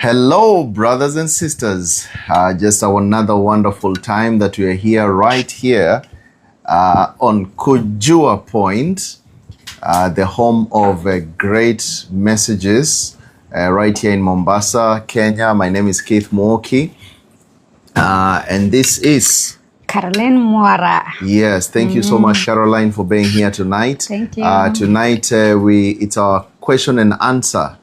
Hello, brothers and sisters. Just another wonderful time that we are here, right here on Kujua Point, the home of great messages, right here in Mombasa, Kenya. My name is Keith Mwoki, and this is Caroline Mwara. Yes, thank you so much, Caroline, for being here tonight. Thank you. Tonight, it's our question and answer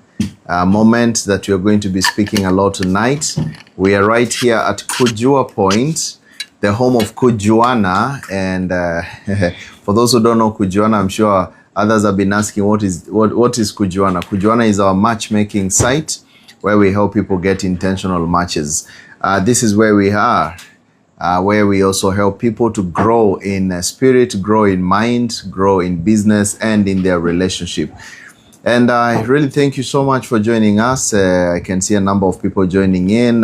moment that we're going to be speaking a lot tonight. We are right here at Kujua Point, the home of Kujuana. And for those who don't know Kujuana, I'm sure others have been asking what is Kujuana. Kujuana is our matchmaking site where we help people get intentional matches. This is where we are, where we also help people to grow in spirit, grow in mind, grow in business, and in their relationship. And I really thank you so much for joining us. I can see a number of people joining in.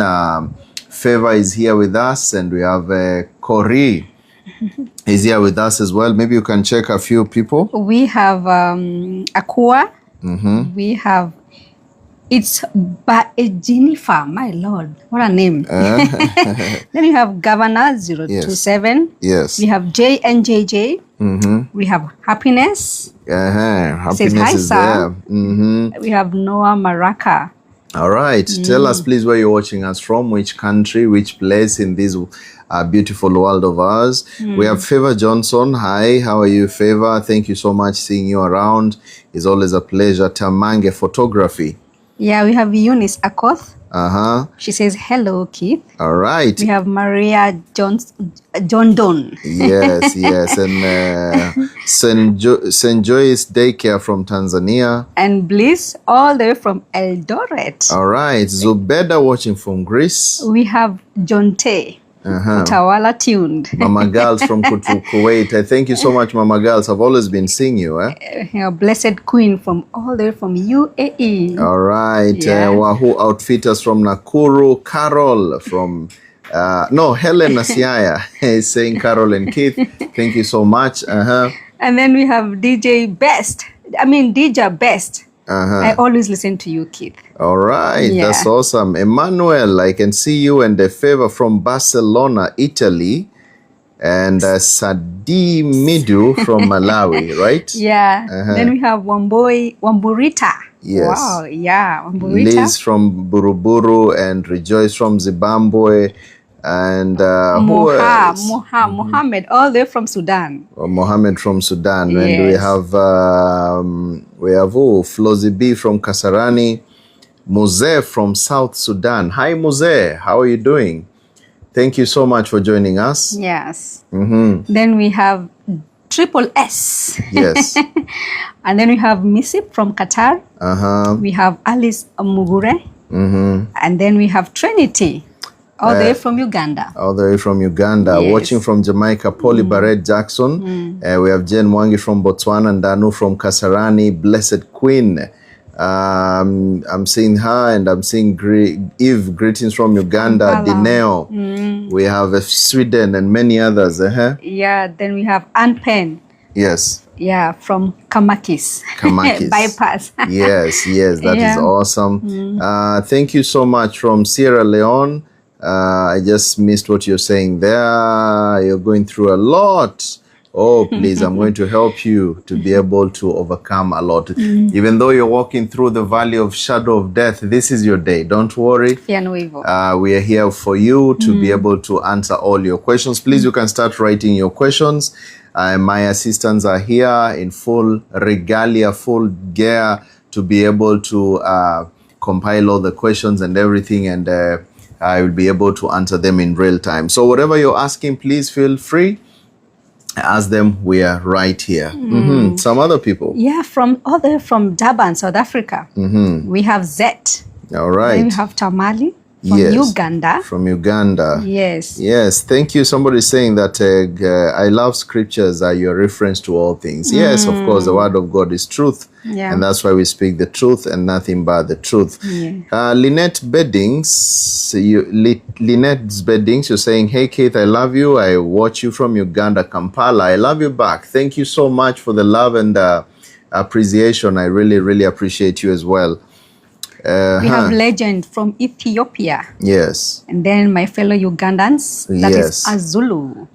Favor is here with us, and we have Corey is here with us as well. Maybe you can check a few people. We have Akua. We have, it's Jennifer, my Lord. What a name. Then we have Governor 027. Yes. We have JNJJ. We have Happiness. Happiness Says, hi, is sir. there. We have Noah Maraka. All right. Tell us, please, where you're watching us from, which country, which place in this beautiful world of ours. We have Favor Johnson. Hi, how are you, Favor? Thank you so much. Seeing you around is always a pleasure. Tamange Photography. Yeah, we have Eunice Akoth. She says, hello, Keith. All right. We have Maria John Don. Yes, yes. And St. Joyce Daycare from Tanzania. And Bliss all the way from Eldoret. All right. Zubeda watching from Greece. We have John Tay. Utawala tuned. Mama Girls from Kuwait. I thank you so much, Mama Girls. I've always been seeing you. Blessed Queen from all the way from UAE. All right. Yeah. Wahoo Outfitters from Nakuru. Carol from Helen Nasiaya is saying Carol and Keith. Thank you so much. And then we have DJ Best. DJ Best. I always listen to you, Keith. All right. Yeah. That's awesome. Emmanuel, I can see you, and a favor from Barcelona, Italy. And Sadi Midu from Malawi, right? Yeah. Then we have Wamburita. Yes. Wow, yeah, Wamburita. Liz from Buruburu and Rejoice from Zimbabwe. And Mohammed, all the way from Sudan. Mohammed from Sudan. Yes. And we have Flozy B from Kasarani. Mose from South Sudan. Hi, Mose. How are you doing? Thank you so much for joining us. Yes. Then we have Triple S. Yes. And then we have Misip from Qatar. We have Alice Mugure. And then we have Trinity, all the way from Uganda. All the way from Uganda. Yes. Watching from Jamaica, Polly Barrett Jackson. We have Jen Mwangi from Botswana and Danu from Kasarani. Blessed Queen. I'm seeing her, and I'm seeing Eve. Greetings from Uganda. Dineo. We have Sweden and many others. Yeah, then we have Ann Penn. Yes. Yeah, from Kamakis. Bypass. Yes, that is awesome. Thank you so much from Sierra Leone. I just missed what you're saying there. You're going through a lot. Oh, please, I'm going to help you to be able to overcome a lot. Even though you're walking through the valley of shadow of death, this is your day. Don't worry. Fear no evil. We are here for you to be able to answer all your questions. Please, you can start writing your questions. My assistants are here in full regalia, full gear to be able to compile all the questions and everything, and I will be able to answer them in real time. So whatever you're asking, please feel free. Ask them. We are right here. Some other people. Yeah, from Durban, South Africa. We have Zet. All right. Then we have Tamali from Uganda. From Uganda. Yes. Yes. Thank you. Somebody is saying that I love scriptures are your reference to all things. Yes, of course, the word of God is truth. Yeah. And that's why we speak the truth and nothing but the truth. Yeah. Lynette Beddings, you're saying, hey, Keith, I love you. I watch you from Uganda, Kampala. I love you back. Thank you so much for the love and appreciation. I really, really appreciate you as well. We have Legend from Ethiopia. Yes. And then my fellow Ugandans, that is Azulu.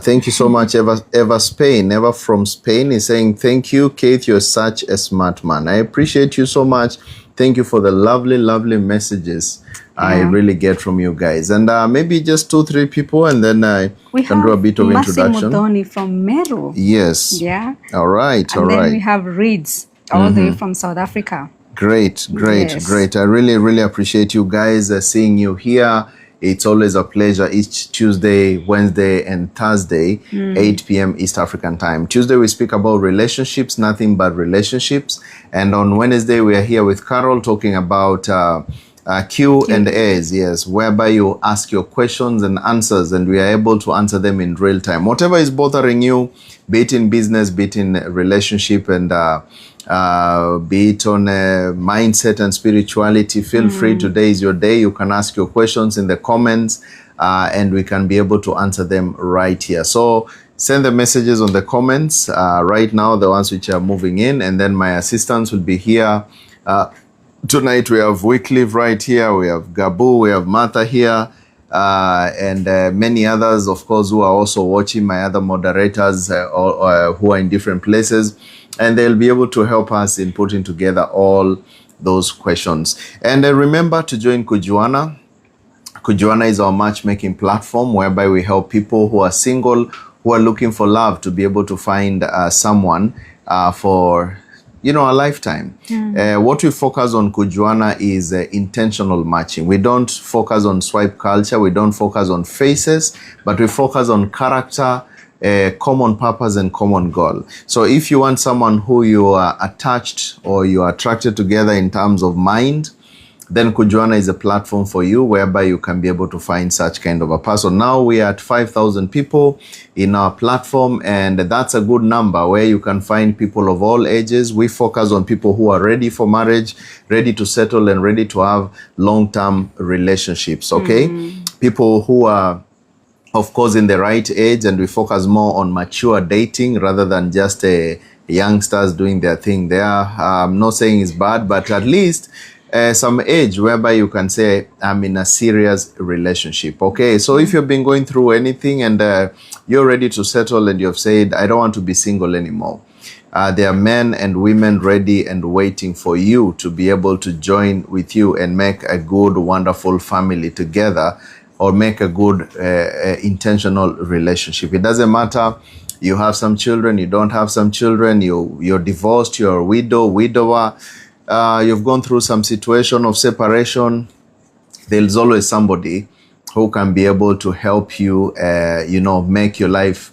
Thank you so much, Eva Spain. Eva from Spain is saying, thank you, Keith, you're such a smart man. I appreciate you so much. Thank you for the lovely, lovely messages I really get from you guys. And maybe just 2-3 people, and then we can do a bit of introduction. Mudoni from Meru. Yes. Yeah. All right, and then we have Reeds, all the way from South Africa. Great. I really, really appreciate you guys seeing you here. It's always a pleasure each Tuesday, Wednesday, and Thursday, 8 p.m. East African time. Tuesday, we speak about relationships, nothing but relationships. And on Wednesday, we are here with Carol talking about Q&As, yes, whereby you ask your questions and answers, and we are able to answer them in real time. Whatever is bothering you, be it in business, be it in relationship, and be it on mindset and spirituality, feel free. Today is your day. You can ask your questions in the comments, and we can be able to answer them right here. So send the messages on the comments right now, the ones which are moving in, and then my assistants will be here. Tonight we have Wycliffe right here, we have Gabu, we have Martha here, and many others, of course, who are also watching, my other moderators who are in different places, and they'll be able to help us in putting together all those questions. And remember to join Kujuana. Kujuana is our matchmaking platform whereby we help people who are single, who are looking for love, to be able to find someone for a lifetime. What we focus on Kujuana is intentional matching. We don't focus on swipe culture. We don't focus on faces, but we focus on character, common purpose, and common goal. So if you want someone who you are attached or you are attracted together in terms of mind, then Kujuana is a platform for you whereby you can be able to find such kind of a person. Now we are at 5,000 people in our platform, and that's a good number where you can find people of all ages. We focus on people who are ready for marriage, ready to settle, and ready to have long-term relationships, okay? People who are, of course, in the right age, and we focus more on mature dating rather than just youngsters doing their thing there. I'm not saying it's bad, but at least some age whereby you can say, I'm in a serious relationship, okay? So if you've been going through anything and you're ready to settle and you've said, I don't want to be single anymore, there are men and women ready and waiting for you to be able to join with you and make a good, wonderful family together, or make a good intentional relationship. It doesn't matter you have some children, you don't have some children, you're divorced, you're a widower, you've gone through some situation of separation. There's always somebody who can be able to help you, make your life,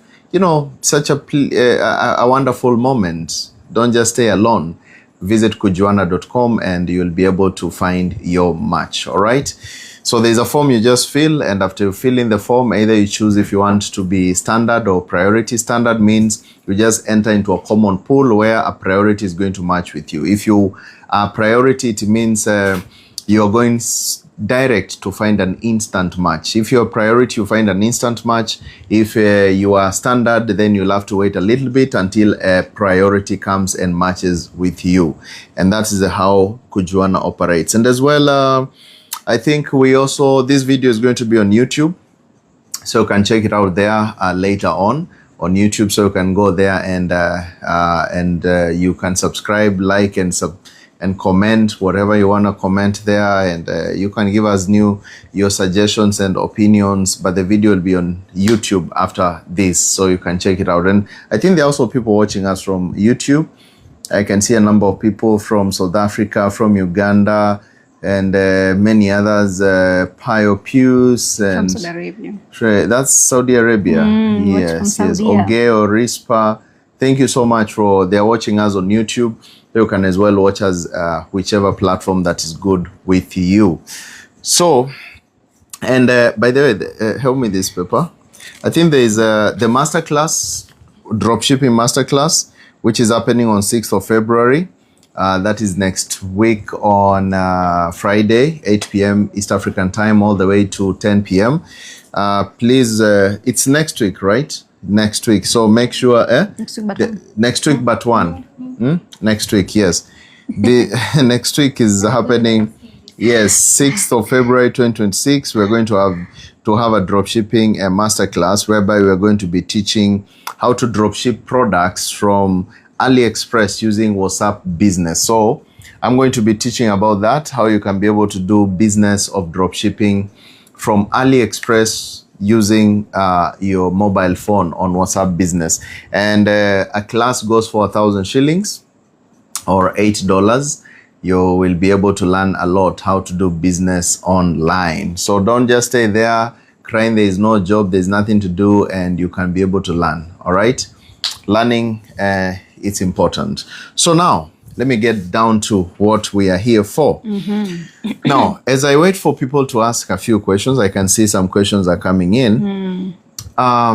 such a wonderful moment. Don't just stay alone. Visit kujuana.com and you'll be able to find your match, all right? So there's a form you just fill, and after you fill in the form, either you choose if you want to be standard or priority. Standard means you just enter into a common pool where a priority is going to match with you. If you are priority, it means you're going direct to find an instant match. If you're priority, you find an instant match. If you are standard, then you'll have to wait a little bit until a priority comes and matches with you. And that is how Kujuana operates. And as well, I think we also, this video is going to be on YouTube, so you can check it out there later on YouTube. So you can go there and you can subscribe, like, and comment whatever you want to comment there, and you can give us your suggestions and opinions. But the video will be on YouTube after this, so you can check it out. And I think there are also people watching us from YouTube. I can see a number of people from South Africa, from Uganda, and many others, Pio Pius, and from Saudi Arabia. That's Saudi Arabia. Yes. Ogeo, Rispa. Thank you so much they're watching us on YouTube. You can as well watch us whichever platform that is good with you. So, and by the way, help me this paper. I think there is the masterclass, dropshipping masterclass, which is happening on 6th of February. That is next week on Friday, 8 p.m. East African time, all the way to 10 p.m. Please, it's next week, right? Next week. So make sure, next week but one. Next week, yes. The next week is happening Yes, 6th of February 2026, we're going to have a dropshipping masterclass whereby we're going to be teaching how to dropship products from AliExpress using WhatsApp Business. So I'm going to be teaching about that, how you can be able to do business of dropshipping from AliExpress using your mobile phone on WhatsApp Business. And a class goes for 1,000 shillings or $8. You will be able to learn a lot how to do business online. So don't just stay there crying there is no job, there's nothing to do, and you can be able to learn. All right, learning, it's important. So now let me get down to what we are here for. Now, as I wait for people to ask a few questions, I can see some questions are coming in. Let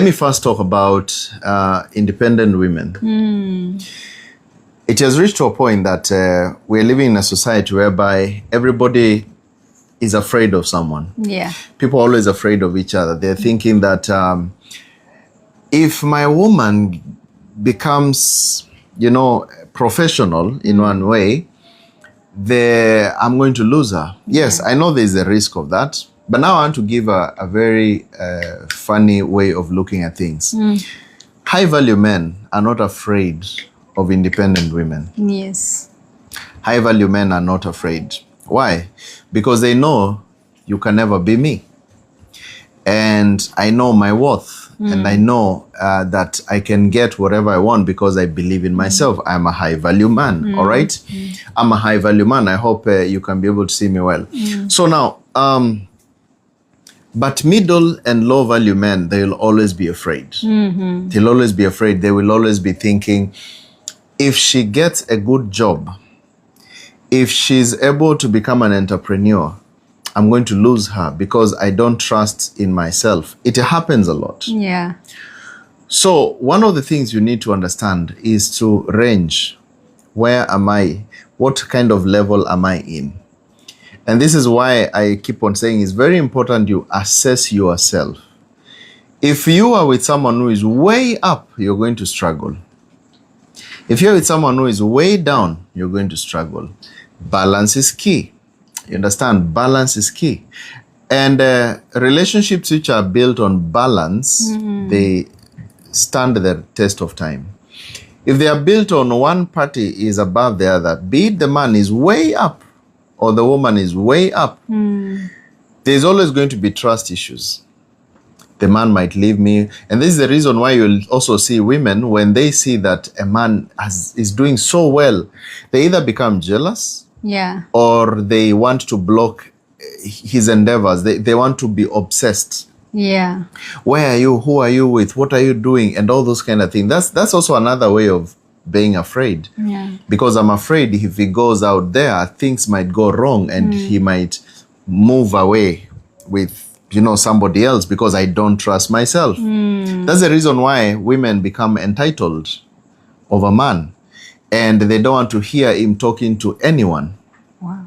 me first talk about independent women. It has reached to a point that we're living in a society whereby everybody is afraid of someone. Yeah. People are always afraid of each other. They're thinking that if my woman becomes, professional in one way, I'm going to lose her. Yes, I know there's a risk of that. But now I want to give a very funny way of looking at things. High-value men are not afraid of independent women. Yes. High-value men are not afraid. Why? Because they know you can never be me. And I know my worth. And I know that I can get whatever I want because I believe in myself. I'm a high-value man, all right? I'm a high-value man. I hope you can be able to see me well. So now, but middle and low-value men, they'll always be afraid. They'll always be afraid. They will always be thinking, if she gets a good job, if she's able to become an entrepreneur, I'm going to lose her because I don't trust in myself. It happens a lot. Yeah. So one of the things you need to understand is to range. Where am I? What kind of level am I in? And this is why I keep on saying it's very important you assess yourself. If you are with someone who is way up, you're going to struggle. If you're with someone who is way down, you're going to struggle. Balance is key. You understand? Balance is key. And relationships which are built on balance, they stand the test of time. If they are built on one party is above the other, be it the man is way up or the woman is way up, there's always going to be trust issues. The man might leave me. And this is the reason why you'll also see women, when they see that a man is doing so well, they either become jealous, or they want to block his endeavors. They want to be obsessed. Yeah. Where are you? Who are you with? What are you doing? And all those kind of things. That's also another way of being afraid. Yeah. Because I'm afraid if he goes out there, things might go wrong and he might move away with somebody else because I don't trust myself. That's the reason why women become entitled of a man and they don't want to hear him talking to anyone. Wow.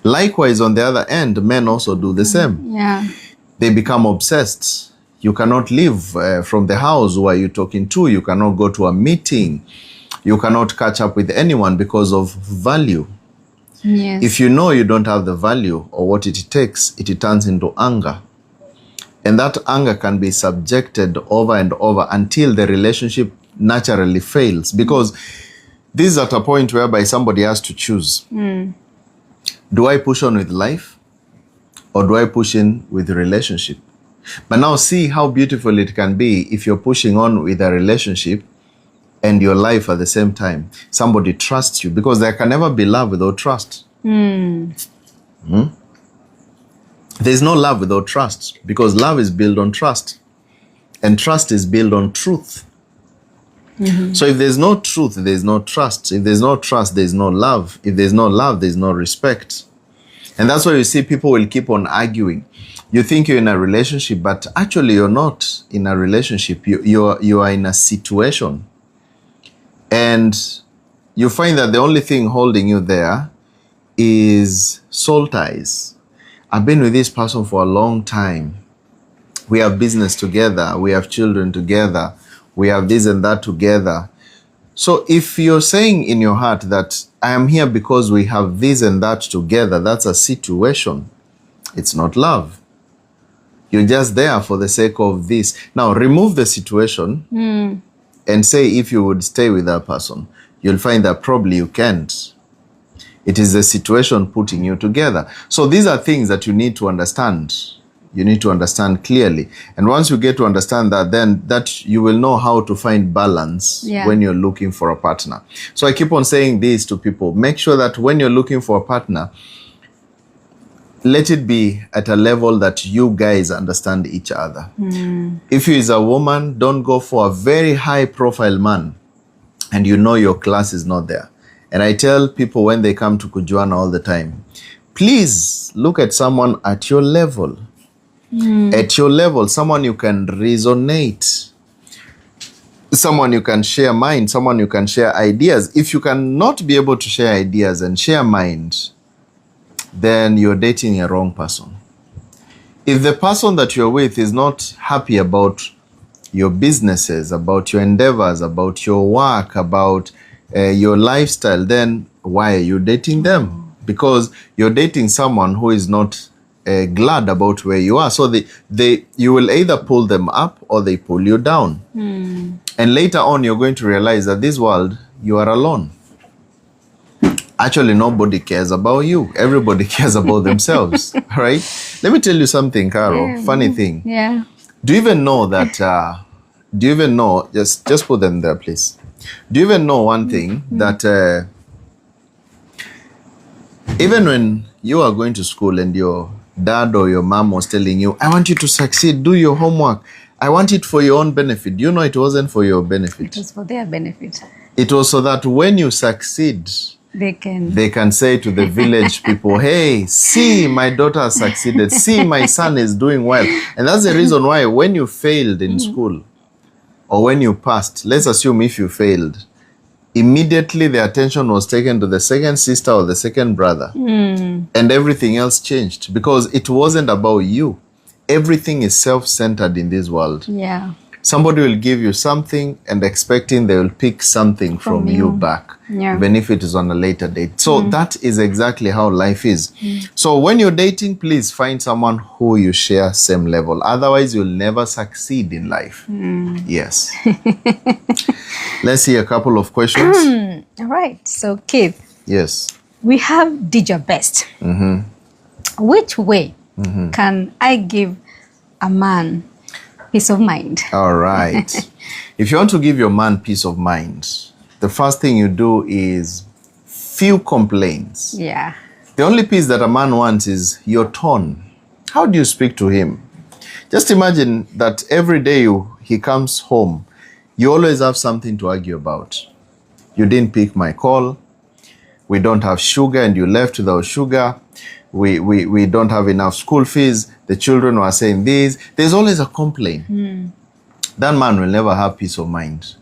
Likewise, on the other end, men also do the same. Yeah. They become obsessed. You cannot leave from the house who are you talking to. You cannot go to a meeting. You cannot catch up with anyone because of value. Yes. If you know you don't have the value or what it takes, it turns into anger. And that anger can be subjected over and over until the relationship naturally fails. Because this is at a point whereby somebody has to choose. Do I push on with life or do I push in with the relationship? But now see how beautiful it can be if you're pushing on with a relationship and your life at the same time. Somebody trusts you, because there can never be love without trust. There's no love without trust, because love is built on trust and trust is built on truth. So if there's no truth, there's no trust. If there's no trust, there's no love. If there's no love, there's no respect. And that's why you see people will keep on arguing. You think you're in a relationship, but actually you're not in a relationship. You are in a situation. And you find that the only thing holding you there is soul ties. I've been with this person for a long time. We have business together. We have children together. We have this and that together. So if you're saying in your heart that I am here because we have this and that together, that's a situation. It's not love. You're just there for the sake of this. Now, remove the situation and say if you would stay with that person, you'll find that probably you can't. It is the situation putting you together. So these are things that you need to understand. You need to understand clearly. And once you get to understand that, then that you will know how to find balance when you're looking for a partner. So I keep on saying this to people. Make sure that when you're looking for a partner, let it be at a level that you guys understand each other. If you is a woman, don't go for a very high profile man and you know your class is not there. And I tell people when they come to Kujuana all the time, please look at someone at your level. At your level, someone you can resonate, someone you can share mind, someone you can share ideas. If you cannot be able to share ideas and share mind, then you're dating a wrong person. If the person that you're with is not happy about your businesses, about your endeavors, about your work, about your lifestyle, then why are you dating them? Because you're dating someone who is not glad about where you are. So you will either pull them up or they pull you down. And later on, you're going to realize that this world, you are alone. Actually, nobody cares about you. Everybody cares about themselves, right? Let me tell you something, Carol. Funny thing. Yeah. Do you even know that, do you even know, just put them there, please. Do you even know one thing that even when you are going to school and your dad or your mom was telling you, I want you to succeed, do your homework, I want it for your own benefit. Do you know it wasn't for your benefit? It was for their benefit. It was so that when you succeed, they can say to the village people, hey, see, my daughter has succeeded. See, my son is doing well. And that's the reason why when you failed in school or when you passed, let's assume if you failed, immediately the attention was taken to the second sister or the second brother. And everything else changed because it wasn't about you. Everything is self-centered in this world. Yeah. Somebody will give you something and expecting they will pick something from you back, even if it is on a later date. So that is exactly how life is. So when you're dating, please find someone who you share same level. Otherwise, you'll never succeed in life. Yes. Let's see a couple of questions. All right. So, Keith. Yes. We have did your best. Which way can I give a man peace of mind? All right. If you want to give your man peace of mind, the first thing you do is few complaints. Yeah. The only peace that a man wants is your tone. How do you speak to him? Just imagine that every day he comes home, you always have something to argue about. You didn't pick my call. We don't have sugar and you left without sugar. We don't have enough school fees. The children were saying this. There's always a complaint. That man will never have peace of mind.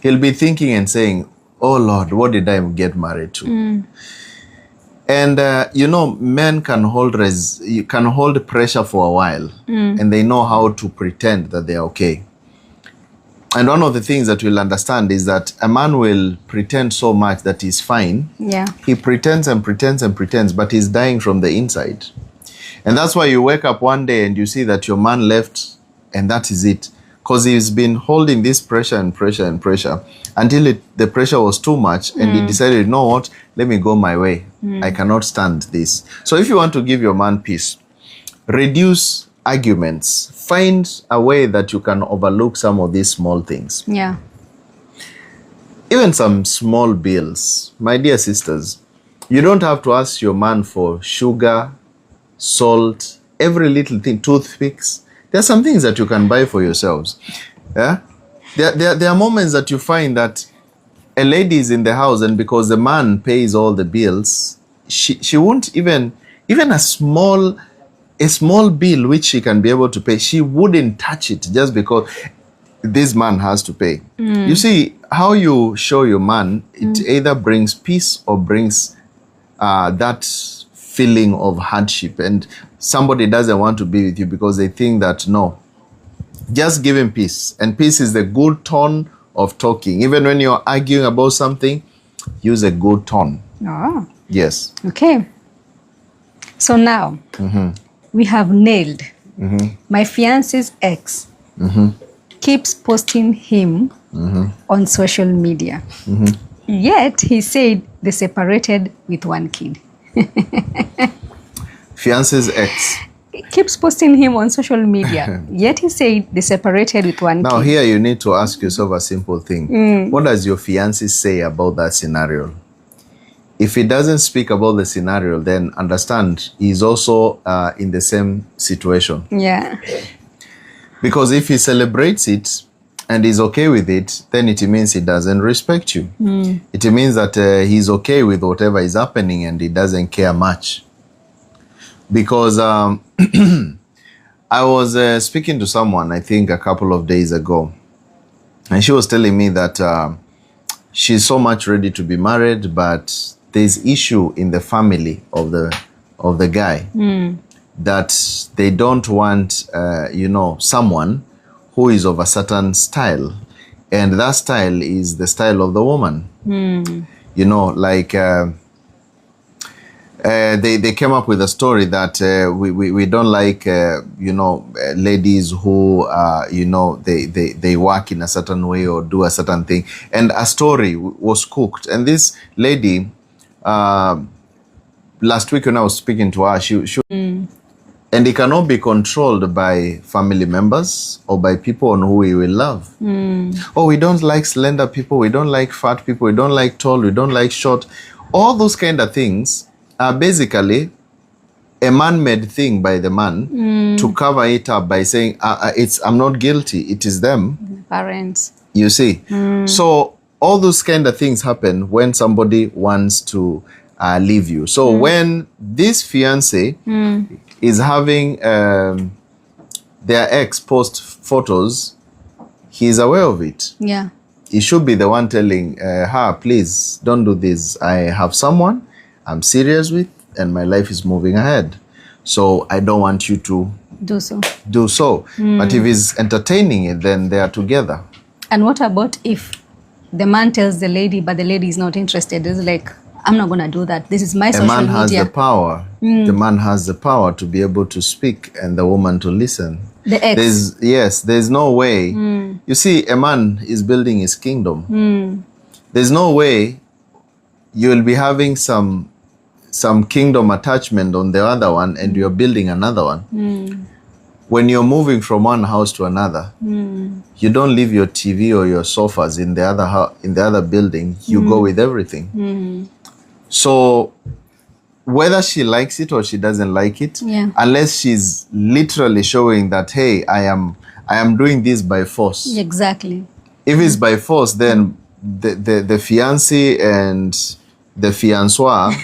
He'll be thinking and saying, oh Lord, what did I get married to? And you know, men can hold pressure for a while and they know how to pretend that they're okay. And one of the things that we'll understand is that a man will pretend so much that he's fine. Yeah. He pretends and pretends and pretends, but he's dying from the inside. And that's why you wake up one day and you see that your man left and that is it. Because he's been holding this pressure and pressure and pressure until the pressure was too much and he decided, you know what, let me go my way. I cannot stand this. So if you want to give your man peace, reduce arguments. Find a way that you can overlook some of these small things. Yeah. Even some small bills. My dear sisters, you don't have to ask your man for sugar, salt, every little thing, toothpicks. There are some things that you can buy for yourselves. Yeah? There are moments that you find that a lady is in the house and because the man pays all the bills, she won't even a small bill which she can be able to pay, she wouldn't touch it just because this man has to pay. You see, how you show your man, it either brings peace or brings that feeling of hardship. And somebody doesn't want to be with you because they think that, no, just give him peace. And peace is the good tone of talking. Even when you're arguing about something, use a good tone. Oh. Yes. Okay. So now, we have nailed my fiance's ex keeps posting him on social media. Yet he said they separated with one kid. Fiance's ex keeps posting him on social media. Yet he said they separated with one kid. Now here you need to ask yourself a simple thing. What does your fiance say about that scenario? If he doesn't speak about the scenario, then understand he's also in the same situation. Yeah. Because if he celebrates it and is okay with it, then it means he doesn't respect you. It means that he's okay with whatever is happening and he doesn't care much. Because I was speaking to someone, I think a couple of days ago, and she was telling me that she's so much ready to be married, but there's issue in the family of the guy that they don't want, someone who is of a certain style, and that style is the style of the woman. You know, like they came up with a story that we don't like, ladies who, they work in a certain way or do a certain thing. And a story was cooked. And this lady, last week when I was speaking to her, and it cannot be controlled by family members or by people on who we will love. Oh, we don't like slender people, we don't like fat people, we don't like tall, we don't like short. All those kind of things are basically a man-made thing by the man to cover it up by saying, I'm not guilty, it is them. Parents. You see? So all those kind of things happen when somebody wants to leave you. So when this fiance is having their ex post photos, he's aware of it. Yeah. He should be the one telling her, please don't do this. I have someone I'm serious with and my life is moving ahead. So I don't want you to do so. But if he's entertaining it, then they are together. And what about if the man tells the lady, but the lady is not interested? It's like, I'm not going to do that. This is my social media. A man has the power. The man has the power to be able to speak and the woman to listen. The ex. There's no way. You see, a man is building his kingdom. There's no way you will be having some kingdom attachment on the other one and you're building another one. When you're moving from one house to another, you don't leave your TV or your sofas in the other building. You go with everything. So whether she likes it or she doesn't like it, unless she's literally showing that, hey, I am doing this by force. Exactly. If it's by force, then the fiancé and the fiançois,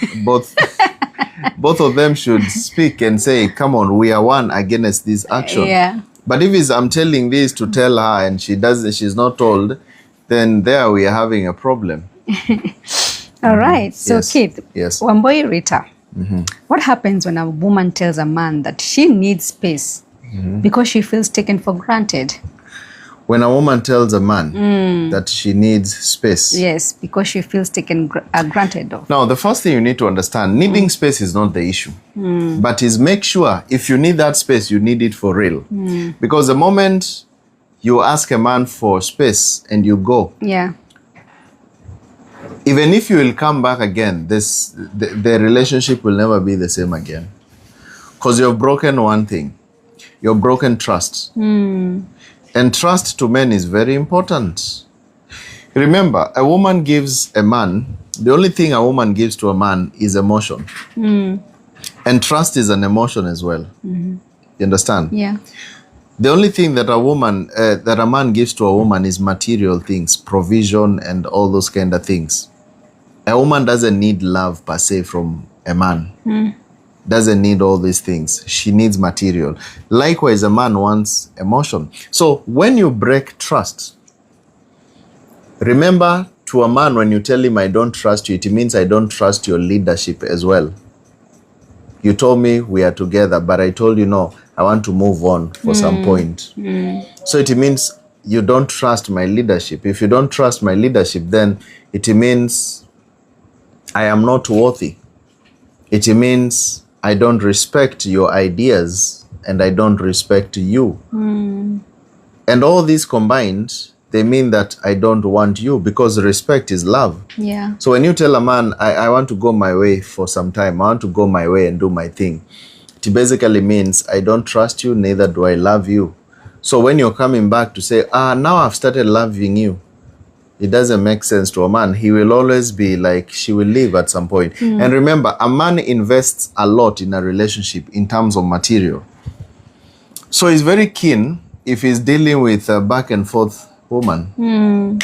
both of them should speak and say, come on, we are one against this action. Yeah. But if I'm telling this to tell her and she's not told, then there we are having a problem. All right. So, Yes. Keith, Yes. Wamboi Rita, what happens when a woman tells a man that she needs space because she feels taken for granted? When a woman tells a man that she needs space. Yes, because she feels taken granted of. Now, the first thing you need to understand, needing space is not the issue. But is make sure if you need that space, you need it for real. Because the moment you ask a man for space and you go, even if you will come back again, the relationship will never be the same again. Because you've broken one thing. You've broken trust. And trust to men is very important. Remember, a woman gives a man, the only thing a woman gives to a man is emotion. And trust is an emotion as well. You understand? Yeah. The only thing that a man gives to a woman is material things, provision and all those kind of things. A woman doesn't need love per se from a man. Doesn't need all these things. She needs material. Likewise, a man wants emotion. So when you break trust, remember, to a man, when you tell him, I don't trust you, it means I don't trust your leadership as well. You told me we are together, but I told you, no, I want to move on for some point. So it means you don't trust my leadership. If you don't trust my leadership, then it means I am not worthy. It means I don't respect your ideas and I don't respect you. And all these combined, they mean that I don't want you, because respect is love. Yeah. So when you tell a man, I want to go my way for some time, I want to go my way and do my thing, it basically means I don't trust you, neither do I love you. So when you're coming back to say, now I've started loving you, it doesn't make sense to a man. He will always be like, she will leave at some point. And remember, a man invests a lot in a relationship in terms of material. So he's very keen if he's dealing with a back and forth woman.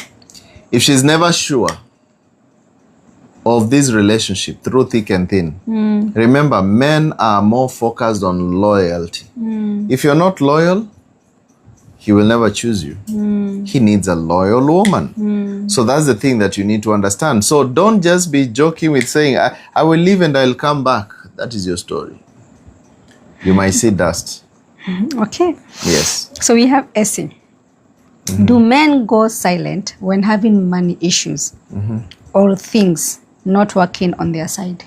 If she's never sure of this relationship through thick and thin. Remember, men are more focused on loyalty. If you're not loyal, he will never choose you. He needs a loyal woman. So that's the thing that you need to understand. So don't just be joking with saying, I will leave and I'll come back. That is your story. You might see dust. Okay. Yes. So we have Essie. Do men go silent when having money issues or things not working on their side?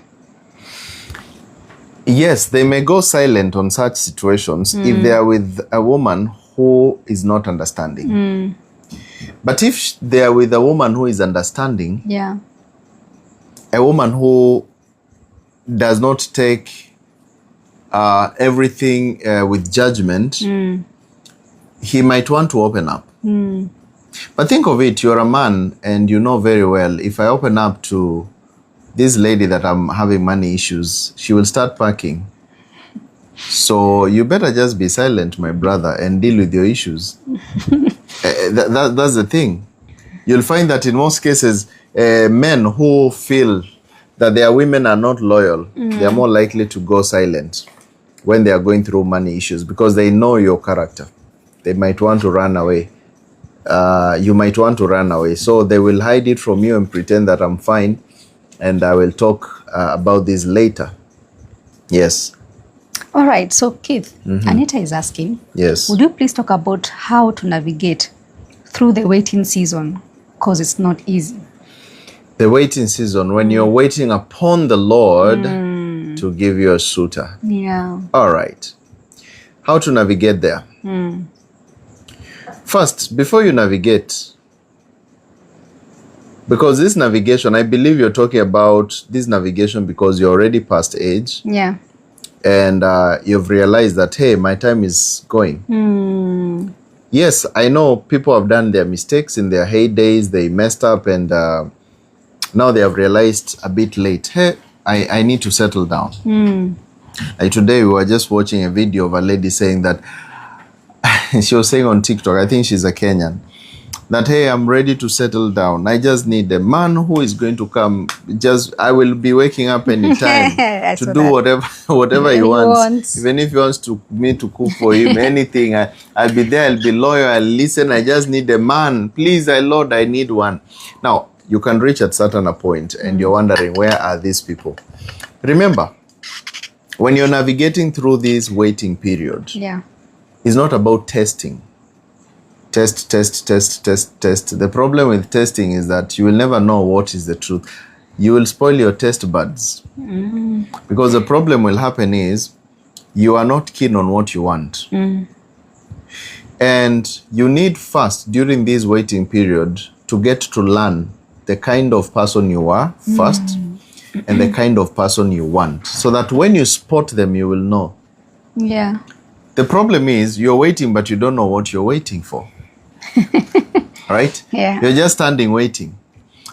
Yes, they may go silent on such situations if they are with a woman who is not understanding. But if they are with a woman who is understanding, Yeah. a woman who does not take everything with judgment, he might want to open up. But think of it, you're a man and you know very well, if I open up to this lady that I'm having money issues, she will start packing. So you better just be silent, my brother, and deal with your issues. That's the thing. You'll find that in most cases, men who feel that their women are not loyal, they are more likely to go silent when they are going through money issues, because they know your character. They might want to run away. You might want to run away. So they will hide it from you and pretend that I'm fine, and I will talk about this later. Yes. All right. So Keith, Anita is asking, Yes. would you please talk about how to navigate through the waiting season? Because it's not easy. The waiting season, when you're waiting upon the Lord to give you a suitor. Yeah. All right. How to navigate there? First, before you navigate, because this navigation, I believe you're talking about this navigation because you're already past age. Yeah. And you've realized that, hey, my time is going. Yes, I know people have done their mistakes in their heydays. They messed up and now they have realized a bit late, hey, I need to settle down. Like today we were just watching a video of a lady saying that, she was saying on TikTok, I think she's a Kenyan, that, hey, I'm ready to settle down. I just need a man who is going to come. I will be waking up anytime to do whatever he wants. Even if he wants me to cook for him, anything, I'll be there, I'll be loyal, I'll listen. I just need a man. Please, Lord, I need one. Now, you can reach at certain point and you're wondering, where are these people? Remember, when you're navigating through this waiting period, it's not about testing. Test. The problem with testing is that you will never know what is the truth. You will spoil your test buds. Because the problem will happen is you are not keen on what you want. And you need first, during this waiting period, to get to learn the kind of person you are first and the kind of person you want. So that when you spot them, you will know. Yeah. The problem is you're waiting, but you don't know what you're waiting for. Right? Yeah. You're just standing waiting.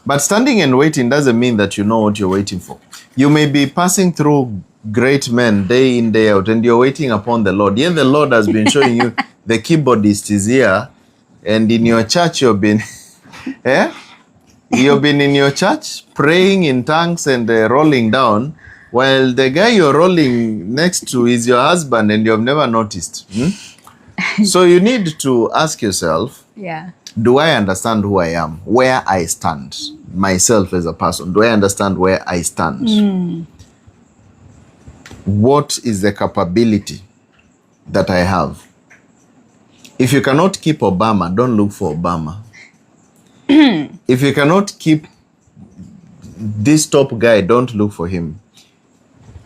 But standing and waiting doesn't mean that you know what you're waiting for. You may be passing through great men day in, day out, and you're waiting upon the Lord. Yet the Lord has been showing you the keyboardist is here, and in your church you've been, you've been in your church praying in tongues and rolling down, while the guy you're rolling next to is your husband and you've never noticed. So you need to ask yourself, do I understand who I am, where I stand, myself as a person? Do I understand where I stand? What is the capability that I have? If you cannot keep Obama, don't look for Obama. If you cannot keep this top guy, don't look for him.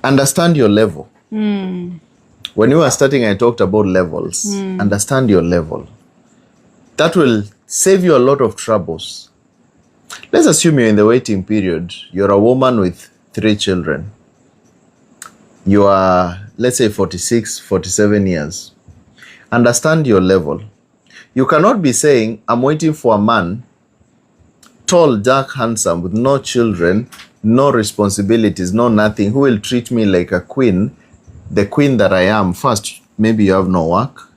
Understand your level. When you were starting, I talked about levels. Understand your level. That will save you a lot of troubles. Let's assume you're in the waiting period. You're a woman with 3 children. You are, let's say, 46, 47 years. Understand your level. You cannot be saying, I'm waiting for a man, tall, dark, handsome, with no children, no responsibilities, no nothing, who will treat me like a queen, the queen that I am. First, maybe you have no work,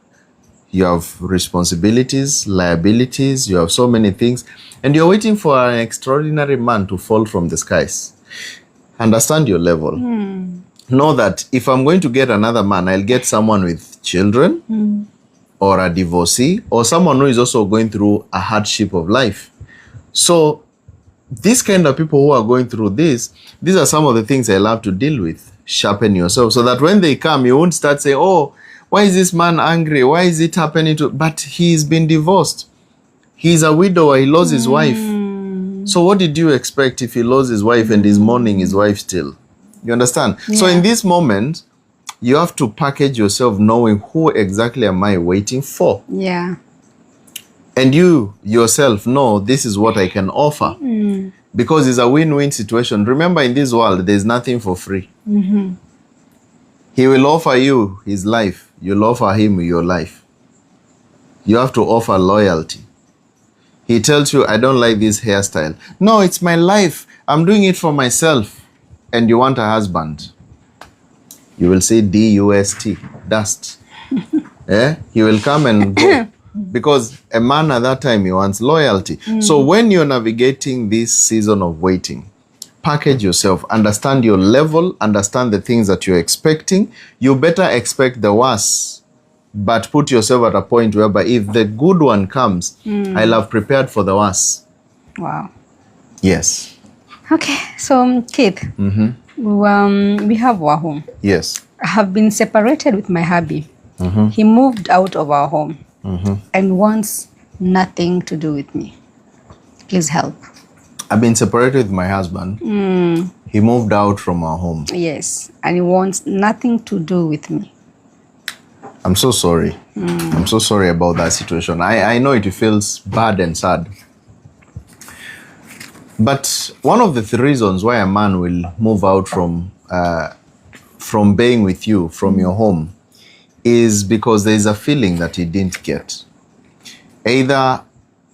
you have responsibilities, liabilities, you have so many things, and you're waiting for an extraordinary man to fall from the skies. Understand your level. Know that if I'm going to get another man, I'll get someone with children, or a divorcee, or someone who is also going through a hardship of life. So these kind of people who are going through this, these are some of the things I love to deal with. Sharpen yourself so that when they come, you won't start saying, oh, why is this man angry? Why is it happening to... But he's been divorced. He's a widower. He lost his wife. So what did you expect if he lost his wife and he's mourning his wife still? You understand? Yeah. So in this moment, you have to package yourself knowing who exactly am I waiting for. Yeah. And you yourself know this is what I can offer. Because it's a win-win situation. Remember, in this world, there's nothing for free. He will offer you his life. You'll offer him your life. You have to offer loyalty. He tells you, I don't like this hairstyle. No, it's my life. I'm doing it for myself. And you want a husband. You will say D-U-S-T, dust. He will come and go. Because a man at that time, he wants loyalty. So when you're navigating this season of waiting, package yourself, understand your level, understand the things that you're expecting. You better expect the worst, but put yourself at a point whereby if the good one comes, I'll have prepared for the worst. Wow. Yes. Okay, so Keith, we have our home. Yes. I have been separated with my hubby. He moved out of our home and wants nothing to do with me. Please help. I've been separated with my husband. He moved out from our home. Yes, and he wants nothing to do with me. I'm so sorry. I'm so sorry about that situation. I know it feels bad and sad. But one of the reasons why a man will move out from being with you, from your home, is because there is a feeling that he didn't get. Either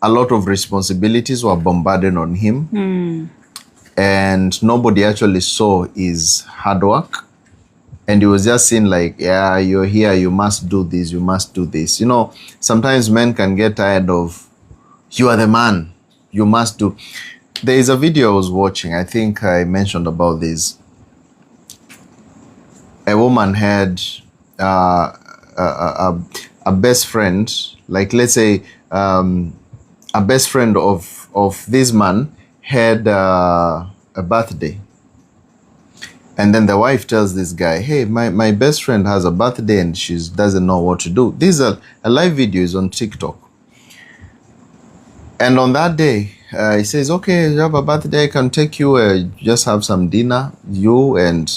a lot of responsibilities were bombarded on him, and nobody actually saw his hard work. And he was just saying like, yeah, you're here, you must do this, you must do this. You know, sometimes men can get tired of, you are the man, you must do. There is a video I was watching, I think I mentioned about this. A woman had a best friend, like let's say a best friend of this man had a birthday. And then the wife tells this guy, hey, my best friend has a birthday and she doesn't know what to do. This is a live video is on TikTok. And on that day, he says, okay, you have a birthday, I can take you, just have some dinner, you and,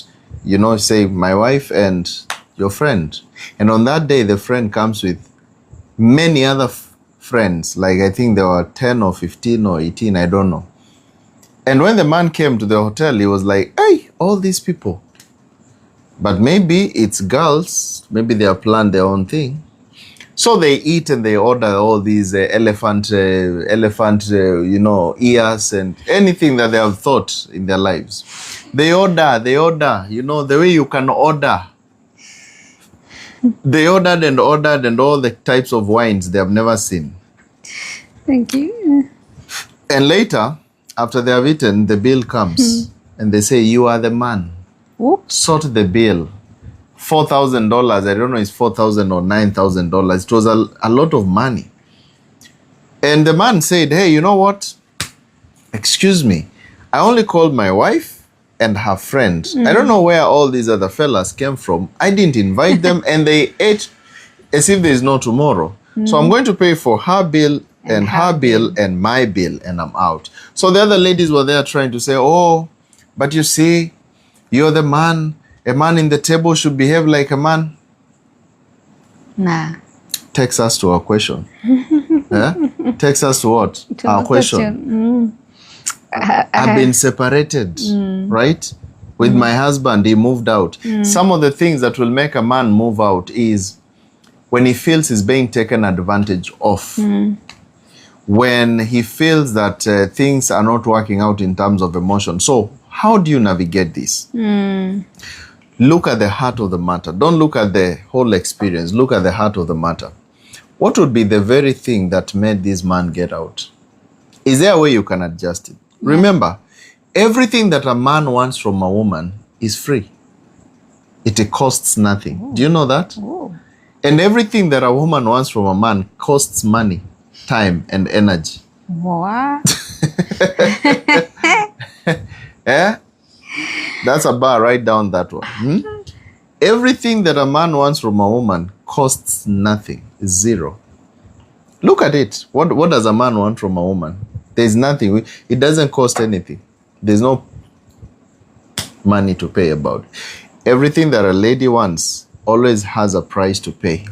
you know, say my wife and your friend. And on that day, the friend comes with many other friends. Like I think there were 10 or 15 or 18, I don't know. And when the man came to the hotel, he was like, hey, all these people. But maybe it's girls, maybe they have planned their own thing. So they eat and they order all these elephant, you know, ears and anything that they have thought in their lives. They order, you know, the way you can order. They ordered and all the types of wines they have never seen. Thank you. And later, after they have eaten, the bill comes and they say, you are the man. Oops. Sort the bill. $4,000. I don't know if it's $4,000 or $9,000. It was a lot of money. And the man said, hey, you know what? Excuse me. I only called my wife and her friend. I don't know where all these other fellas came from. I didn't invite them and they ate as if there's no tomorrow. So I'm going to pay for her bill and her bill and my bill, and I'm out. So the other ladies were there trying to say, oh, but you see, you're the man. A man in the table should behave like a man. Nah. Takes us to our question. Takes us to what? To our the question. I've been separated, right? With my husband, he moved out. Some of the things that will make a man move out is when he feels he's being taken advantage of. When he feels that things are not working out in terms of emotion. So how do you navigate this? Look at the heart of the matter. Don't look at the whole experience. Look at the heart of the matter. What would be the very thing that made this man get out? Is there a way you can adjust it? Yeah. Remember, everything that a man wants from a woman is free. It costs nothing. Oh. Do you know that? Oh. And everything that a woman wants from a man costs money, time, and energy. What? Yeah? That's a bar. Write down that one. Everything that a man wants from a woman costs nothing. It's zero. Look at it. What does a man want from a woman? There's nothing. It doesn't cost anything. There's no money to pay about it. Everything that a lady wants always has a price to pay.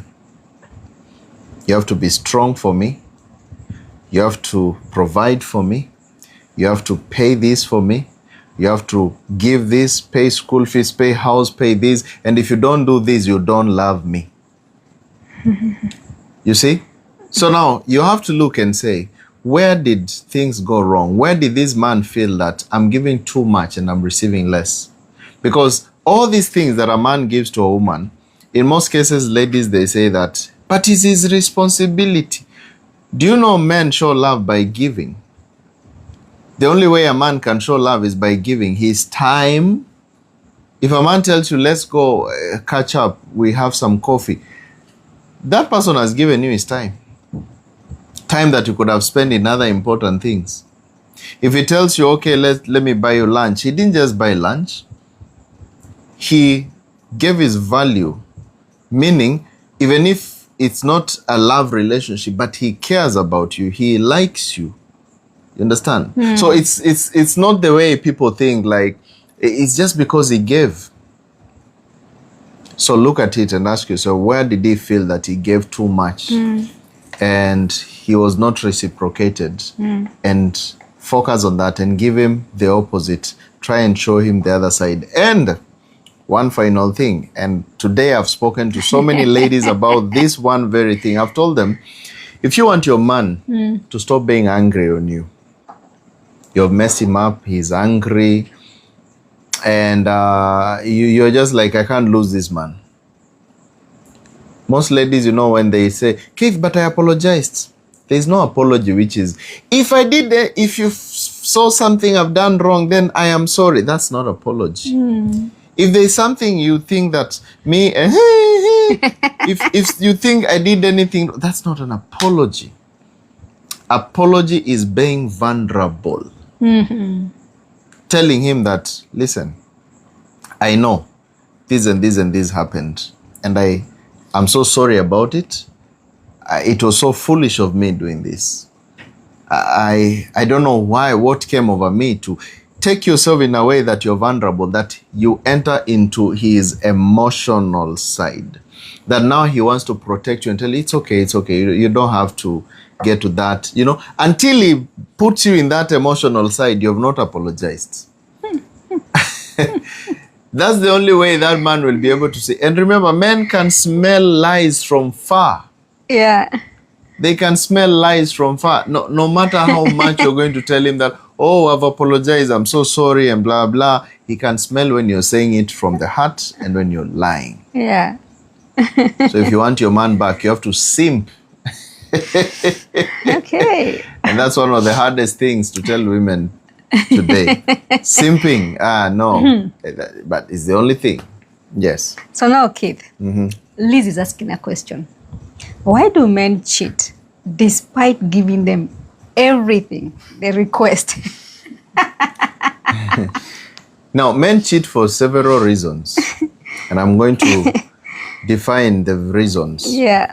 You have to be strong for me. You have to provide for me. You have to pay this for me. You have to give this, pay school fees, pay house, pay this. And if you don't do this, you don't love me. You see? So now you have to look and say, where did things go wrong? Where did this man feel that I'm giving too much and I'm receiving less? Because all these things that a man gives to a woman, in most cases, ladies, they say that, but it's his responsibility. Do you know men show love by giving? The only way a man can show love is by giving his time. If a man tells you, let's go catch up, we have some coffee, that person has given you his time. Time that you could have spent in other important things. If he tells you, okay, let me buy you lunch, he didn't just buy lunch. He gave his value. Meaning, even if it's not a love relationship, but he cares about you, he likes you. You understand? So it's not the way people think, like, it's just because he gave. So look at it and ask yourself, where did he feel that he gave too much? And he was not reciprocated? And focus on that and give him the opposite. Try and show him the other side. And one final thing, and today I've spoken to so many ladies about this one very thing. I've told them, if you want your man to stop being angry on you, you've messed him up, he's angry, and you're just like, I can't lose this man. Most ladies, you know, when they say, Keith, but I apologized. There's no apology, which is, if you saw something I've done wrong, then I am sorry. That's not apology. If there's something you think that me, if you think I did anything, that's not an apology. Apology is being vulnerable. Telling him that, listen, I know this and this and this happened, and I'm so sorry about it. It was so foolish of me doing this. I don't know what came over me to take yourself in a way that you're vulnerable, that you enter into his emotional side. That now he wants to protect you and tell you, it's okay. You don't have to get to that, until he puts you in that emotional side, you have not apologized. That's the only way that man will be able to see. And remember, men can smell lies from far. Yeah. They can smell lies from far. No matter how much you're going to tell him that, oh, I've apologized, I'm so sorry, and blah, blah. He can smell when you're saying it from the heart and when you're lying. Yeah. So if you want your man back, you have to simp. Okay. And that's one of the hardest things to tell women today. Simping. No. But it's the only thing. Yes. So now, Keith, Liz is asking a question. Why do men cheat despite giving them everything they request? Now, men cheat for several reasons. And I'm going to define the reasons. Yeah.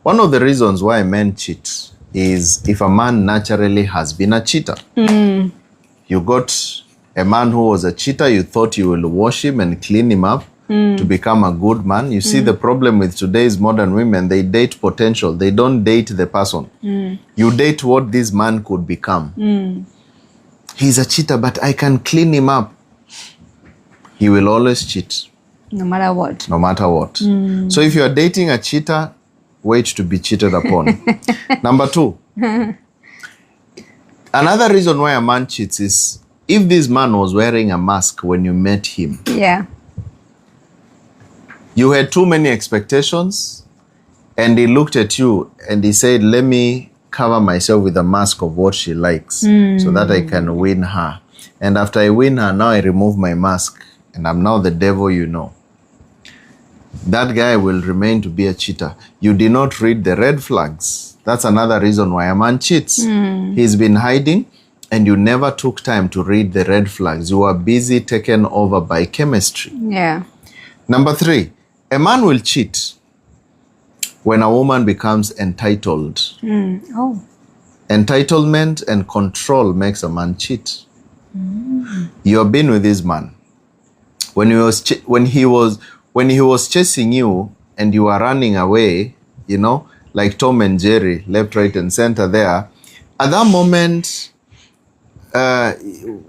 One of the reasons why men cheat is if a man naturally has been a cheater. You got a man who was a cheater, you thought you will wash him and clean him up to become a good man. You see the problem with today's modern women, they date potential. They don't date the person. You date what this man could become. He's a cheater, but I can clean him up. He will always cheat. No matter what. No matter what. So if you are dating a cheater, wait to be cheated upon. Number 2. Another reason why a man cheats is if this man was wearing a mask when you met him. Yeah. You had too many expectations and he looked at you and he said, let me cover myself with a mask of what she likes so that I can win her. And after I win her, now I remove my mask and I'm now the devil you know. That guy will remain to be a cheater. You did not read the red flags. That's another reason why a man cheats. He's been hiding and you never took time to read the red flags. You are busy taken over by chemistry. Yeah. Number 3, a man will cheat when a woman becomes entitled. Oh. Entitlement and control makes a man cheat. You have been with this man. When he was chasing you and you are running away, you know, like Tom and Jerry, left, right, and center there, at that moment,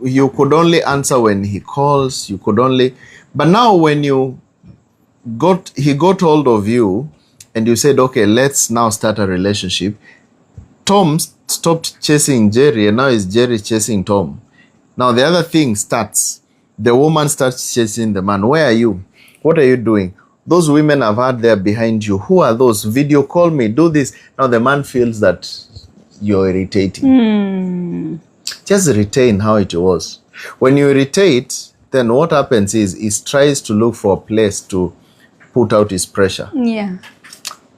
you could only answer when he calls. You could only, but now when he got hold of you and you said, okay, let's now start a relationship. Tom stopped chasing Jerry and now is Jerry chasing Tom. Now the other thing starts. The woman starts chasing the man. Where are you? What are you doing? Those women I've had there behind you. Who are those? Video call me. Do this. Now the man feels that you're irritating. Just retain how it was. When you irritate, then what happens is he tries to look for a place to put out his pressure. Yeah.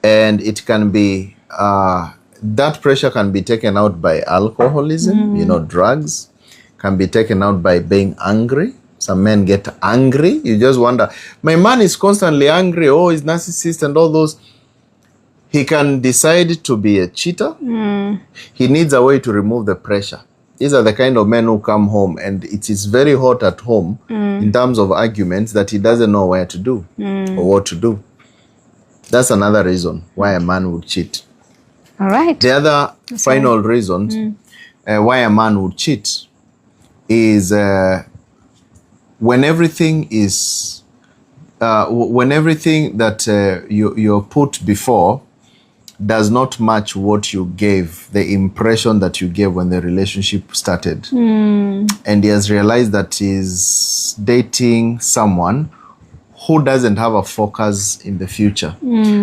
And it can be, that pressure can be taken out by alcoholism, you know, drugs, can be taken out by being angry. Some men get angry. You just wonder, my man is constantly angry. Oh, he's narcissist and all those. He can decide to be a cheater. He needs a way to remove the pressure. These are the kind of men who come home and it is very hot at home in terms of arguments that he doesn't know where to do or what to do. That's another reason why a man would cheat. All right. The other final reason why a man would cheat is when everything that you're put before does not match what you gave, the impression that you gave when the relationship started. And he has realized that he's dating someone who doesn't have a focus in the future.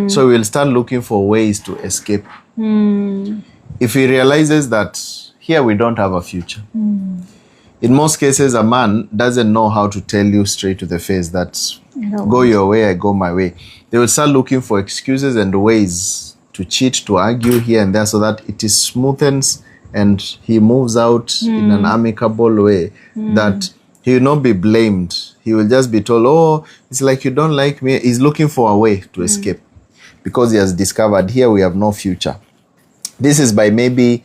So we'll start looking for ways to escape. If he realizes that here we don't have a future. In most cases, a man doesn't know how to tell you straight to the face that go your way, I go my way. They will start looking for excuses and ways to cheat, to argue here and there so that it is smoothens and he moves out in an amicable way that he will not be blamed. He will just be told, oh, it's like you don't like me. He's looking for a way to escape because he has discovered here we have no future. This is by maybe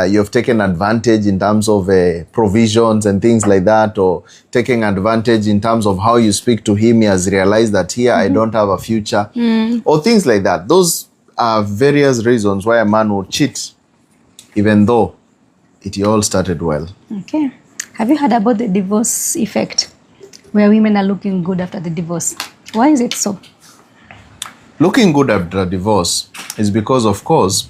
you've taken advantage in terms of provisions and things like that, or taking advantage in terms of how you speak to him. He has realized that here I don't have a future, or things like that. Those are various reasons why a man will cheat, even though it all started well. Okay. Have you heard about the divorce effect, where women are looking good after the divorce? Why is it so? Looking good after a divorce is because, of course,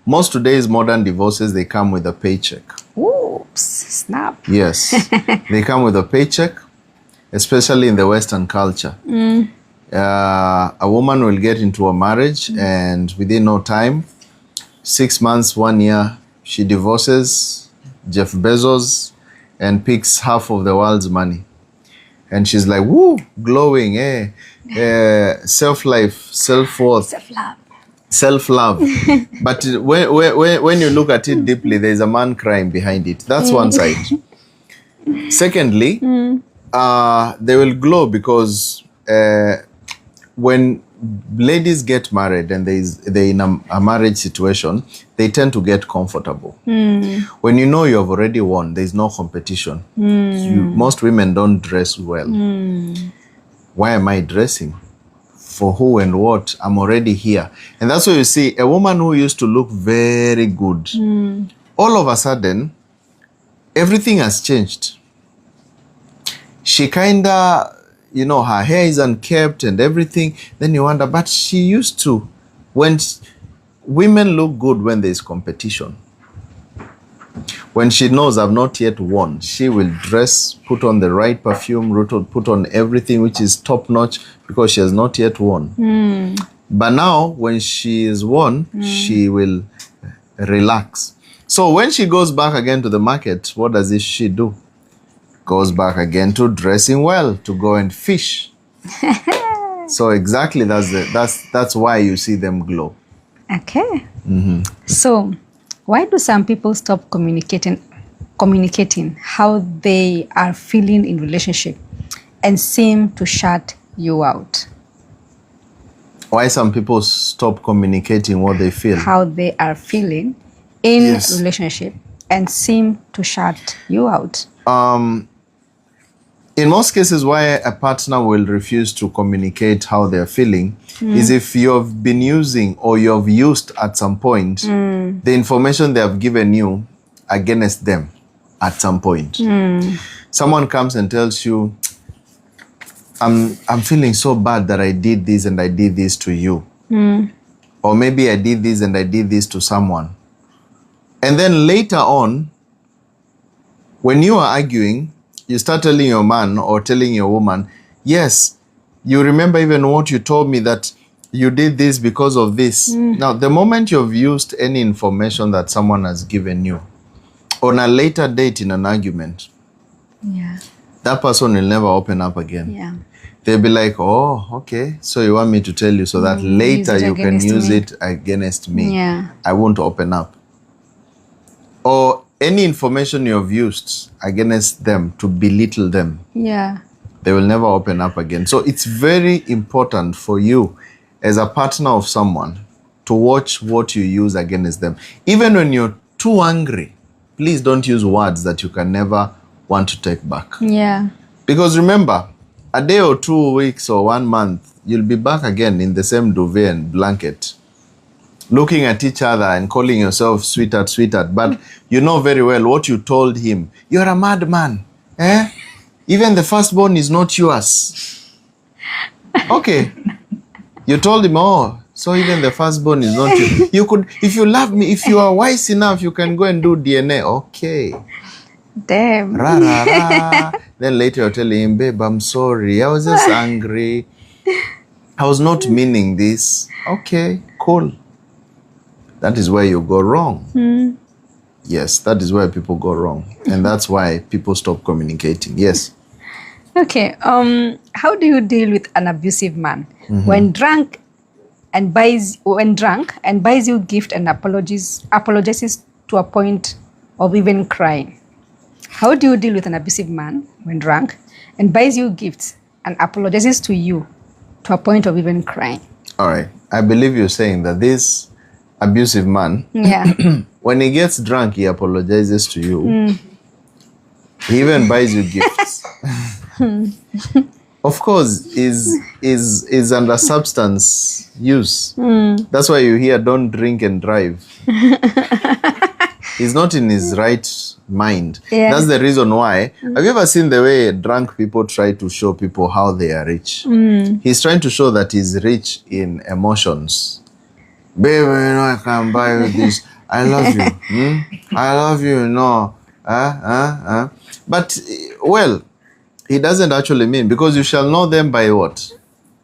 most today's modern divorces, they come with a paycheck. Oops, snap. Yes, they come with a paycheck, especially in the Western culture. A woman will get into a marriage and within no time, 6 months, 1 year, she divorces Jeff Bezos and picks half of the world's money. And she's like, woo, glowing, self-life, self-worth. Self-love. Self-love. But when you look at it deeply, there's a man crying behind it. That's one side. Secondly, they will glow because when ladies get married and they're in a marriage situation, they tend to get comfortable. When you know you have already won, there's no competition. Most women don't dress well. Why am I dressing? For who and what? I'm already here. And that's why you see a woman who used to look very good, all of a sudden, everything has changed. She kind of, her hair is unkempt and everything. Then you wonder, but she used to. Women look good when there's competition. When she knows I've not yet won, she will dress, put on the right perfume, put on everything which is top notch because she has not yet won. But now, when she is won, she will relax. So when she goes back again to the market, what does she do? Goes back again to dressing well, to go and fish. So exactly, that's why you see them glow. Okay. So why do some people stop communicating how they are feeling in relationship and seem to shut you out? Why some people stop communicating what they feel? How they are feeling in relationship and seem to shut you out. In most cases, why a partner will refuse to communicate how they're feeling is if you've been using or you've used at some point the information they have given you against them at some point. Someone comes and tells you, I'm feeling so bad that I did this and I did this to you. Or maybe I did this and I did this to someone. And then later on, when you are arguing, you start telling your man or telling your woman, yes, you remember even what you told me that you did this because of this. Now, the moment you've used any information that someone has given you on a later date in an argument, that person will never open up again. They'll be like, oh, okay, so you want me to tell you so that later you can use it against me. I won't open up. Or any information you have used against them to belittle them, they will never open up again. So it's very important for you as a partner of someone to watch what you use against them. Even when you're too angry, please don't use words that you can never want to take back. Because remember, a day or 2 weeks or 1 month, you'll be back again in the same duvet and blanket, looking at each other and calling yourself sweetheart, sweetheart. But you know very well what you told him. You're a madman. Even the firstborn is not yours. Okay. You told him, oh, so even the firstborn is not yours. You could, if you love me, if you are wise enough, you can go and do DNA. Okay. Damn. Ra, ra, ra. Then later you're telling him, babe, I'm sorry. I was just angry. I was not meaning this. Okay, cool. That is where you go wrong. Yes, that is where people go wrong. And that's why people stop communicating. Yes. Okay. How do you deal with an abusive man when drunk and buys you gift and apologizes to a point of even crying? How do you deal with an abusive man when drunk and buys you gifts and apologizes to you to a point of even crying? All right. I believe you're saying that this abusive man, when he gets drunk, he apologizes to you. He even buys you gifts. Of course, is under substance use. That's why you hear, don't drink and drive. He's not in his right mind. That's the reason why. Have you ever seen the way drunk people try to show people how they are rich? He's trying to show that he's rich in emotions. Baby, I can buy you this. I love you. I love you, no. But, well, he doesn't actually mean, because you shall know them by what?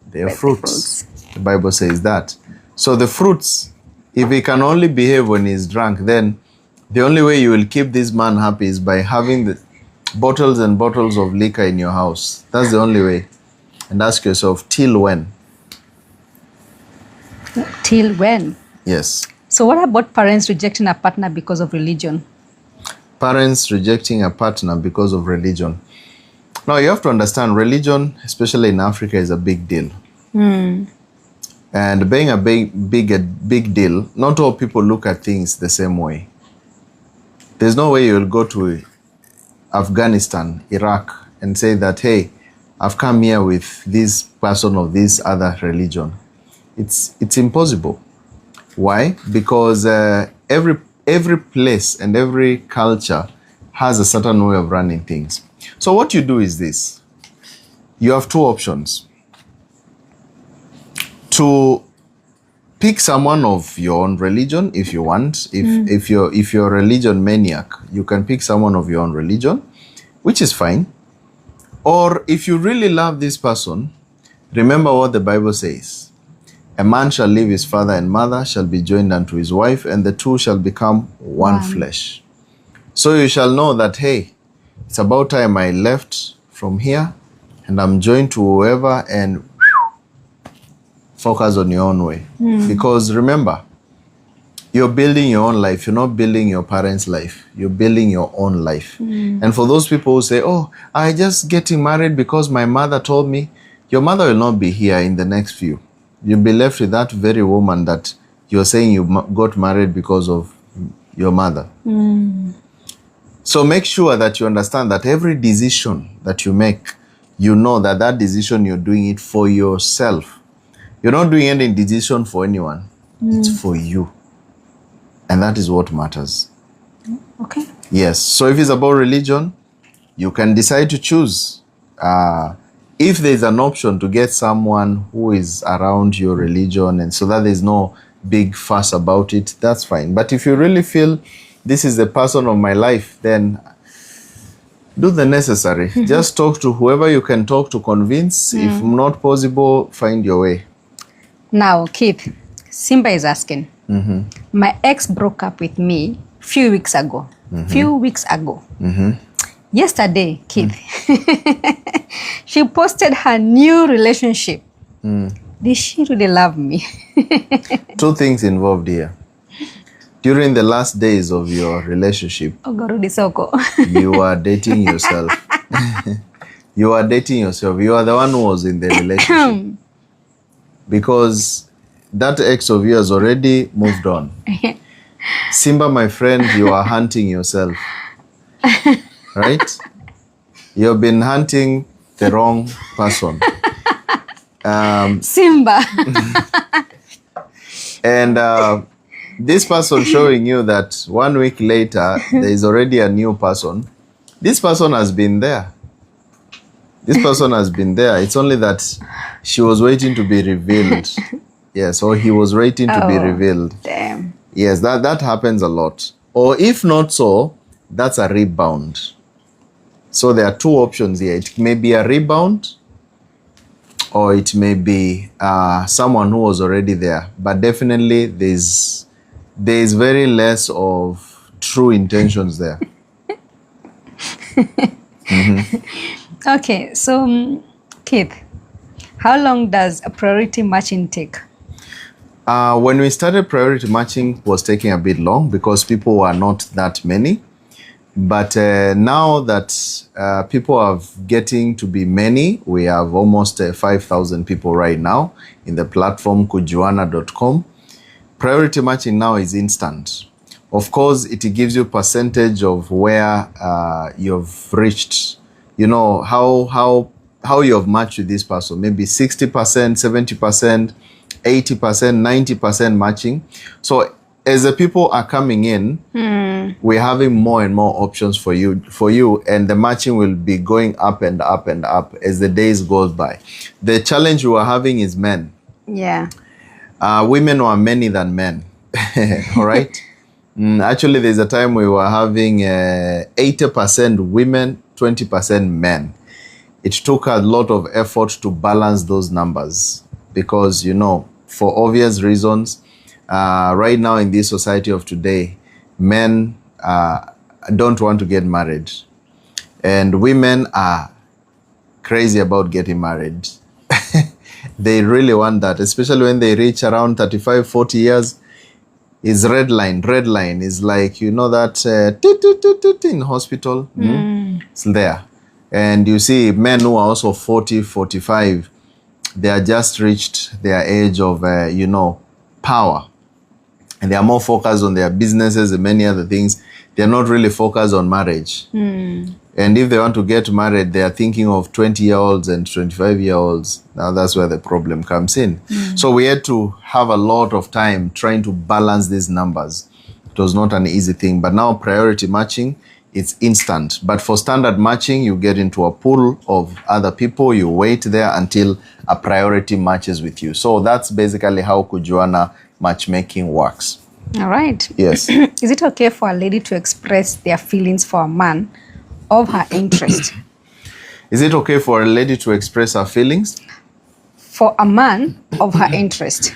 Their fruits. The Bible says that. So the fruits, if he can only behave when he's drunk, then the only way you will keep this man happy is by having the bottles and bottles of liquor in your house. That's the only way. And ask yourself, till when? Till when? Yes. So what about parents rejecting a partner because of religion? Parents rejecting a partner because of religion. Now, you have to understand, religion, especially in Africa, is a big deal. And being a big deal, not all people look at things the same way. There's no way you'll go to Afghanistan, Iraq, and say that, hey, I've come here with this person of this other religion. It's impossible. Why? Because every place and every culture has a certain way of running things. So what you do is this. You have two options. To pick someone of your own religion if you want. If you're a religion maniac, you can pick someone of your own religion, which is fine. Or if you really love this person, remember what the Bible says. A man shall leave his father and mother, shall be joined unto his wife, and the two shall become one flesh. So you shall know that, hey, it's about time I left from here and I'm joined to whoever, and focus on your own way. Because remember, you're building your own life. You're not building your parents' life. You're building your own life. And for those people who say, oh, I just getting married because my mother told me, your mother will not be here in the next few. You'll be left with that very woman that you're saying you got married because of your mother. So make sure that you understand that every decision that you make, you know that that decision you're doing it for yourself. You're not doing any decision for anyone. It's for you. And that is what matters. Okay. Yes. So if it's about religion, you can decide to choose. If there's an option to get someone who is around your religion, and so that there's no big fuss about it, that's fine. But if you really feel this is the person of my life, then do the necessary. Just talk to whoever you can talk to, convince. If not possible, find your way. Now, Keith, Simba is asking, my ex broke up with me few weeks ago. Yesterday, Keith, she posted her new relationship. Did she really love me? Two things involved here. During the last days of your relationship, you are dating yourself. You are dating yourself. You are the one who was in the relationship. Because that ex of yours already moved on. Simba, my friend, you are hunting yourself. Right? You've been hunting the wrong person. Simba. And this person showing you that 1 week later, there is already a new person. This person has been there. This person has been there. It's only that she was waiting to be revealed. Yes, or he was waiting to be revealed. Damn. Yes, that happens a lot. Or if not so, that's a rebound. So there are two options here. It may be a rebound, or it may be someone who was already there. But definitely there's very less of true intentions there. Okay, so Keith, how long does a priority matching take? When we started, priority matching was taking a bit long because people were not that many. But now that people are getting to be many, we have almost 5,000 people right now in the platform kujuana.com. Priority matching now is instant. Of course, it gives you percentage of where you've reached. You know, how you have matched with this person. Maybe 60%, 70%, 80%, 90% matching. So as the people are coming in, we're having more and more options for you, and the matching will be going up and up and up as the days goes by. The challenge we are having is men. Yeah. Women are many than men. All right. Actually, there's a time we were having 80% women, 20% men. It took a lot of effort to balance those numbers because, you know, for obvious reasons, right now in this society of today, men don't want to get married, and women are crazy about getting married. They really want that, especially when they reach around 35, 40 years. Is red line. Red line is like, you know, that in hospital. It's there. And you see men who are also 40, 45, they are just reached their age of, power. And they are more focused on their businesses and many other things. They're not really focused on marriage. And if they want to get married, they are thinking of 20-year-olds and 25-year-olds. Now that's where the problem comes in. So we had to have a lot of time trying to balance these numbers. It was not an easy thing. But now priority matching, it's instant. But for standard matching, you get into a pool of other people. You wait there until a priority matches with you. So that's basically how Kujuana matchmaking works. All right. Yes. Is it okay for a lady to express their feelings for a man of her interest? Is it okay for a lady to express her feelings? For a man of her interest.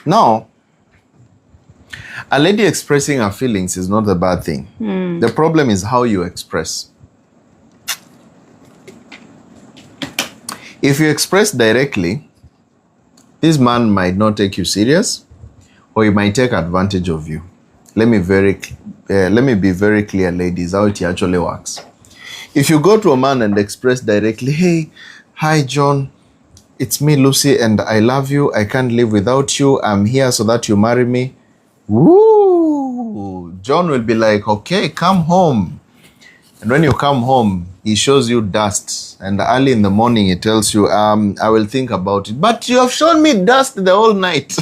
Now, a lady expressing her feelings is not a bad thing. The problem is how you express. If you express directly, this man might not take you serious, or he might take advantage of you. Let me be very clear, ladies, how it actually works. If you go to a man and express directly, hey, hi, John, it's me, Lucy, and I love you. I can't live without you. I'm here so that you marry me. Woo! John will be like, okay, come home. And when you come home, he shows you dust. And early in the morning, he tells you, I will think about it. But you have shown me dust the whole night.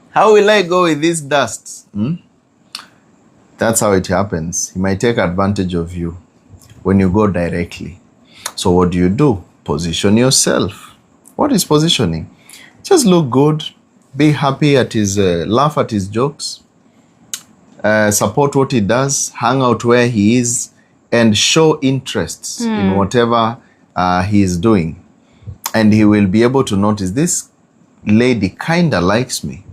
How will I go with this dust? That's how it happens. He might take advantage of you when you go directly. So what do? Position yourself. What is positioning? Just look good. Be happy at his, laugh at his jokes. Support what he does. Hang out where he is. And show interests in whatever he is doing. And he will be able to notice this lady kind of likes me.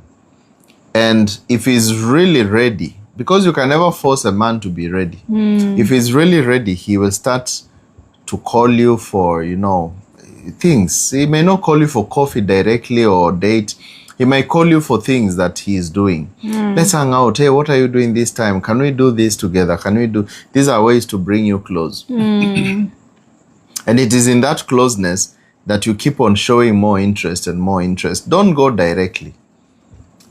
And if he's really ready, because you can never force a man to be ready. If he's really ready, he will start to call you for, things. He may not call you for coffee directly or date. He might call you for things that he is doing. Let's hang out. Hey, what are you doing this time? Can we do this together? These are ways to bring you close. And it is in that closeness that you keep on showing more interest and more interest. Don't go directly.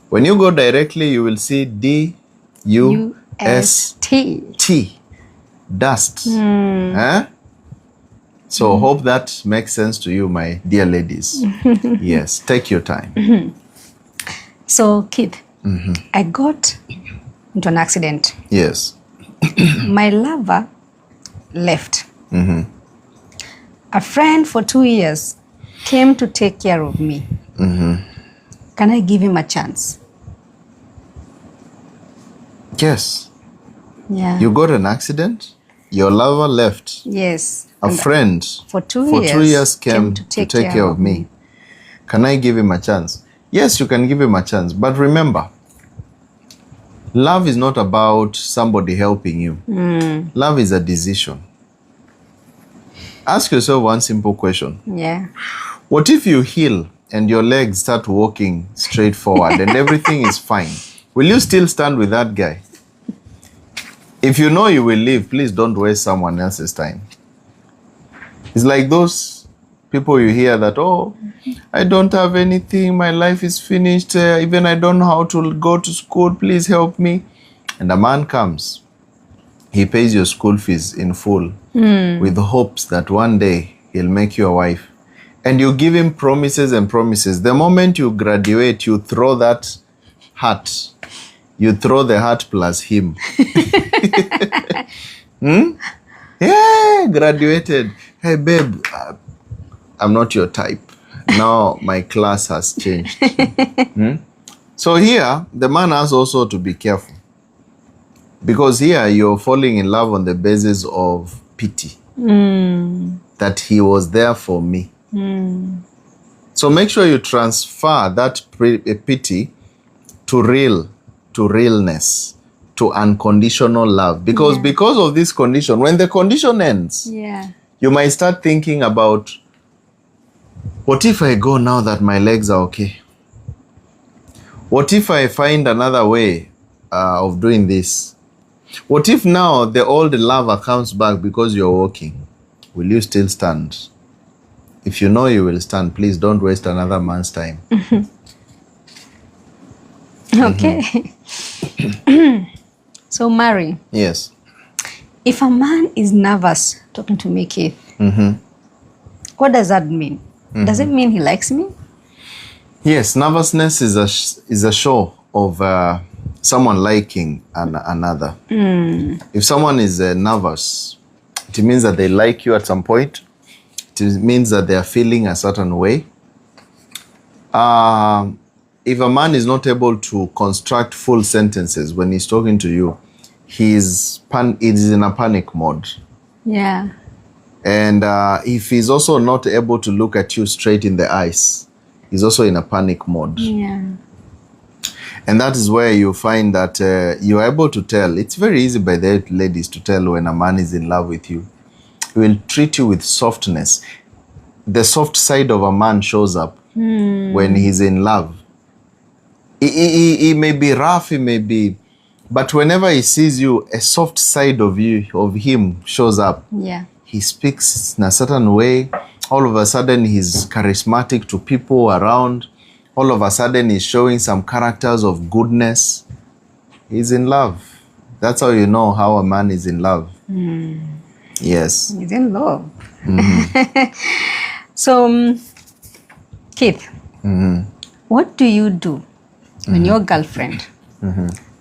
When you go directly, you will see D-U-S-T. Dust. So hope that makes sense to you, my dear ladies. Yes, take your time. So, Keith, I got into an accident. Yes. My lover left. A friend for 2 years came to take care of me. Can I give him a chance? Yes. Yeah. You got an accident, your lover left. Yes. A friend for 2 years came to take care of me. Can I give him a chance? Yes, you can give him a chance. But remember, love is not about somebody helping you. Love is a decision. Ask yourself one simple question. Yeah. What if you heal and your legs start walking straight forward and everything is fine? Will you still stand with that guy? If you know you will leave, please don't waste someone else's time. It's like those people you hear that, oh, I don't have anything, my life is finished, even I don't know how to go to school, please help me. And a man comes, he pays your school fees in full with hopes that one day he'll make you a wife. And you give him promises and promises. The moment you graduate, you throw that hat. You throw the hat plus him. Yeah, graduated. Hey, babe, I'm not your type. Now my class has changed. So here, the man has also to be careful. Because here, you're falling in love on the basis of pity. That he was there for me. So make sure you transfer that pity to realness, to unconditional love. Because of this condition, when the condition ends, you might start thinking about, what if I go now that my legs are okay? What if I find another way of doing this? What if now the old lover comes back because you're walking? will you still stand? If you know you will stand, please don't waste another man's time. Okay. So, Mary. Yes. If a man is nervous talking to me, Keith, what does that mean? Does it mean he likes me? Yes, nervousness is a show of someone liking another. If someone is nervous, it means that they like you at some point. It means that they are feeling a certain way. If a man is not able to construct full sentences when he's talking to you, he's in a panic mode. Yeah. And if he's also not able to look at you straight in the eyes, he's also in a panic mode. Yeah. And that is where you find that you're able to tell. It's very easy by the ladies to tell when a man is in love with you. He will treat you with softness. The soft side of a man shows up when he's in love. He may be rough, he may be, but whenever he sees you, a soft side of him shows up. Yeah. He speaks in a certain way. All of a sudden, he's charismatic to people around. All of a sudden, he's showing some characters of goodness. He's in love. That's how you know how a man is in love. Yes. He's in love. So, Keith, what do you do when your girlfriend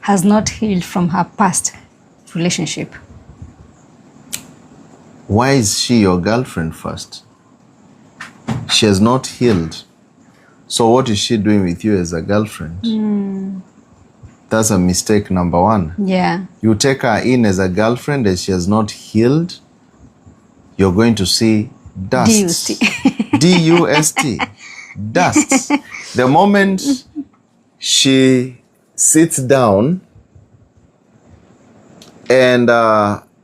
has not healed from her past relationship? Why is she your girlfriend first? She has not healed. So what is she doing with you as a girlfriend? That's a mistake number one. Yeah. You take her in as a girlfriend and she has not healed, you're going to see dust. D-U-S-T. D-U-S-T. Dust. The moment she sits down and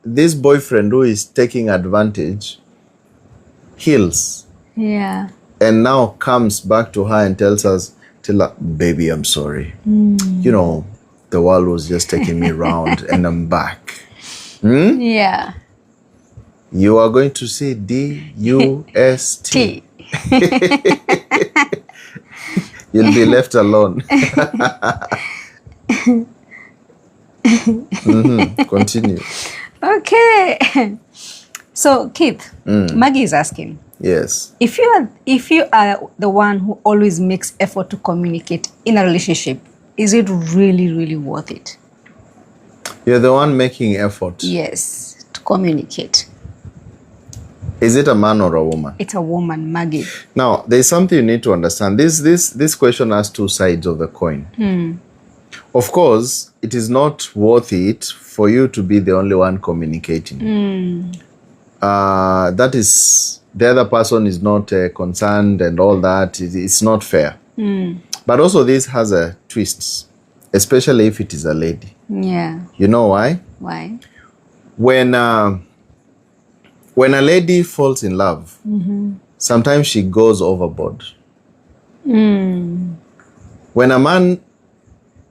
this boyfriend who is taking advantage heals. Yeah. And now comes back to her and tells her, baby, I'm sorry. You know, the world was just taking me around and I'm back. Yeah. You are going to see D-U-S-T. You'll be left alone. Continue. Okay. So, Keith, Maggie is asking. Yes. If you are the one who always makes effort to communicate in a relationship, is it really, really worth it? You're the one making effort. Yes, to communicate. Is it a man or a woman? It's a woman, Maggie. Now, there's something you need to understand. This question has two sides of the coin. Of course, it is not worth it for you to be the only one communicating. That is, the other person is not concerned and all that. It's not fair. But also this has a twist, especially if it is a lady. Yeah. You know why? Why? When a lady falls in love, sometimes she goes overboard. When a man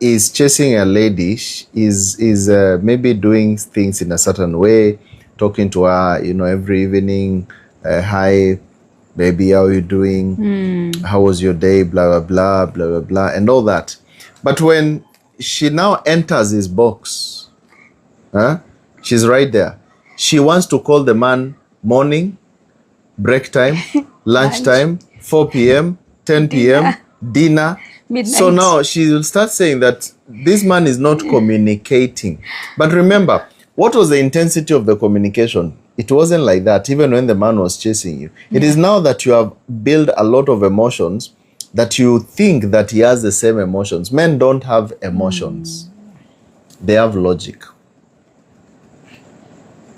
is chasing a lady, is maybe doing things in a certain way, talking to her, every evening, hi, baby, how are you doing? How was your day? Blah, blah, blah, blah, blah, blah, and all that. But when she now enters his box, she's right there. She wants to call the man morning, break time, lunchtime, 4 p.m., 10 p.m., dinner. Midnight. So now she will start saying that this man is not communicating. But remember, what was the intensity of the communication? It wasn't like that, even when the man was chasing you. It is now that you have built a lot of emotions that you think that he has the same emotions. Men don't have emotions. They have logic.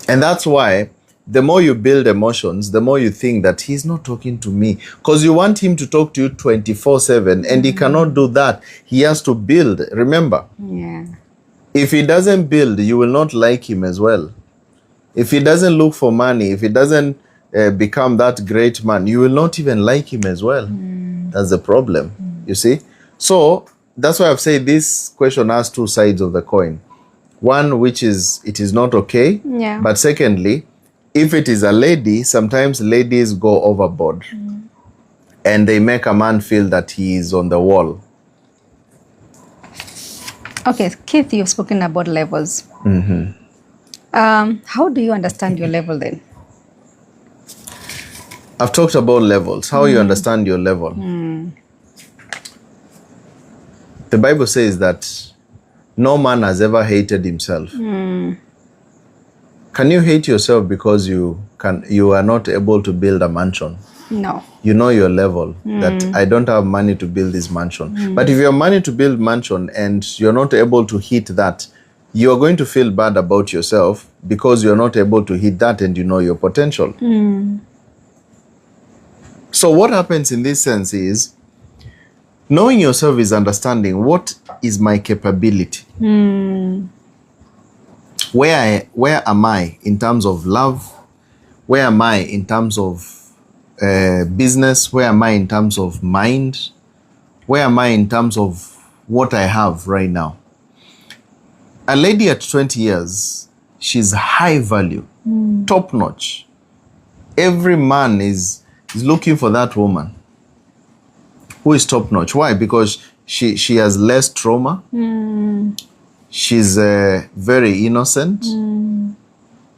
And that's why the more you build emotions, the more you think that he's not talking to me. Because you want him to talk to you 24/7 and he cannot do that. He has to build. Remember, if he doesn't build, you will not like him as well. If he doesn't look for money, if he doesn't become that great man, you will not even like him as well. That's the problem, you see. So that's why I've said this question has two sides of the coin. One, which is, it is not okay. Yeah. But secondly, If it is a lady, sometimes ladies go overboard and they make a man feel that he is on the wall. Okay, Keith, you've spoken about levels. How do you understand your level then? I've talked about levels. How you understand your level. The Bible says that no man has ever hated himself. Can you hate yourself because you are not able to build a mansion? No. You know your level, that I don't have money to build this mansion. But if you have money to build mansion and you're not able to hit that, you're going to feel bad about yourself because you're not able to hit that and you know your potential. So what happens in this sense is, knowing yourself is understanding what is my capability. Where am I in terms of love? Where am I in terms of business? Where am I in terms of mind? Where am I in terms of what I have right now? A lady at 20 years, she's high value, top notch. Every man is looking for that woman who is top notch. Why? Because she has less trauma. She's very innocent.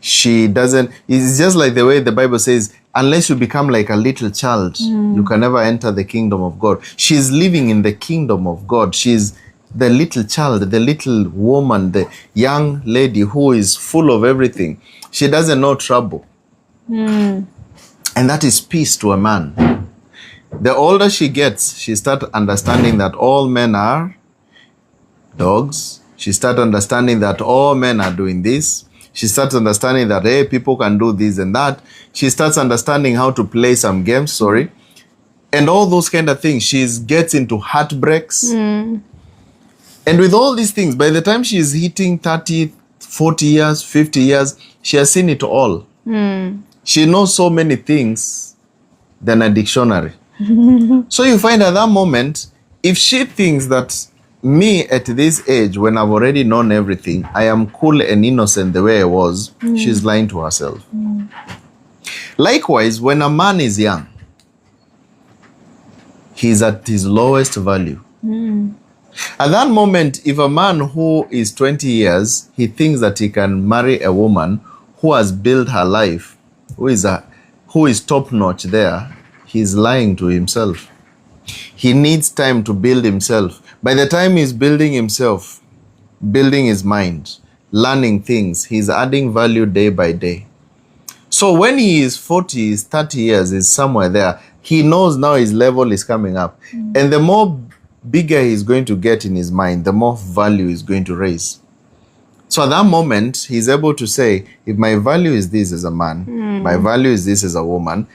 She doesn't, it's just like the way the Bible says, unless you become like a little child, you can never enter the kingdom of God. She's living in the kingdom of God. She's the little child, the little woman, the young lady who is full of everything. She doesn't know trouble. And that is peace to a man. The older she gets, she starts understanding that all men are dogs. She starts understanding that all men are doing this. She starts understanding that, hey, people can do this and that. She starts understanding how to play some games, and all those kind of things. She gets into heartbreaks. And with all these things, by the time she is hitting 30, 40 years, 50 years, she has seen it all. She knows so many things than a dictionary. So you find at that moment, if she thinks that me at this age, when I've already known everything, I am cool and innocent the way I was, she's lying to herself. Likewise, when a man is young, he's at his lowest value. At that moment, if a man who is 20 years, he thinks that he can marry a woman who has built her life, who is top-notch there, he's lying to himself. He needs time to build himself. By the time he's building himself, building his mind, learning things, he's adding value day by day. So when he is 40, he's 30 years, he's somewhere there, he knows now his level is coming up. And the more bigger he's going to get in his mind, the more value he's going to raise. So at that moment, he's able to say, if my value is this as a man, my value is this as a woman,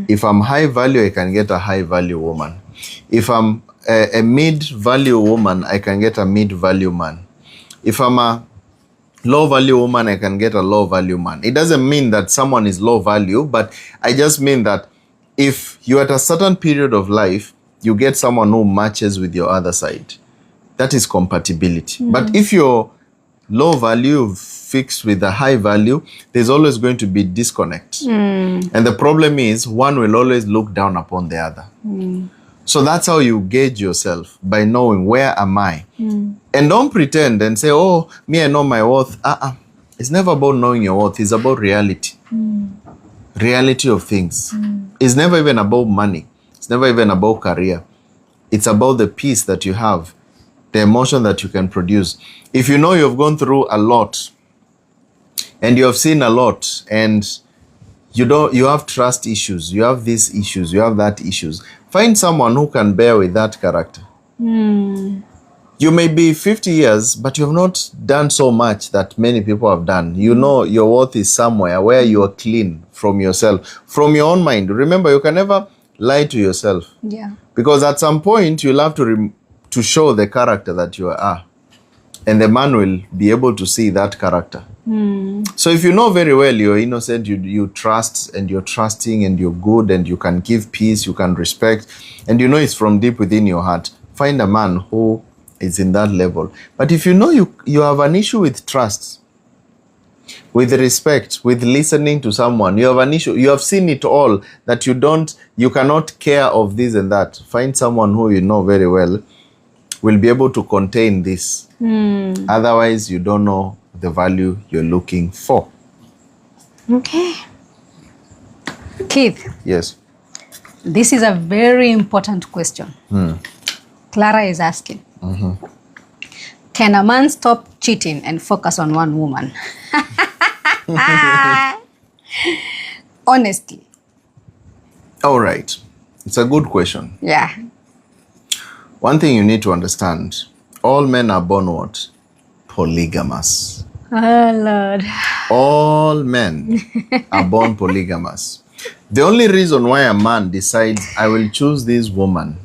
if I'm high value, I can get a high value woman. If I'm a mid-value woman, I can get a mid-value man. If I'm a low-value woman, I can get a low-value man. It doesn't mean that someone is low value, but I just mean that if you're at a certain period of life, you get someone who matches with your other side. That is compatibility. But if you're low value fixed with a high value, there's always going to be disconnect. And the problem is one will always look down upon the other. So that's how you gauge yourself, by knowing where am I. And don't pretend and say, oh, me, I know my worth. It's never about knowing your worth. It's about reality. Reality of things. It's never even about money. It's never even about career. It's about the peace that you have, the emotion that you can produce. If you know you've gone through a lot and you have seen a lot and you have trust issues, you have these issues, you have that issues, find someone who can bear with that character. You may be 50 years, but you have not done so much that many people have done. You know your worth is somewhere where you are clean from yourself, from your own mind. Remember, you can never lie to yourself. Because at some point, you'll have to show the character that you are. And the man will be able to see that character. So if you know very well you're innocent, you trust and you're trusting and you're good and you can give peace, you can respect, and you know it's from deep within your heart, find a man who is in that level. But if you know you have an issue with trust, with respect, with listening to someone. You have an issue. You have seen it all, that you cannot care of this and that. Find someone who you know very well will be able to contain this. Otherwise, you don't know the value you're looking for. Okay. Keith. Yes. This is a very important question. Clara is asking. Can a man stop cheating and focus on one woman? Honestly. All right. It's a good question. Yeah. One thing you need to understand, all men are born what? Polygamous. Oh, Lord. All men are born polygamous. The only reason why a man decides, I will choose this woman,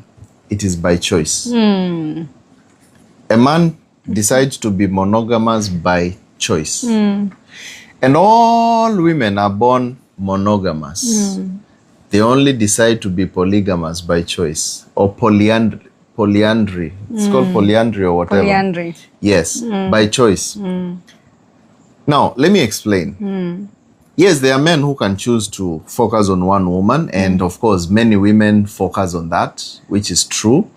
it is by choice. A man decides to be monogamous by choice. And all women are born monogamous. They only decide to be polygamous by choice, or polyandry. It's called polyandry or whatever. Polyandry. Yes, by choice. Now, let me explain. Yes, there are men who can choose to focus on one woman, and of course, many women focus on that, which is true.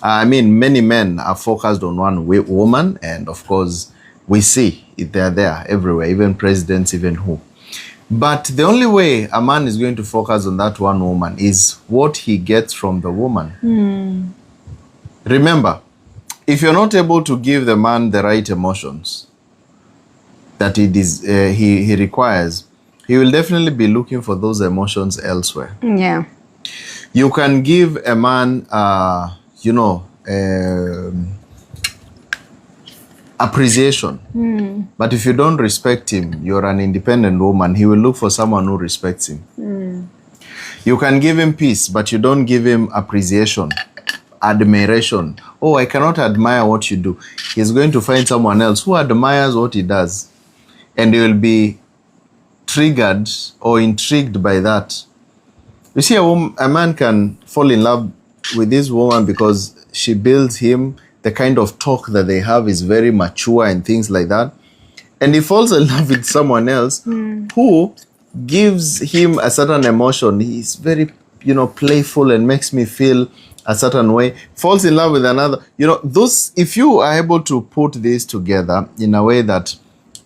I mean, many men are focused on one woman, and of course, we see they're there everywhere, even presidents, even who. But the only way a man is going to focus on that one woman is what he gets from the woman. Remember, if you're not able to give the man the right emotions that he requires, he will definitely be looking for those emotions elsewhere. Yeah. You can give a man, appreciation. But if you don't respect him, you're an independent woman, he will look for someone who respects him. You can give him peace, but you don't give him appreciation, admiration. Oh, I cannot admire what you do. He's going to find someone else who admires what he does. And he will be triggered or intrigued by that. You see, a man can fall in love with this woman because she builds him. The kind of talk that they have is very mature and things like that. And he falls in love with someone else who gives him a certain emotion. He's very, playful and makes me feel a certain way. Falls in love with another. If you are able to put this together in a way that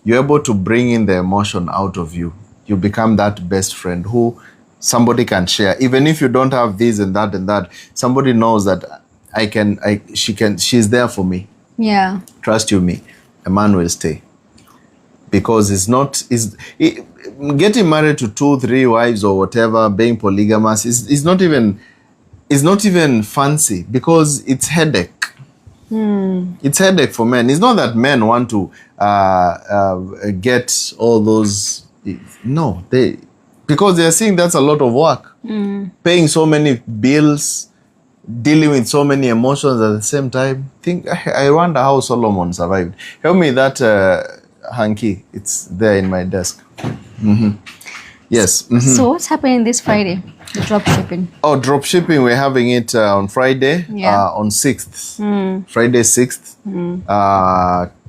you're able to bring in the emotion out of you, you become that best friend who somebody can share. Even if you don't have this and that, somebody knows that she's there for me. Yeah. Trust you me, a man will stay. Because getting married to 2-3 wives or whatever, being polygamous is not even fancy, because it's headache. It's headache for men. It's not that men want to get all those. No, because they are seeing that's a lot of work. Paying so many bills, dealing with so many emotions at the same time. I wonder how Solomon survived. Help me that hanky. It's there in my desk. Yes. So what's happening this Friday? The drop shipping. Oh, drop shipping. We're having it on Friday, on 6th. Friday 6th,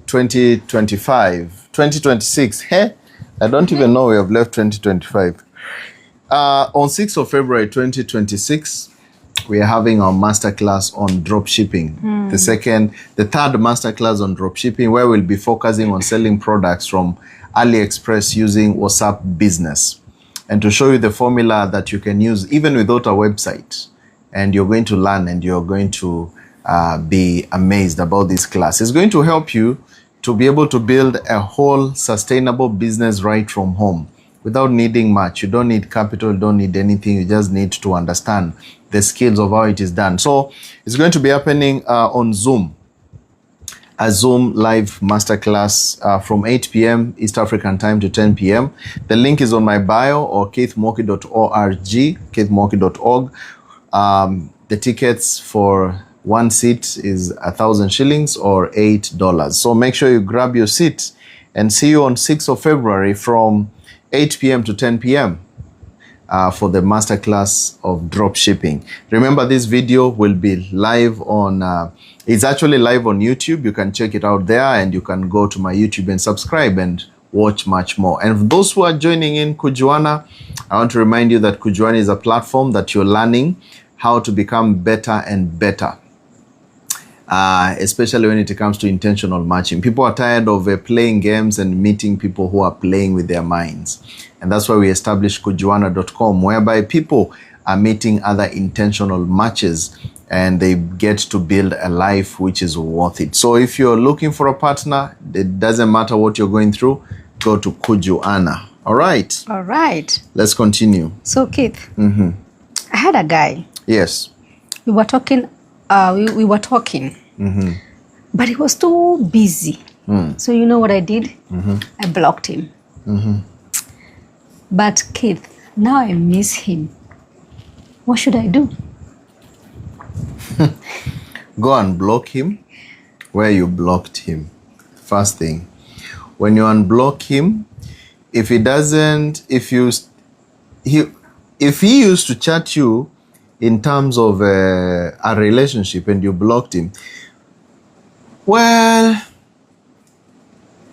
2026. Hey, I don't even know we have left 2025. On 6th of February 2026, we are having our masterclass on drop shipping. The third masterclass on drop shipping, where we'll be focusing on selling products from AliExpress using WhatsApp Business, and to show you the formula that you can use even without a website. And you're going to learn, and you're going to be amazed about this class. It's going to help you to be able to build a whole sustainable business right from home without needing much. You don't need capital, you don't need anything. You just need to understand the skills of how it is done. So it's going to be happening on Zoom. A Zoom live masterclass from 8 p.m. East African time to 10 p.m. The link is on my bio or keithmoki.org, keithmoki.org. The tickets for one seat is 1,000 shillings or $8. So make sure you grab your seat, and see you on 6th of February from 8 p.m. to 10 p.m. For the masterclass of drop shipping. Remember, this video will be live on, it's actually live on YouTube. You can check it out there, and you can go to my YouTube and subscribe and watch much more. And for those who are joining in Kujuana, I want to remind you that Kujuana is a platform that you're learning how to become better and better. Especially when it comes to intentional matching. People are tired of playing games and meeting people who are playing with their minds. And that's why we established kujuana.com, whereby people are meeting other intentional matches and they get to build a life which is worth it. So if you're looking for a partner, it doesn't matter what you're going through, go to Kujuana. All right. All right. Let's continue. So, Keith, I had a guy. Yes. We were talking, but he was too busy. So you know what I did? I blocked him. But Keith, now I miss him. What should I do? Go and block him where you blocked him. First thing, when you unblock him, if he used to chat you in terms of a relationship and you blocked him, well,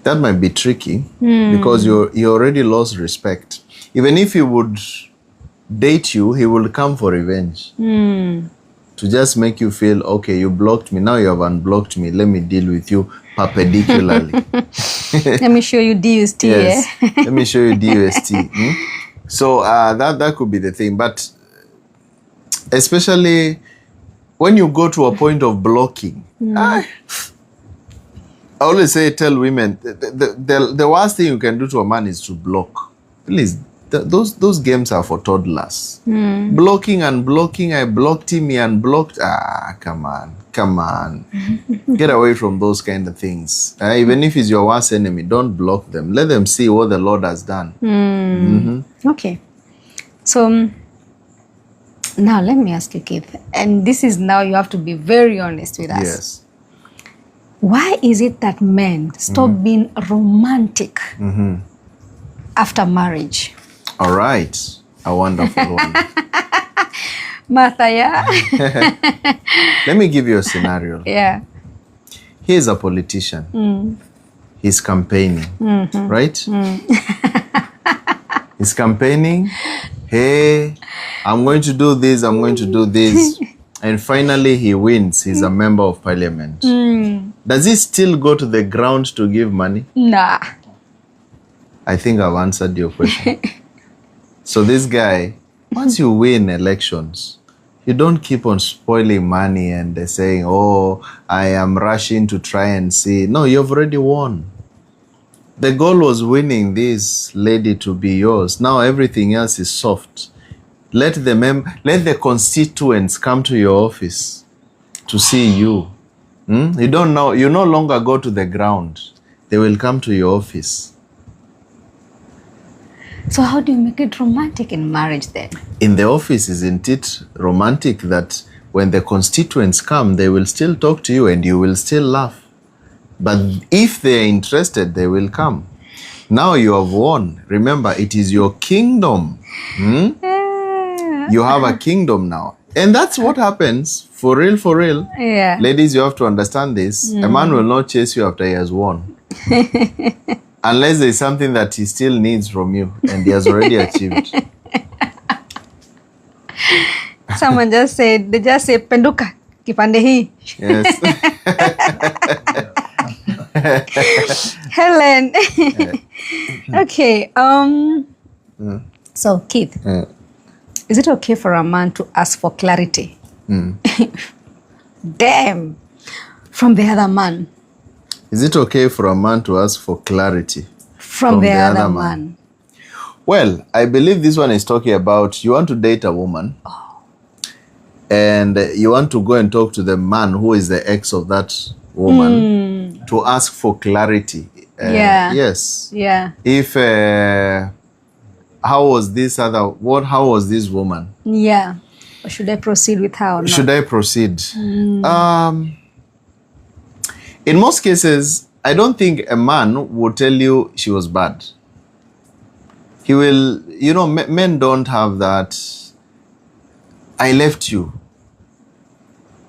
that might be tricky because you already lost respect. Even if he would date you, he will come for revenge. To just make you feel, okay, you blocked me, now you have unblocked me, let me deal with you perpendicularly. Let me show you DUST. Yes, let me show you DUST. So that could be the thing. But especially when you go to a point of blocking, I always say, tell women, the worst thing you can do to a man is to block. Please, those games are for toddlers. Blocking and blocking, I blocked him, he unblocked. Come on. Get away from those kind of things. Even if he's your worst enemy, don't block them. Let them see what the Lord has done. Okay. So now let me ask you, Keith, and this is now you have to be very honest with us. Yes. Why is it that men stop being romantic after marriage? All right. A wonderful one. Martha, yeah? Let me give you a scenario. Yeah. He's a politician. He's campaigning, right? He's campaigning. Hey, I'm going to do this, I'm going to do this. And finally he wins. He's a member of parliament. Does he still go to the ground to give money? Nah. I think I've answered your question. So this guy, once you win elections, you don't keep on spoiling money and saying, oh, I am rushing to try and see. No, you've already won. The goal was winning this lady to be yours. Now everything else is soft. Let the constituents come to your office to see you. You no longer go to the ground. They will come to your office. So how do you make it romantic in marriage then? In the office, isn't it romantic that when the constituents come, they will still talk to you and you will still laugh? But if they're interested, they will come. Now you have won. Remember, it is your kingdom. You have a kingdom now. And that's what happens, for real. Yeah. Ladies, you have to understand this. A man will not chase you after he has won. Unless there's something that he still needs from you and he has already achieved. Someone they just say, penduka, kipande hii. Yes. Helen. Okay. So, Keith, is it okay for a man to ask for clarity? Damn. From the other man. Is it okay for a man to ask for clarity from the other man? Well, I believe this one is talking about you want to date a woman and you want to go and talk to the man who is the ex of that woman to ask for clarity. Yes. Yeah. If how was this woman? Yeah. Or should I proceed with her or not? Should I proceed? In most cases, I don't think a man will tell you she was bad. He will, men don't have that, I left you.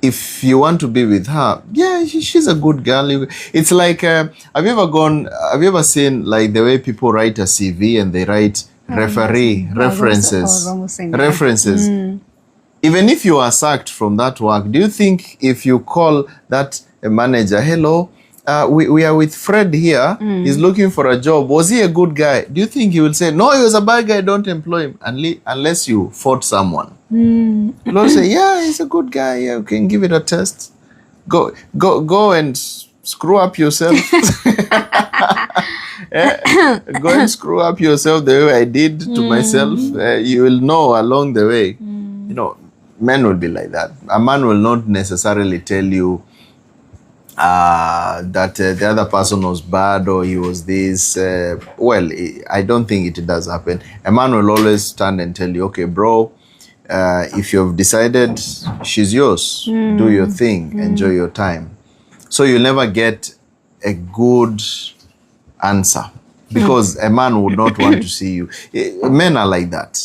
if you want to be with her, yeah, she's a good girl. It's like, have you ever seen like the way people write a CV and they write references. Even if you are sacked from that work, do you think if you call that a manager, hello, we are with Fred here, he's looking for a job, was he a good guy? Do you think he will say, no, he was a bad guy, don't employ him, unless you fought someone? You'll say, yeah, he's a good guy, yeah, you can give it a test. Go and screw up yourself. Go and screw up yourself the way I did to myself. You will know along the way. You know, men will be like that. A man will not necessarily tell you that the other person was bad or he was this. Well, I don't think it does happen. A man will always stand and tell you, okay, bro, if you've decided, she's yours. Do your thing. Enjoy your time. So you'll never get a good answer because a man would not want to see you. Men are like that.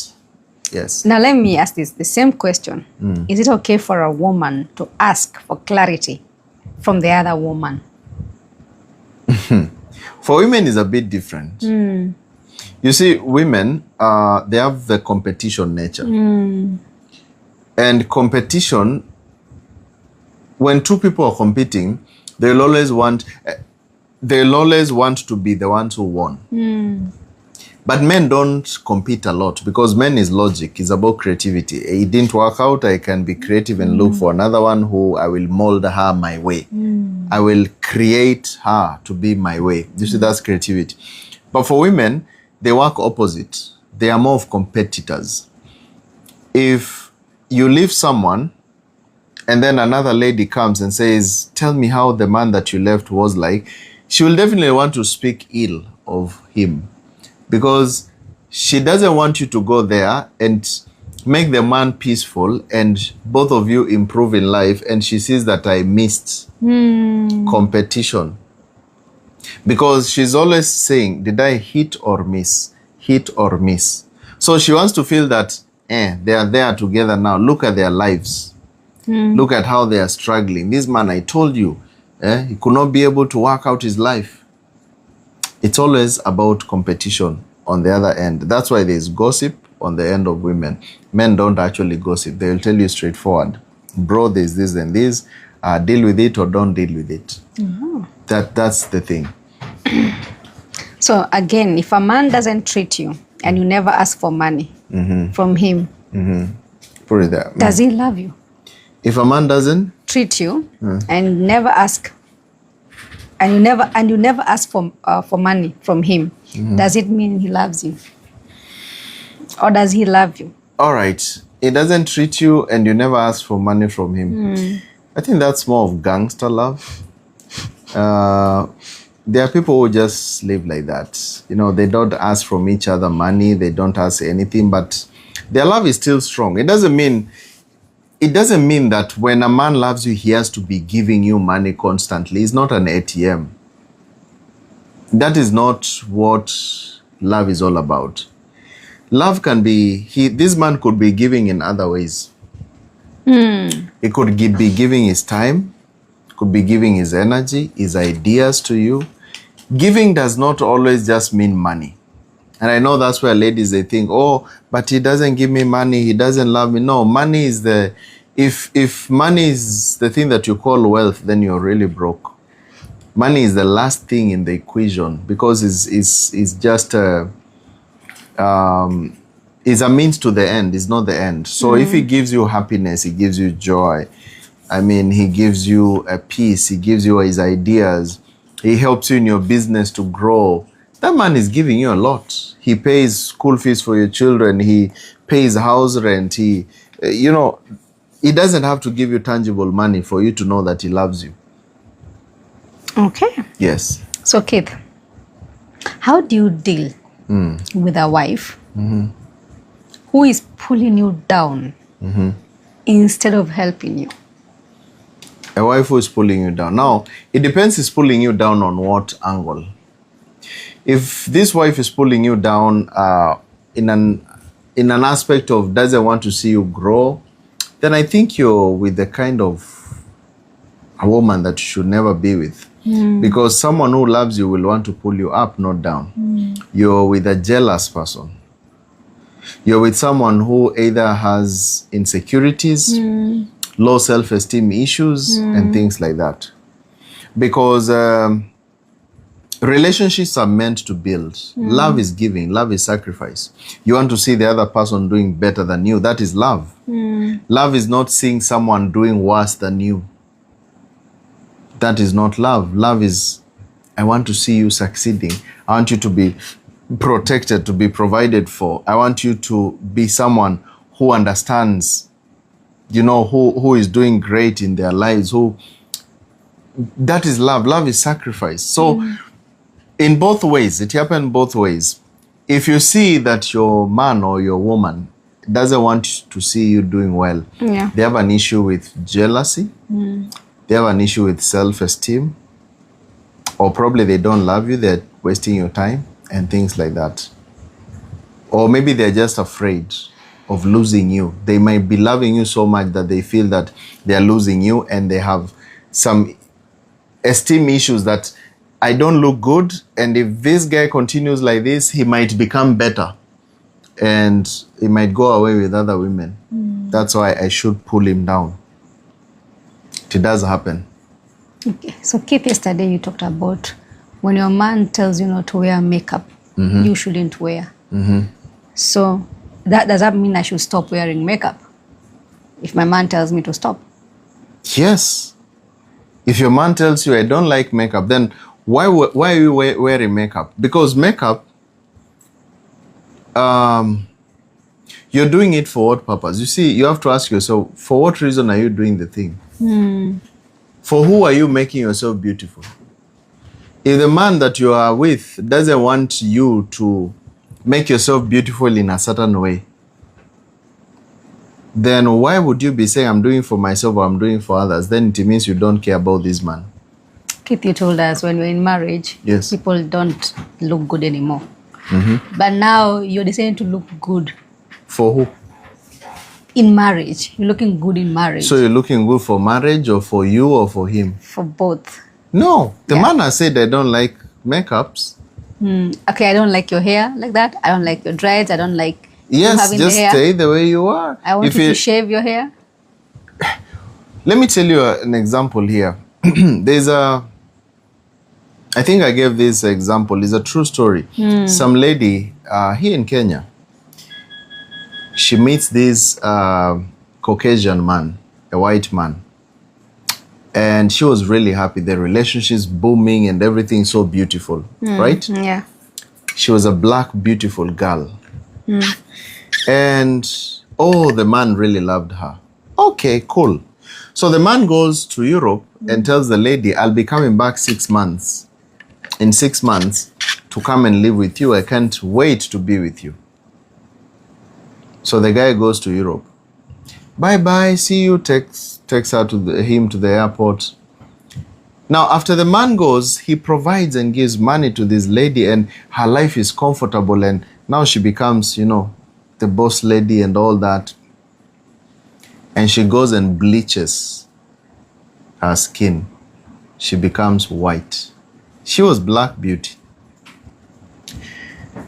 Yes. Now let me ask the same question. Is it okay for a woman to ask for clarity from the other woman? For women, it's a bit different. You see, women, they have the competition nature. And competition, when two people are competing, they'll always want to be the ones who won. But men don't compete a lot because men is logic. It's about creativity. It didn't work out. I can be creative and look for another one who I will mold her my way. I will create her to be my way. You see, that's creativity. But for women, they work opposite. They are more of competitors. If you leave someone and then another lady comes and says, tell me how the man that you left was like, she will definitely want to speak ill of him. Because she doesn't want you to go there and make the man peaceful and both of you improve in life, and she sees that I missed competition. Because she's always saying, did I hit or miss? Hit or miss. So she wants to feel that they are there together now. Look at their lives. Look at how they are struggling. This man, I told you, he could not be able to work out his life. It's always about competition on the other end. That's why there's gossip on the end of women. Men don't actually gossip. They'll tell you straightforward, bro, there's this and this. Deal with it or don't deal with it. That's the thing. So again, if a man doesn't treat you and you never ask for money from him, Put it there. Does he love you? If a man doesn't treat you and never ask, and you never ask for money from him, does it mean he loves you? Or does he love you? All right. He doesn't treat you and you never ask for money from him. I think that's more of gangster love. There are people who just live like that. You know, they don't ask from each other money. They don't ask anything, but their love is still strong. It doesn't mean that when a man loves you, he has to be giving you money constantly. It's not an ATM. That is not what love is all about. Love can be, this man could be giving in other ways. He could be giving his time, could be giving his energy, his ideas to you. Giving does not always just mean money. And I know that's where ladies, they think, oh, but he doesn't give me money, he doesn't love me. No, money is if money is the thing that you call wealth, then you're really broke. Money is the last thing in the equation because it's just is a means to the end, it's not the end. So if he gives you happiness, he gives you joy. I mean, he gives you a peace, he gives you his ideas, he helps you in your business to grow. That man is giving you a lot. He pays school fees for your children. He pays house rent. He doesn't have to give you tangible money for you to know that he loves you. Okay. Yes. So, Keith, how do you deal with a wife who is pulling you down instead of helping you? A wife who is pulling you down. Now, it depends, is pulling you down on what angle. If this wife is pulling you down in an aspect of doesn't want to see you grow, then I think you're with the kind of a woman that you should never be with. Because someone who loves you will want to pull you up, not down. You're with a jealous person. You're with someone who either has insecurities, low self-esteem issues, and things like that. Because relationships are meant to build. Love is giving. Love is sacrifice. You want to see the other person doing better than you. That is love. Love is not seeing someone doing worse than you. That is not love. Love is, I want to see you succeeding. I want you to be protected, to be provided for. I want you to be someone who understands, who is doing great in their lives. That is love. Love is sacrifice. So in both ways, it happens both ways. If you see that your man or your woman doesn't want to see you doing well, they have an issue with jealousy, they have an issue with self-esteem, or probably they don't love you, they're wasting your time and things like that. Or maybe they're just afraid of losing you. They might be loving you so much that they feel that they're losing you, and they have some esteem issues that I don't look good, and if this guy continues like this, he might become better and he might go away with other women. That's why I should pull him down. It does happen. Okay. So Keith, yesterday you talked about when your man tells you not to wear makeup, you shouldn't wear. So does that mean I should stop wearing makeup if my man tells me to stop? Yes. If your man tells you I don't like makeup, then why are you wearing makeup? Because makeup, you're doing it for what purpose? You see, you have to ask yourself, for what reason are you doing the thing? For who are you making yourself beautiful? If the man that you are with doesn't want you to make yourself beautiful in a certain way, then why would you be saying I'm doing for myself or I'm doing for others? Then it means you don't care about this man. Keith, you told us when we're in marriage, people don't look good anymore. But now you're deciding to look good. For who? In marriage. You're looking good in marriage. So you're looking good for marriage, or for you, or for him? For both. No. The man has said I don't like makeups. Okay, I don't like your hair like that. I don't like your dreads. I don't like Yes, just stay the way you are. I want you to shave your hair. Let me tell you an example here. I think I gave this example. It's a true story. Some lady here in Kenya, she meets this Caucasian man, a white man. And she was really happy. The relationship's booming and everything so beautiful, right? Yeah. She was a black, beautiful girl. And, the man really loved her. Okay, cool. So the man goes to Europe and tells the lady, I'll be coming back 6 months. In 6 months to come and live with you. I can't wait to be with you. So the guy goes to Europe. Bye-bye, see you, takes her him to the airport. Now, after the man goes, he provides and gives money to this lady, and her life is comfortable, and now she becomes, the boss lady and all that. And she goes and bleaches her skin. She becomes white. She was black beauty.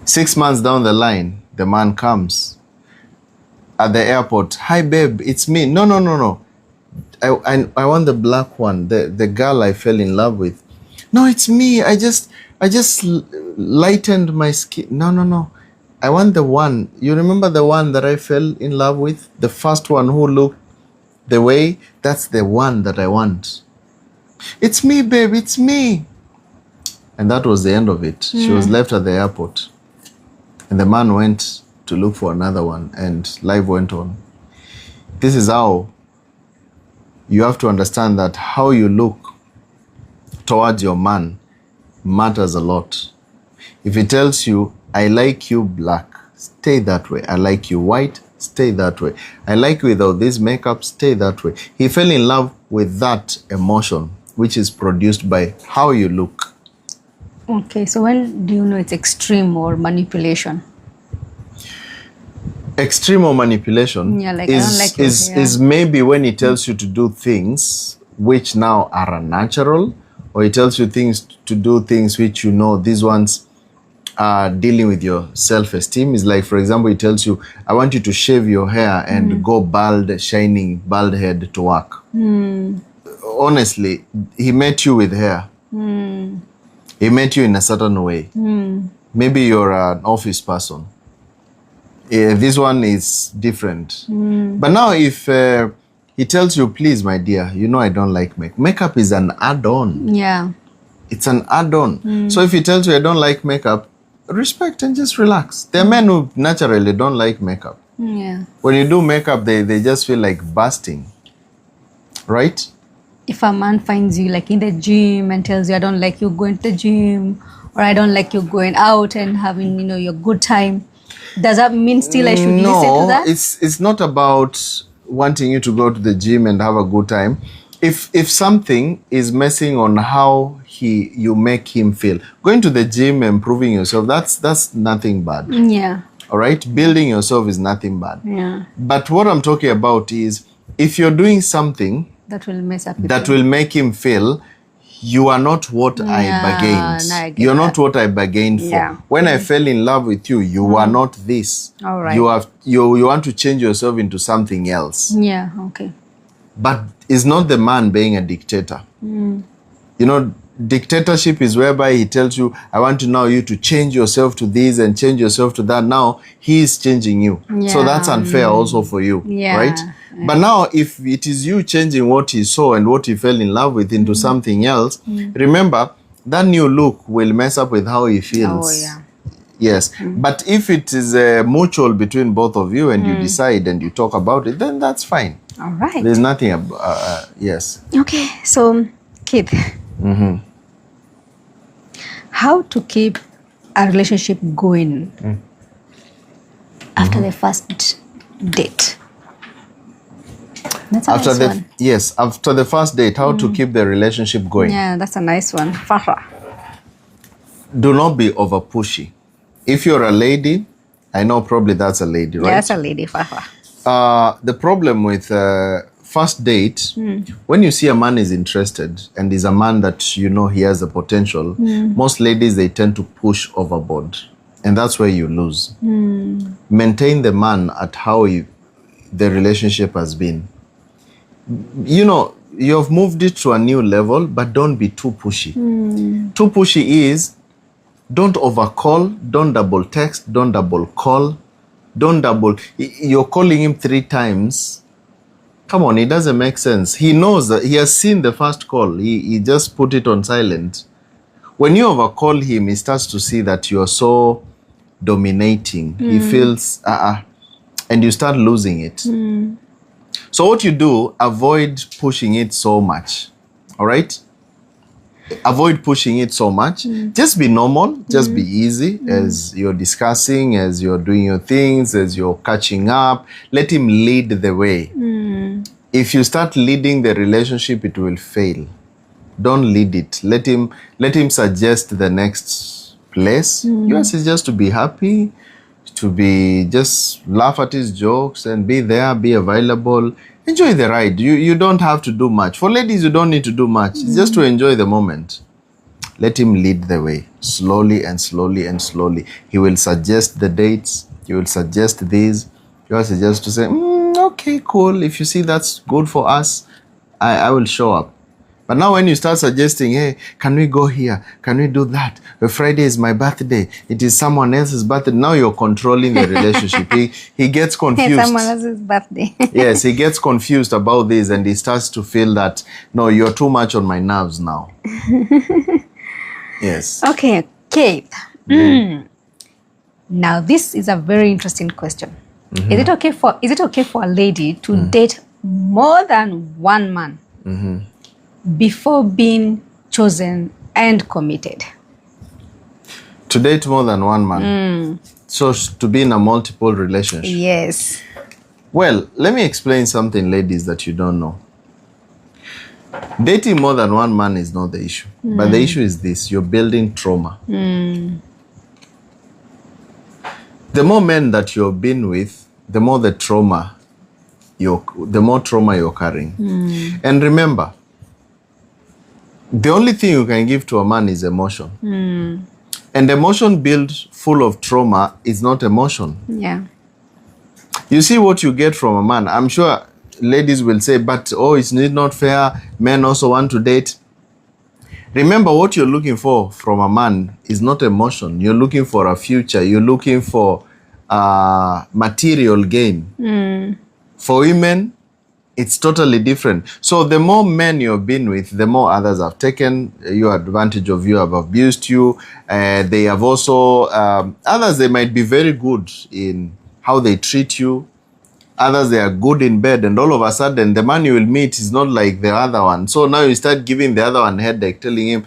6 months down the line, the man comes at the airport. Hi, babe, it's me. No. I want the black one, the girl I fell in love with. No, it's me. I just lightened my skin. No. I want the one. You remember the one that I fell in love with? The first one who looked the way? That's the one that I want. It's me, babe. It's me. And that was the end of it. She was left at the airport. And the man went to look for another one, and life went on. This is how you have to understand that how you look towards your man matters a lot. If he tells you, I like you black, stay that way. I like you white, stay that way. I like you without this makeup, stay that way. He fell in love with that emotion, which is produced by how you look. Okay, so when do you know it's extreme or manipulation? Extreme or manipulation I don't like is maybe when he tells you to do things which now are unnatural, or he tells you things to do things which you know these ones are dealing with your self-esteem. Is like, for example, he tells you, I want you to shave your hair and go bald, shining, bald head to work. Honestly, he met you with hair. He met you in a certain way. Maybe you're an office person. This one is different. But now if he tells you, please, my dear, you know I don't like makeup. Makeup is an add-on. Yeah. It's an add-on. So if he tells you I don't like makeup, respect and just relax. There are men who naturally don't like makeup. Yeah. When you do makeup, they just feel like busting. Right? If a man finds you like in the gym and tells you I don't like you going to the gym, or I don't like you going out and having, you know, your good time, does that mean still I should listen to that? No, it's not about wanting you to go to the gym and have a good time. If something is messing on how you make him feel, going to the gym and improving yourself, that's nothing bad. Yeah. All right? Building yourself is nothing bad. Yeah. But what I'm talking about is if you're doing something That will mess up. that will make him feel you are not what I bargained. No, I get You're that. not what I bargained for. Yeah. When I fell in love with you, you are not this. All right. You want to change yourself into something else. Yeah, okay. But it's not the man being a dictator. You know, dictatorship is whereby he tells you, I want to now you to change yourself to this and change yourself to that. Now he is changing you. So Yeah. that's unfair also for you. Yeah. Right? But now if it is you changing what he saw and what he fell in love with into something else, remember that new look will mess up with how he feels. Oh, yeah. Yes. But if it is mutual between both of you and you decide and you talk about it, then that's fine. All right. There's nothing yes. Okay, so Keith, how to keep a relationship going after the first date? That's a nice one. Yes, after the first date, how to keep the relationship going. Yeah, that's a nice one. Farah. Do not be over pushy. If you're a lady, I know probably that's a lady, right? Yeah, that's a lady, Farah. The problem with first date, when you see a man is interested and is a man that you know he has the potential, most ladies, they tend to push overboard. And that's where you lose. Maintain the man at how the relationship has been. You know, you have moved it to a new level, but don't be too pushy. Too pushy is, don't overcall, don't double text, don't double call, you're calling him 3 times. Come on, it doesn't make sense. He knows that he has seen the first call. He just put it on silent. When you overcall him, he starts to see that you're so dominating. He feels, and you start losing it. So what you do, avoid pushing it so much. All right? Avoid pushing it so much. Just be normal. Just be easy as you're discussing, as you're doing your things, as you're catching up. Let him lead the way. If you start leading the relationship, it will fail. Don't lead it. Let him suggest the next place. Yours is just to be happy, to be just laugh at his jokes and be there, be available. Enjoy the ride. You don't have to do much. For ladies, you don't need to do much. It's just to enjoy the moment. Let him lead the way, slowly and slowly and slowly. He will suggest the dates. He will suggest these. He will suggest to say, okay, cool. If you see that's good for us, I will show up. But now when you start suggesting, hey, can we go here? Can we do that? Friday is my birthday. It is someone else's birthday. Now you're controlling the relationship. He gets confused. Someone else's birthday. Yes, he gets confused about this and he starts to feel that, no, you're too much on my nerves now. Yes. Okay, Kate. Now this is a very interesting question. Is it okay for a lady to date more than one man before being chosen and committed? To date more than one man. So to be in a multiple relationship. Yes. Well, let me explain something, ladies, that you don't know. Dating more than one man is not the issue. But the issue is this: you're building trauma. The more men that you've been with, the more the more trauma you're carrying. And remember, The only thing you can give to a man is emotion. And emotion built full of trauma is not emotion. Yeah. You see what you get from a man. I'm sure ladies will say, but it's not fair. Men also want to date. Remember, what you're looking for from a man is not emotion. You're looking for a future. You're looking for material gain. For women, it's totally different. So the more men you've been with, the more others have taken your advantage of you, have abused you. They have also, others, they might be very good in how they treat you. Others, they are good in bed, and all of a sudden, the man you will meet is not like the other one. So now you start giving the other one headache, telling him,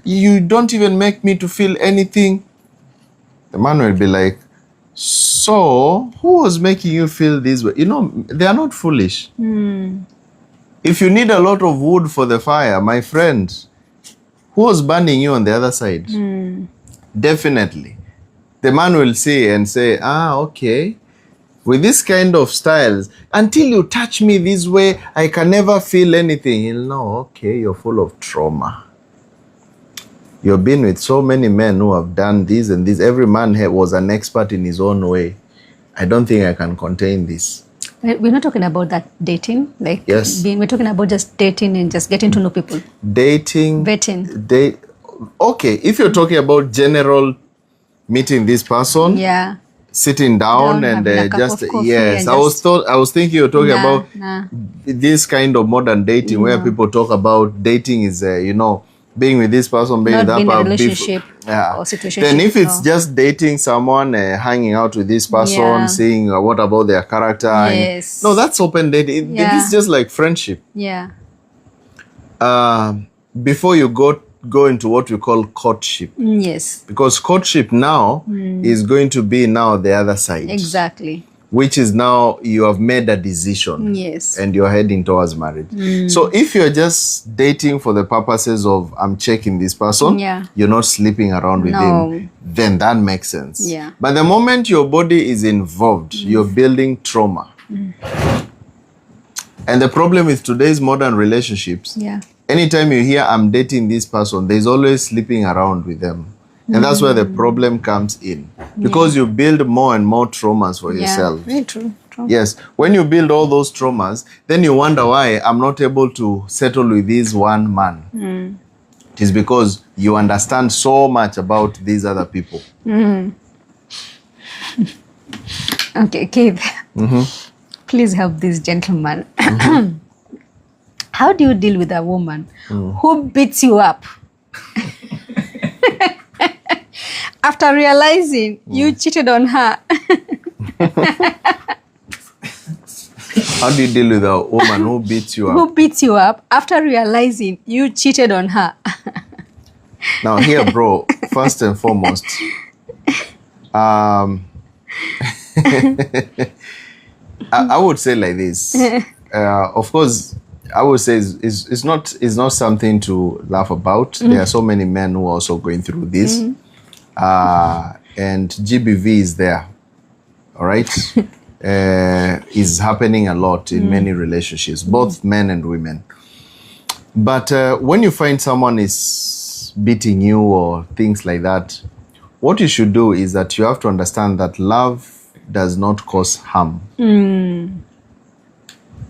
you don't even make me to feel anything. The man will be like, so who was making you feel this way? You know, they are not foolish. If you need a lot of wood for the fire, my friend, who was burning you on the other side? Definitely. The man will see and say, okay. With this kind of styles, until you touch me this way, I can never feel anything. He'll know, okay, you're full of trauma. You've been with so many men who have done this and this. Every man was an expert in his own way. I don't think I can contain this. We're not talking about that dating. Yes. We're talking about just dating and just getting to know people. Dating. Vetting. Okay, if you're talking about general meeting this person. Yeah. Sitting down and just yes, I was thinking you're talking about this kind of modern dating where people talk about dating is being with this person, being with that person, relationship or situation. Then if it's just dating someone, hanging out with this person, seeing what about their character, yes. No, that's open dating. It's just like friendship. Yeah. Before you go into what we call courtship. Yes. Because courtship now is going to be now the other side. Exactly. Which is now you have made a decision. Yes. And you're heading towards marriage. So if you're just dating for the purposes of I'm checking this person, you're not sleeping around with him, then that makes sense. Yeah. But the moment your body is involved, you're building trauma. And the problem with today's modern relationships, anytime you hear I'm dating this person, there's always sleeping around with them. And that's where the problem comes in. Because you build more and more traumas for yourself. Very true. Yes. When you build all those traumas, then you wonder why I'm not able to settle with this one man. It is because you understand so much about these other people. Okay, Keith. Please help this gentleman. How do you deal with a woman who beats you up after realizing you cheated on her? How do you deal with a woman who beats you up? Who beats you up after realizing you cheated on her? Now here, bro, first and foremost, I would say like this. Of course, I would say it's not something to laugh about. There are so many men who are also going through this. And GBV is there. All right? Is happening a lot in many relationships, both men and women. But when you find someone is beating you or things like that, what you should do is that you have to understand that love does not cause harm.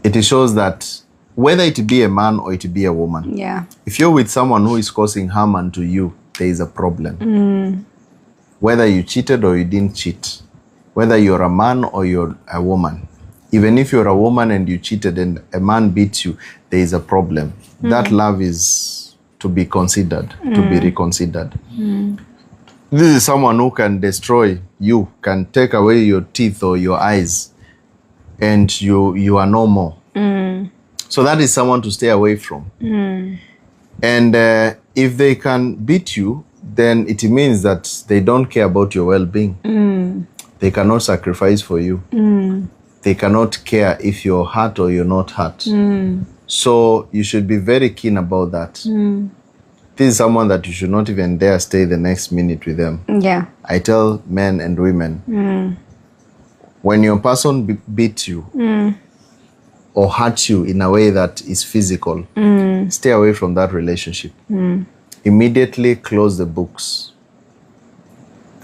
It shows that whether it be a man or it be a woman, if you're with someone who is causing harm unto you, there is a problem. Whether you cheated or you didn't cheat, whether you're a man or you're a woman, even if you're a woman and you cheated and a man beats you, there is a problem. That love is to be considered, to be reconsidered. This is someone who can destroy you, can take away your teeth or your eyes, and you are no more. So that is someone to stay away from. And if they can beat you, then it means that they don't care about your well-being. They cannot sacrifice for you. They cannot care if you're hurt or you're not hurt. So you should be very keen about that. This is someone that you should not even dare stay the next minute with them. I tell men and women, when your person beats you, or hurt you in a way that is physical, stay away from that relationship. Immediately close the books.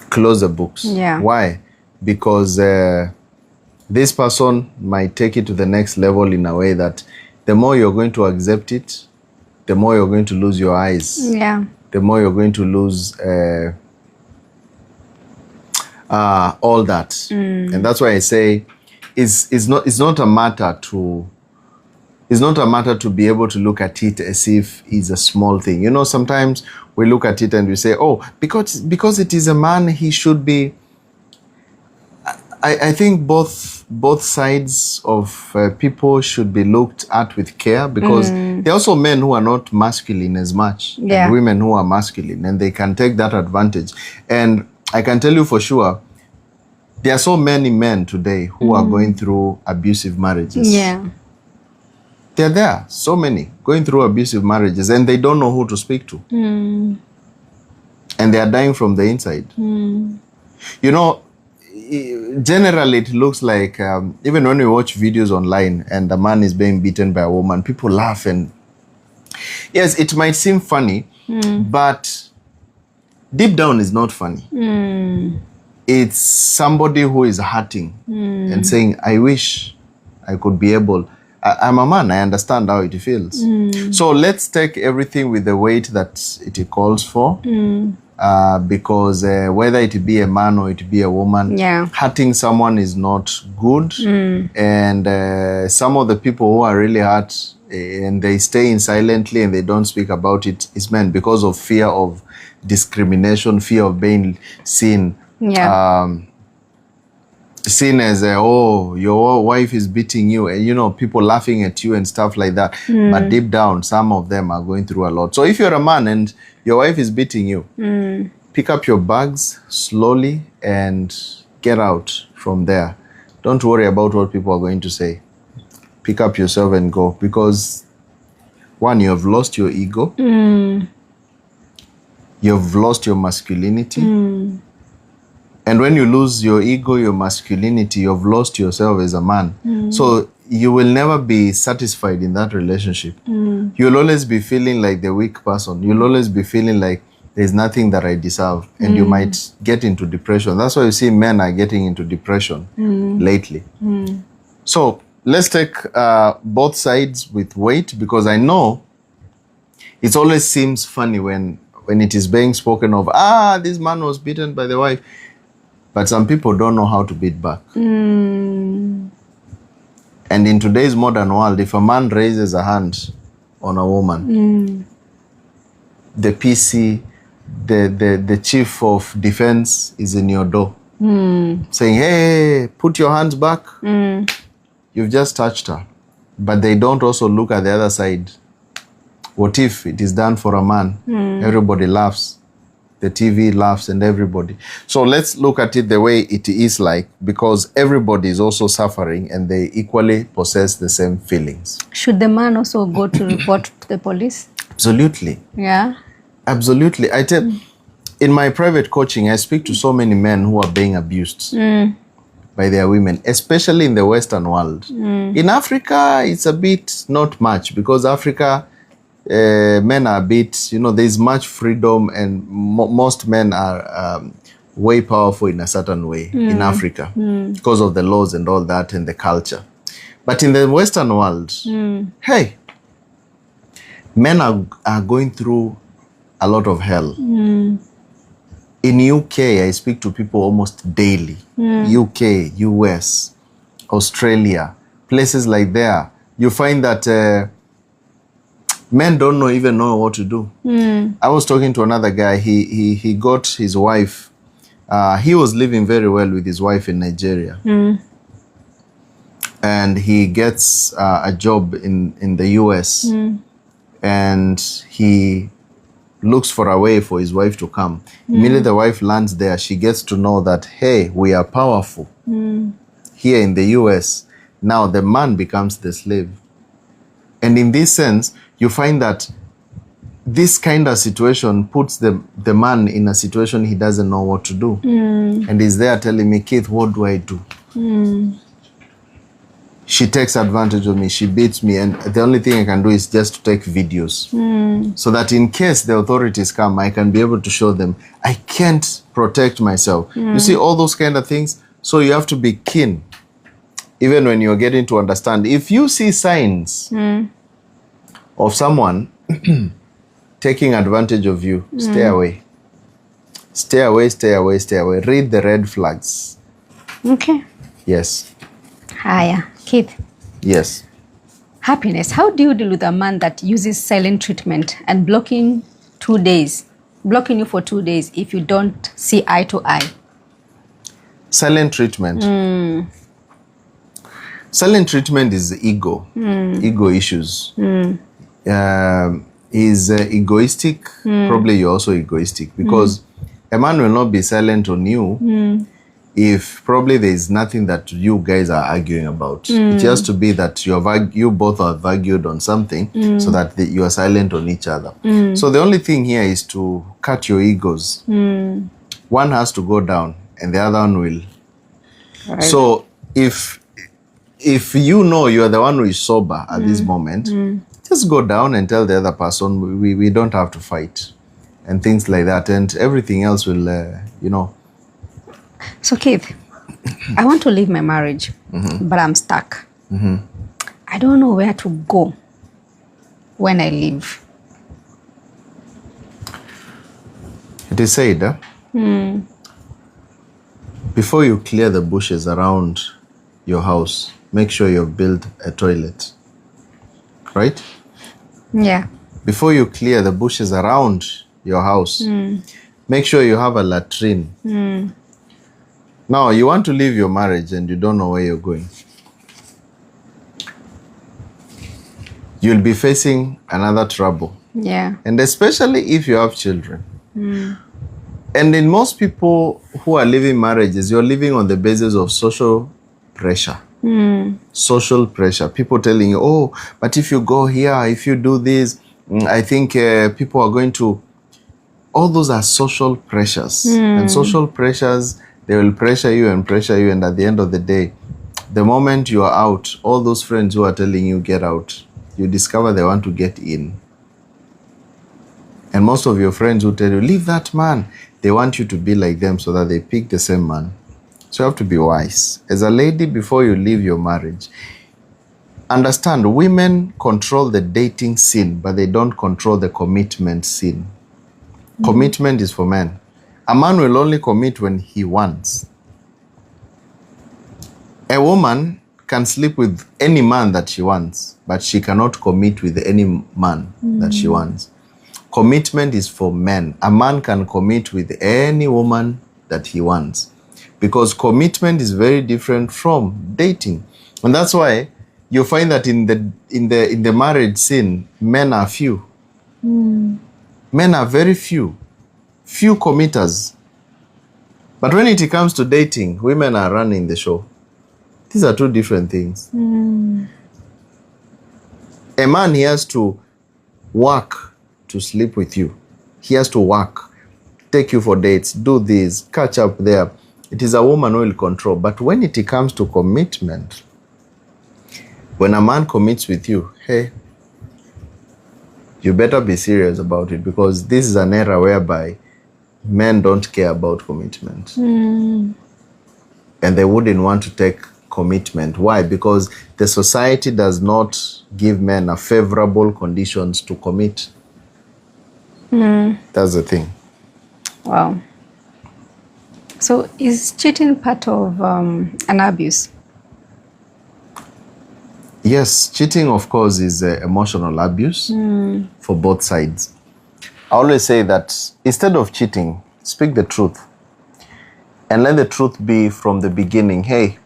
Close the books. Yeah. Why? Because this person might take it to the next level in a way that the more you're going to accept it, the more you're going to lose your eyes. Yeah. The more you're going to lose all that. And that's why I say it's not a matter to be able to look at it as if it's a small thing. You know, sometimes we look at it and we say, oh, because it is a man, he should be. I think both sides of people should be looked at with care, because there are also men who are not masculine as much, and women who are masculine, and they can take that advantage. And I can tell you for sure, there are so many men today who are going through abusive marriages. Yeah. They're there, so many, going through abusive marriages, and they don't know who to speak to. And they are dying from the inside. You know, generally it looks like, even when we watch videos online and a man is being beaten by a woman, people laugh, and yes, it might seem funny, but deep down it's not funny. It's somebody who is hurting and saying, I wish I could be able. I'm a man, I understand how it feels. So let's take everything with the weight that it calls for. Because whether it be a man or it be a woman, hurting someone is not good. And some of the people who are really hurt and they stay in silently and they don't speak about it is men, because of fear of discrimination, fear of being seen. Seen as oh, your wife is beating you, and you know, people laughing at you and stuff like that. But deep down, some of them are going through a lot. So if you're a man and your wife is beating you, pick up your bags slowly and get out from there. Don't worry about what people are going to say. Pick up yourself and go, because one, you have lost your ego. You've lost your masculinity. And when you lose your ego, your masculinity, you've lost yourself as a man. So you will never be satisfied in that relationship. You'll always be feeling like the weak person. You'll always be feeling like there's nothing that I deserve. And you might get into depression. That's why you see men are getting into depression lately. So let's take both sides with weight, because I know it always seems funny when it is being spoken of, this man was beaten by the wife. But some people don't know how to beat back. And in today's modern world, if a man raises a hand on a woman, the PC, the chief of defense is in your door, saying, hey, put your hands back. You've just touched her. But they don't also look at the other side. What if it is done for a man? Everybody laughs. The TV laughs and everybody. So let's look at it the way it is like, because everybody is also suffering and they equally possess the same feelings. Should the man also go to report to the police? Absolutely. Yeah. Absolutely. I tell, in my private coaching, I speak to so many men who are being abused by their women, especially in the Western world. In Africa, it's a bit not much, because Africa, men are a bit, you know, there's much freedom, and most men are way powerful in a certain way in Africa because of the laws and all that and the culture. But in the Western world, hey, men are going through a lot of hell. In UK, I speak to people almost daily. UK, US, Australia, places like there. You find that men don't even know what to do. I was talking to another guy. He got his wife. He was living very well with his wife in Nigeria. And he gets a job in the US. And he looks for a way for his wife to come. Immediately the wife lands there, she gets to know that, hey, we are powerful here in the US. Now the man becomes the slave. And in this sense, you find that this kind of situation puts the man in a situation he doesn't know what to do. And he's there telling me, Keith, what do I do? she takes advantage of me, she beats me, and the only thing I can do is just to take videos. So that in case the authorities come, I can be able to show them I can't protect myself. You see, all those kind of things. So you have to be keen, even when you're getting to understand. If you see signs of someone taking advantage of you, stay away. Stay away, stay away, stay away. Read the red flags. Okay. Yes. Haya, Keith. Yes. Happiness. How do you deal with a man that uses silent treatment and blocking you for 2 days if you don't see eye to eye? Silent treatment. Silent treatment is ego. Ego issues. He's egoistic. Probably you're also egoistic, because a man will not be silent on you if probably there is nothing that you guys are arguing about. It has to be that you both have argued on something so that you are silent on each other. So the only thing here is to cut your egos. One has to go down and the other one will. Right. So if you know you are the one who is sober at this moment, just go down and tell the other person we don't have to fight and things like that, and everything else will, So Keith, I want to leave my marriage, but I'm stuck. I don't know where to go when I leave. It is said, before you clear the bushes around your house, make sure you've built a toilet. Right? Yeah. Before you clear the bushes around your house, make sure you have a latrine. Now, you want to leave your marriage and you don't know where you're going. You'll be facing another trouble. Yeah. And especially if you have children. And in most people who are living marriages, you're living on the basis of social pressure. Social pressure. People telling you, oh, but if you go here, if you do this, I think people are going to... All those are social pressures. And social pressures, they will pressure you, and at the end of the day, the moment you are out, all those friends who are telling you get out, you discover they want to get in. And most of your friends who tell you, leave that man, they want you to be like them so that they pick the same man. So you have to be wise. As a lady, before you leave your marriage, understand, women control the dating scene, but they don't control the commitment scene. Commitment is for men. A man will only commit when he wants. A woman can sleep with any man that she wants, but she cannot commit with any man that she wants. Commitment is for men. A man can commit with any woman that he wants, because commitment is very different from dating. And that's why you find that in the marriage scene, men are few. Men are very few committers. But when it comes to dating, women are running the show. These are two different things. A man, he has to work to sleep with you. He has to work, take you for dates, do this, catch up there. It is a woman who will control. But when it comes to commitment, when a man commits with you, hey, you better be serious about it, because this is an era whereby men don't care about commitment. And they wouldn't want to take commitment. Why? Because the society does not give men a favorable conditions to commit. That's the thing. Wow. So is cheating part of an abuse? Yes, cheating, of course, is emotional abuse for both sides. I always say that instead of cheating, speak the truth. And let the truth be from the beginning. Hey,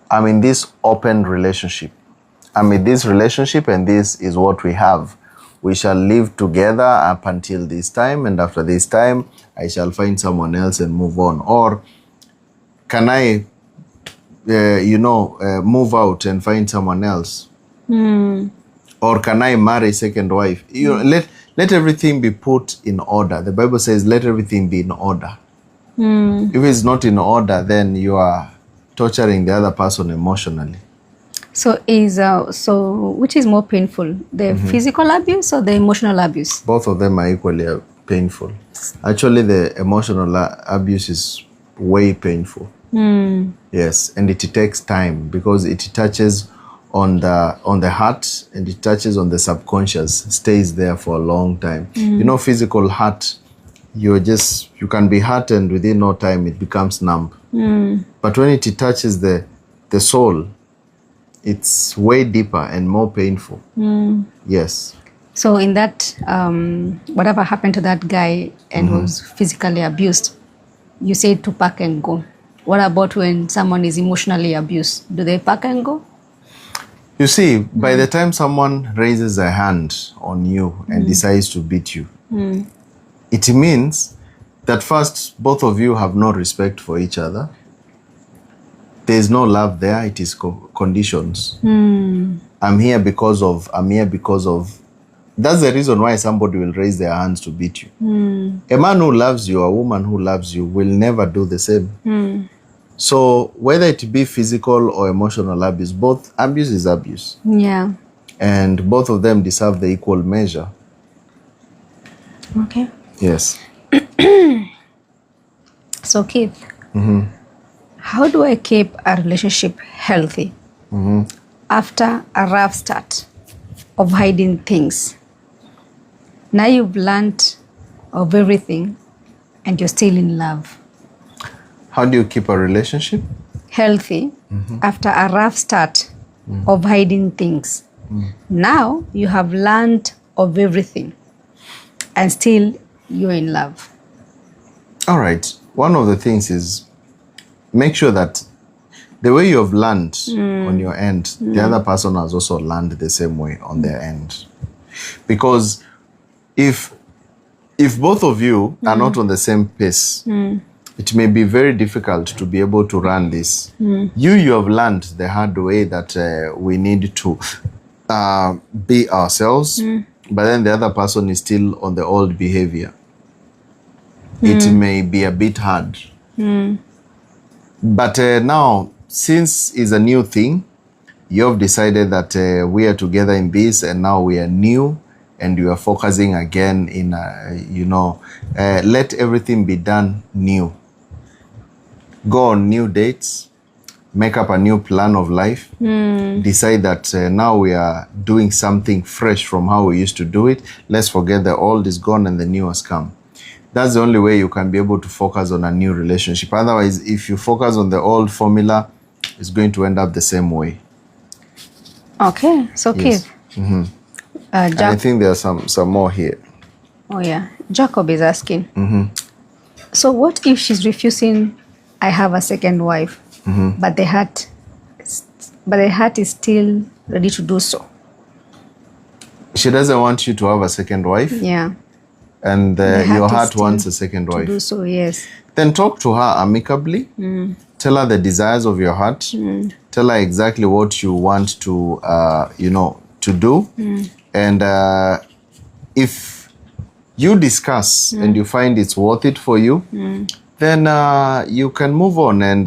I'm in this open relationship. I'm in this relationship and this is what we have. We shall live together up until this time, and after this time, I shall find someone else and move on. Or can I, move out and find someone else? Or can I marry a second wife? Let everything be put in order. The Bible says, let everything be in order. If it's not in order, then you are torturing the other person emotionally. So which is more painful, the physical abuse or the emotional abuse? Both of them are equally painful. Actually, the emotional abuse is way painful. Yes, and it takes time because it touches on the heart and it touches on the subconscious, stays there for a long time. You know, physical hurt, you can be hurt and within no time it becomes numb. But when it touches the soul, it's way deeper and more painful. Yes. So in that, whatever happened to that guy and was physically abused, you said to pack and go. What about when someone is emotionally abused? Do they pack and go? You see, by the time someone raises a hand on you and decides to beat you, it means that first, both of you have no respect for each other. There's no love there. It is conditions. I'm here because of. That's the reason why somebody will raise their hands to beat you. A man who loves you, a woman who loves you will never do the same. So whether it be physical or emotional abuse, both abuse is abuse. Yeah. And both of them deserve the equal measure. Okay. Yes. So Keith, how do I keep a relationship healthy after a rough start of hiding things? Now you've learned of everything and you're still in love. How do you keep a relationship healthy after a rough start of hiding things? Now you have learned of everything and still you're in love. All right. One of the things is make sure that the way you have learned on your end, the other person has also learned the same way on their end. Because if both of you are not on the same pace, it may be very difficult to be able to run this. You have learned the hard way that we need to be ourselves, but then the other person is still on the old behavior. It may be a bit hard. But now, since it's a new thing, you have decided that we are together in this and now we are new and you are focusing again in, let everything be done new. Go on new dates, make up a new plan of life, decide that now we are doing something fresh from how we used to do it. Let's forget the old is gone and the new has come. That's the only way you can be able to focus on a new relationship. Otherwise, if you focus on the old formula, it's going to end up the same way. Okay, so Yes. Keith. And I think there are some more here. Oh yeah, Jacob is asking. So what if she's refusing I have a second wife, but the heart is still ready to do so? She doesn't want you to have a second wife, Yeah. and The your is heart still wants a second to wife. do so, yes. Then talk to her amicably. Tell her the desires of your heart. Tell her exactly what you want to, to do. And if you discuss and you find it's worth it for you, then you can move on and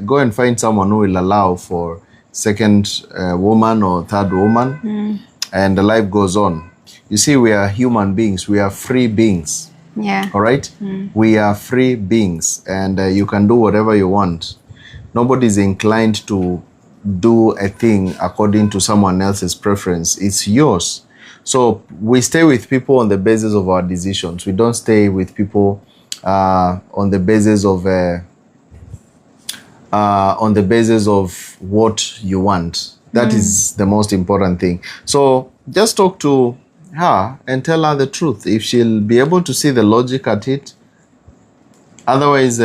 go and find someone who will allow for second woman or third woman, and the life goes on. You see, we are human beings. We are free beings. Yeah. All right? We are free beings, and you can do whatever you want. Nobody's inclined to do a thing according to someone else's preference. It's yours. So we stay with people on the basis of our decisions. We don't stay with people on the basis of what you want. That is the most important thing. So just talk to her and tell her the truth. If she'll be able to see the logic at it. Otherwise,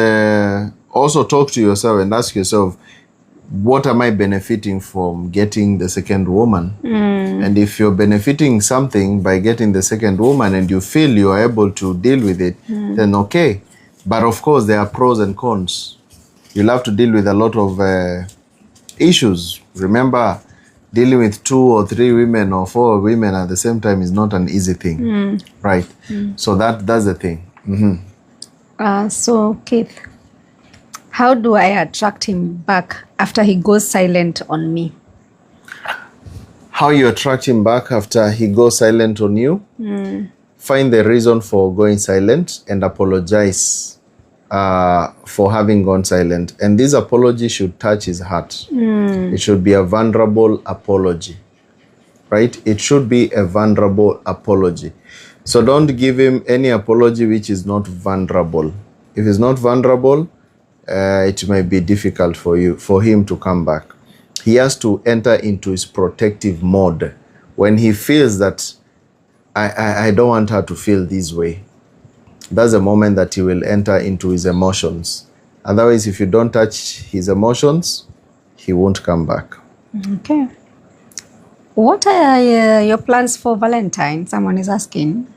also talk to yourself and ask yourself, what am I benefiting from getting the second woman? And if you're benefiting something by getting the second woman and you feel you are able to deal with it, then okay. But of course, there are pros and cons. You'll have to deal with a lot of issues. Remember, dealing with 2 or 3 women or 4 women at the same time is not an easy thing. Right? So that's the thing. So Keith, how do I attract him back after he goes silent on me? How you attract him back after he goes silent on you. Find the reason for going silent and apologize for having gone silent. And this apology should touch his heart. It should be a vulnerable apology, right? It should be a vulnerable apology. So don't give him any apology which is not vulnerable. If it's not vulnerable, it may be difficult for him to come back. He has to enter into his protective mode. When he feels that I don't want her to feel this way, that's the moment that he will enter into his emotions. Otherwise, if you don't touch his emotions, he won't come back. Okay. What are your plans for Valentine? Someone is asking.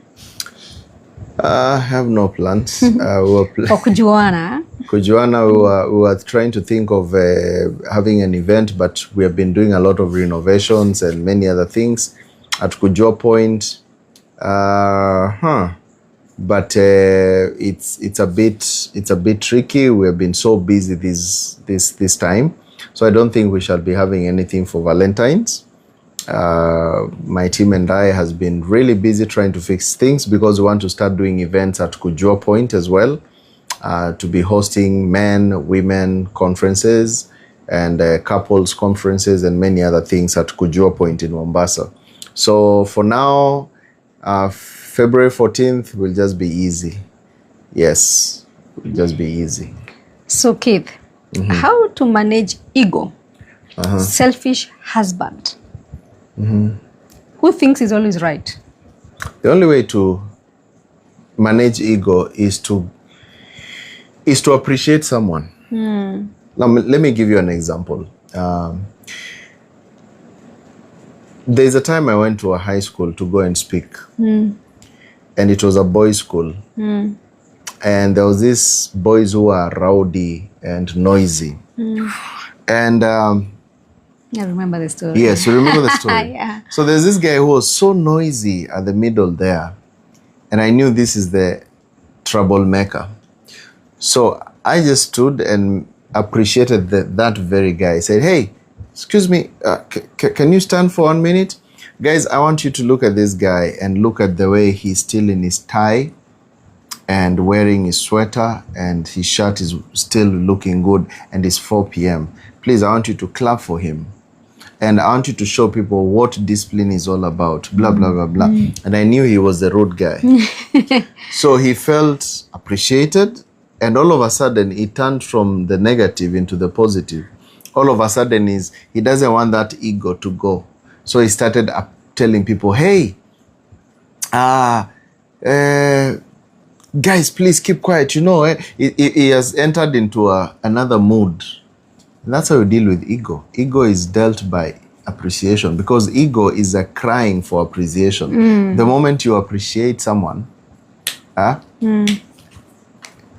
I have no plans. For kujuana. Kujuana, we were trying to think of having an event, but we have been doing a lot of renovations and many other things at Kujua Point. But it's a bit tricky. We have been so busy this time, so I don't think we shall be having anything for Valentine's. My team and I has been really busy trying to fix things because we want to start doing events at Kujua Point as well, to be hosting men, women conferences and couples conferences and many other things at Kujua Point in Mombasa. So for now, February 14th will just be easy. Yes, will just be easy. So Keith, how to manage ego? Selfish husband. Who thinks he's always right? The only way to manage ego is to appreciate someone. Now, let me give you an example. There's a time I went to a high school to go and speak. And it was a boys' school. And there was these boys who were rowdy and noisy. And I remember the story. yes, you remember the story. Yeah. So there's this guy who was so noisy at the middle there. And I knew this is the troublemaker. So I just stood and appreciated that very guy. I said, hey, excuse me, can you stand for 1 minute? Guys, I want you to look at this guy and look at the way he's still in his tie and wearing his sweater and his shirt is still looking good and it's 4 p.m. Please, I want you to clap for him. And I want you to show people what discipline is all about, blah, blah, blah, blah. And I knew he was the rude guy. So he felt appreciated. And all of a sudden, he turned from the negative into the positive. All of a sudden, he doesn't want that ego to go. So he started telling people, hey, guys, please keep quiet. You know, he has entered into another mood. And that's how you deal with ego. Ego is dealt by appreciation because ego is a crying for appreciation. The moment you appreciate someone,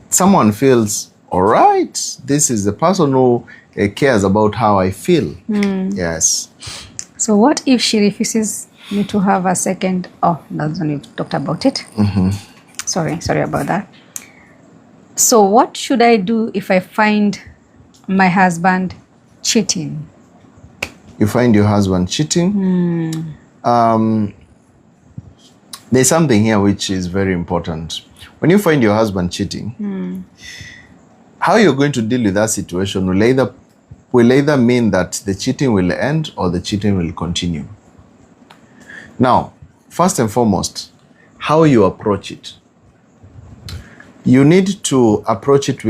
someone feels, all right, this is the person who cares about how I feel. Yes. So what if she refuses me to have a second? Oh, that's when you talked about it. Sorry about that. So what should I do if I find my husband cheating? You find your husband cheating? There's something here which is very important. When you find your husband cheating, how you're going to deal with that situation will either mean that the cheating will end or the cheating will continue. Now, first and foremost, how you approach it. You need to approach it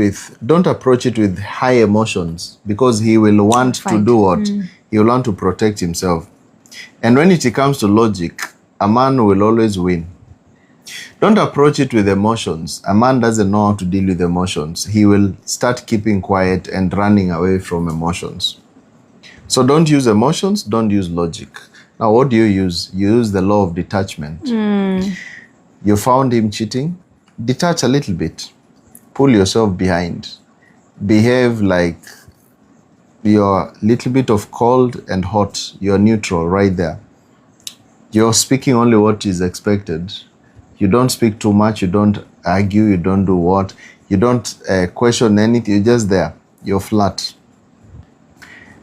don't approach it with high emotions because he will want to do what? He will want to protect himself. And when it comes to logic, a man will always win. Don't approach it with emotions. A man doesn't know how to deal with emotions. He will start keeping quiet and running away from emotions. So don't use emotions, don't use logic. Now, what do you use? You use the law of detachment. You found him cheating. Detach a little bit. Pull yourself behind. Behave like you're a little bit of cold and hot. You're neutral right there. You're speaking only what is expected. You don't speak too much. You don't argue. You don't do what. You don't question anything. You're just there. You're flat.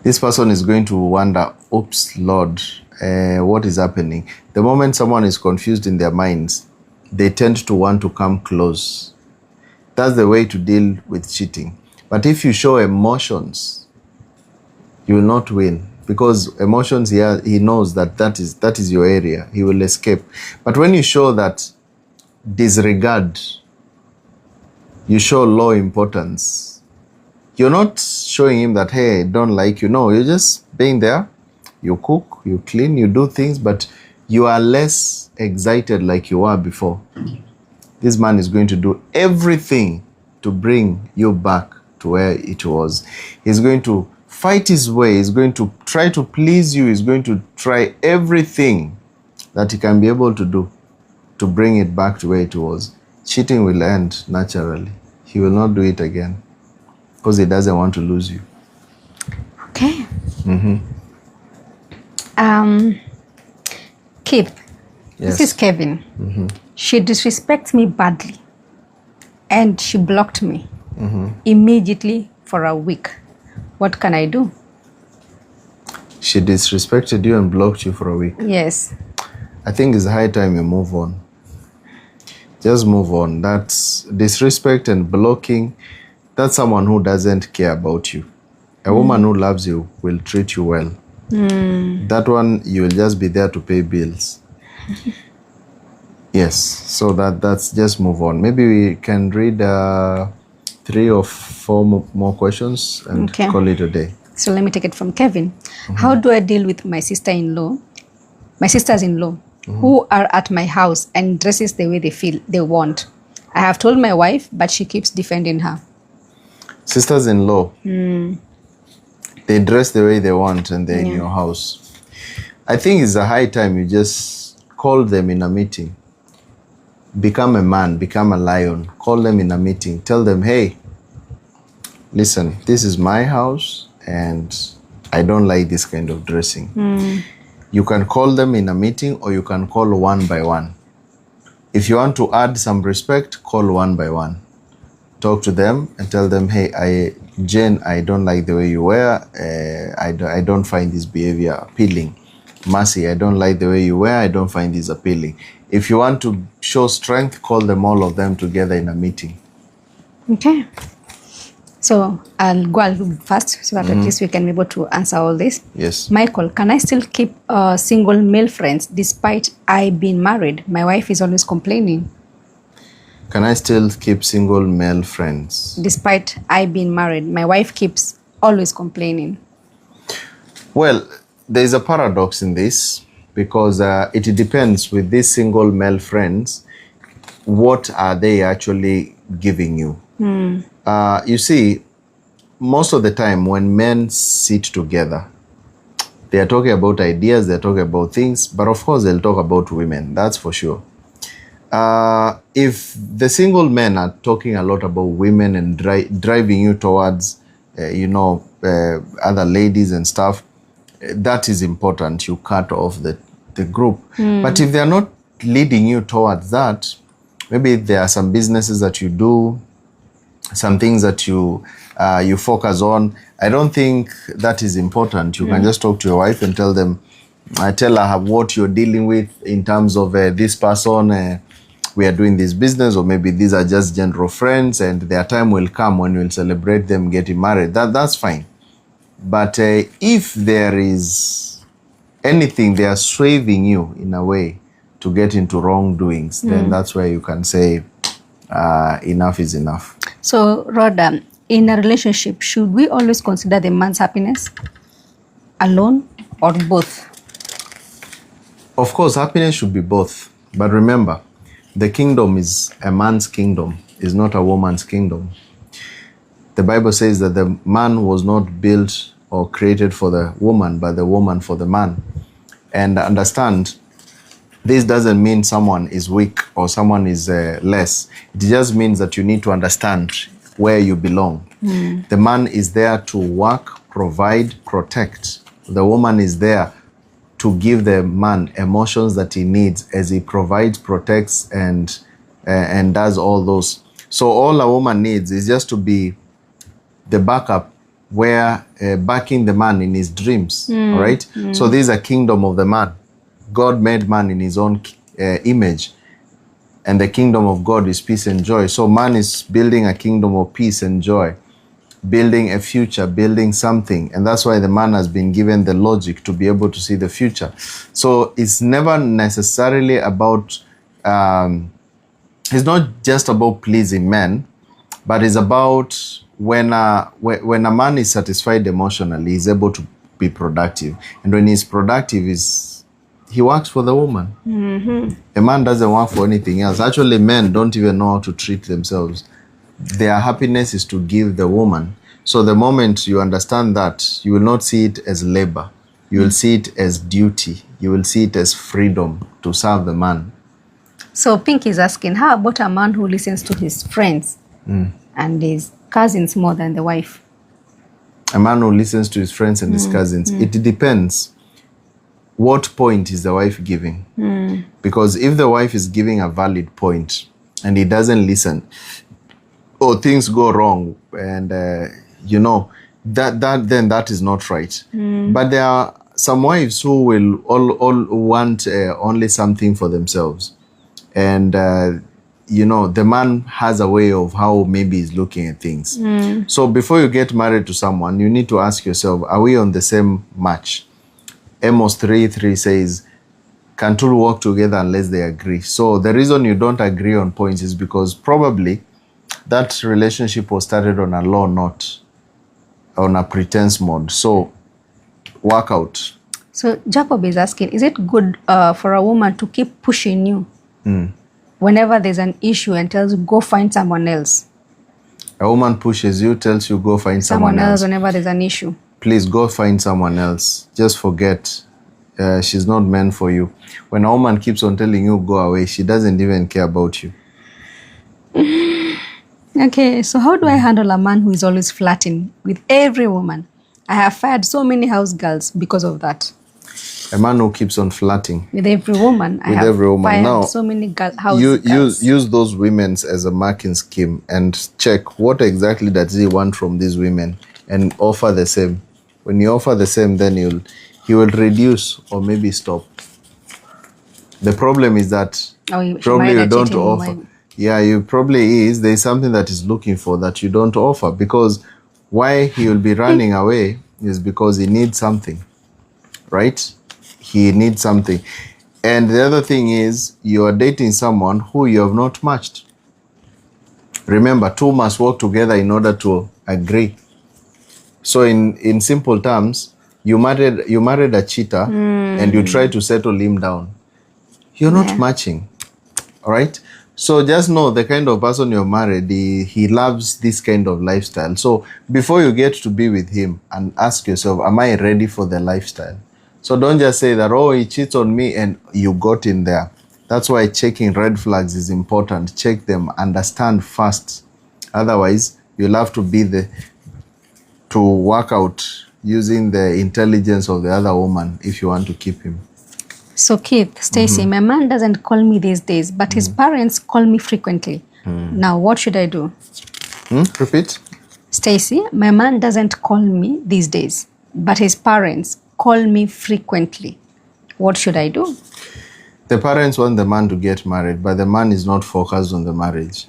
This person is going to wonder, oops, Lord, what is happening? The moment someone is confused in their minds, they tend to want to come close. That's the way to deal with cheating. But if you show emotions, you will not win, because emotions, he knows that is your area. He will escape. But when you show that disregard, you show low importance, you're not showing him that, hey, I don't like you. No, you're just being there. You cook, you clean, you do things, but you are less excited like you were before. This man is going to do everything to bring you back to where it was. He's going to fight his way. He's going to try to please you. He's going to try everything that he can be able to do to bring it back to where it was. Cheating will end naturally. He will not do it again because he doesn't want to lose you. Okay. Keith, Yes. this is Kevin. She disrespects me badly and she blocked me immediately for a week. What can I do? She disrespected you and blocked you for a week. Yes. I think it's high time you move on. Just move on. That's disrespect and blocking. That's someone who doesn't care about you. A woman who loves you will treat you well. That one, you will just be there to pay bills. Yes, so that's just move on. Maybe we can read 3 or 4 more questions and Okay. call it a day. So let me take it from Kevin. How do I deal with my sisters-in-law, who are at my house and dresses the way they want? I have told my wife, but she keeps defending her. Sisters-in-law, they dress the way they want and they're in your house. I think it's a high time you just call them in a meeting. Become a man, become a lion. Call them in a meeting. Tell them, hey, listen, this is my house and I don't like this kind of dressing. You can call them in a meeting or you can call one by one. If you want to add some respect, call one by one. Talk to them and tell them, hey, Jane, I don't like the way you wear. I don't find this behavior appealing. Mercy, I don't like the way you wear. I don't find this appealing. If you want to show strength, call them, all of them together in a meeting. Okay. So I'll go first so that at least we can be able to answer all this. Yes. Michael, can I still keep single male friends despite I being married? My wife is always complaining. Can I still keep single male friends? Despite I being married, my wife keeps always complaining. Well, there's a paradox in this because it depends with these single male friends, what are they actually giving you? You see, most of the time when men sit together, they are talking about ideas, they're talking about things, but of course they'll talk about women, that's for sure. If the single men are talking a lot about women and driving you towards, other ladies and stuff, that is important. You cut off the group. But if they're not leading you towards that, maybe there are some businesses that you do, some things that you focus on. I don't think that is important. You can just talk to your wife and tell her what you're dealing with in terms of this person. We are doing this business, or maybe these are just general friends, and their time will come when we'll celebrate them getting married. That's fine. But if there is anything, they are swaying you in a way to get into wrongdoings, then that's where you can say enough is enough. So, Rhoda, in a relationship, should we always consider the man's happiness alone or both? Of course, happiness should be both. But remember, the kingdom is a man's kingdom, is not a woman's kingdom. The Bible says that the man was not built or created for the woman, but the woman for the man. And understand, this doesn't mean someone is weak or someone is less. It just means that you need to understand where you belong. The man is there to work, provide, protect. The woman is there to give the man emotions that he needs as he provides, protects, and does all those. So all a woman needs is just to be the backup where backing the man in his dreams. All right. So this is a kingdom of the man. God made man in his own image, and the kingdom of God is peace and joy. So man is building a kingdom of peace and joy, building a future, building something. And that's why the man has been given the logic to be able to see the future. So it's never necessarily about, it's not just about pleasing men, but it's about when a man is satisfied emotionally, he's able to be productive. And when he's productive, he works for the woman. A man doesn't work for anything else. Actually, men don't even know how to treat themselves. Their happiness is to give the woman. So the moment you understand that, you will not see it as labor. You will see it as duty. You will see it as freedom to serve the man. So Pink is asking, how about a man who listens to his friends and his cousins more than the wife? A man who listens to his friends and his cousins. It depends. What point is the wife giving? Because if the wife is giving a valid point and he doesn't listen, or things go wrong, and that is not right. But there are some wives who will all want only something for themselves, and the man has a way of how maybe he's looking at things. So before you get married to someone, you need to ask yourself, are we on the same match? Amos 3:3 says, can two walk together unless they agree? So the reason you don't agree on points is because probably that relationship was started on a law, not on a pretense mode. So work out. So Jacob is asking, is it good for a woman to keep pushing you whenever there's an issue and tells you, go find someone else? A woman pushes you, tells you, go find someone else whenever there's an issue. Please go find someone else. Just forget. She's not meant for you. When a woman keeps on telling you, go away, she doesn't even care about you. Okay, so how do I handle a man who is always flirting with every woman? I have fired so many house girls because of that. A man who keeps on flirting with every woman. I have fired now, so many house girls. Use those women as a marking scheme and check what exactly does he want from these women and offer the same. When you offer the same, then he will reduce or maybe stop. The problem is that probably you don't offer. Yeah, you probably is. There's something that he's looking for that you don't offer, because why he will be running away is because he needs something, right? He needs something. And the other thing is, you are dating someone who you have not matched. Remember, two must work together in order to agree. So in simple terms, you married a cheater and you try to settle him down. You're not matching, all right? So just know the kind of person you're married, he loves this kind of lifestyle. So before you get to be with him, and ask yourself, am I ready for the lifestyle? So don't just say that, oh, he cheats on me and you got in there. That's why checking red flags is important. Check them, understand first. Otherwise, you'll have to work out using the intelligence of the other woman if you want to keep him. So Keith, Stacy, my man doesn't call me these days, but his parents call me frequently. Now, what should I do? Repeat. Stacy, my man doesn't call me these days, but his parents call me frequently. What should I do? The parents want the man to get married, but the man is not focused on the marriage.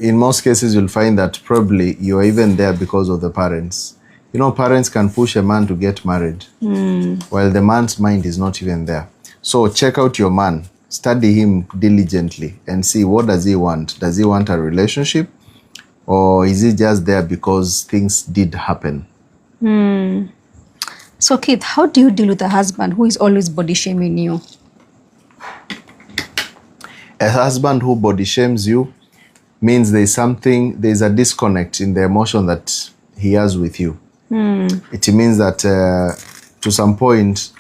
In most cases, you'll find that probably you're even there because of the parents. You know, parents can push a man to get married while the man's mind is not even there. So check out your man, study him diligently and see, what does he want? Does he want a relationship, or is he just there because things did happen? So Keith, how do you deal with a husband who is always body shaming you? A husband who body shames you means there's a disconnect in the emotion that he has with you. It means that to some point,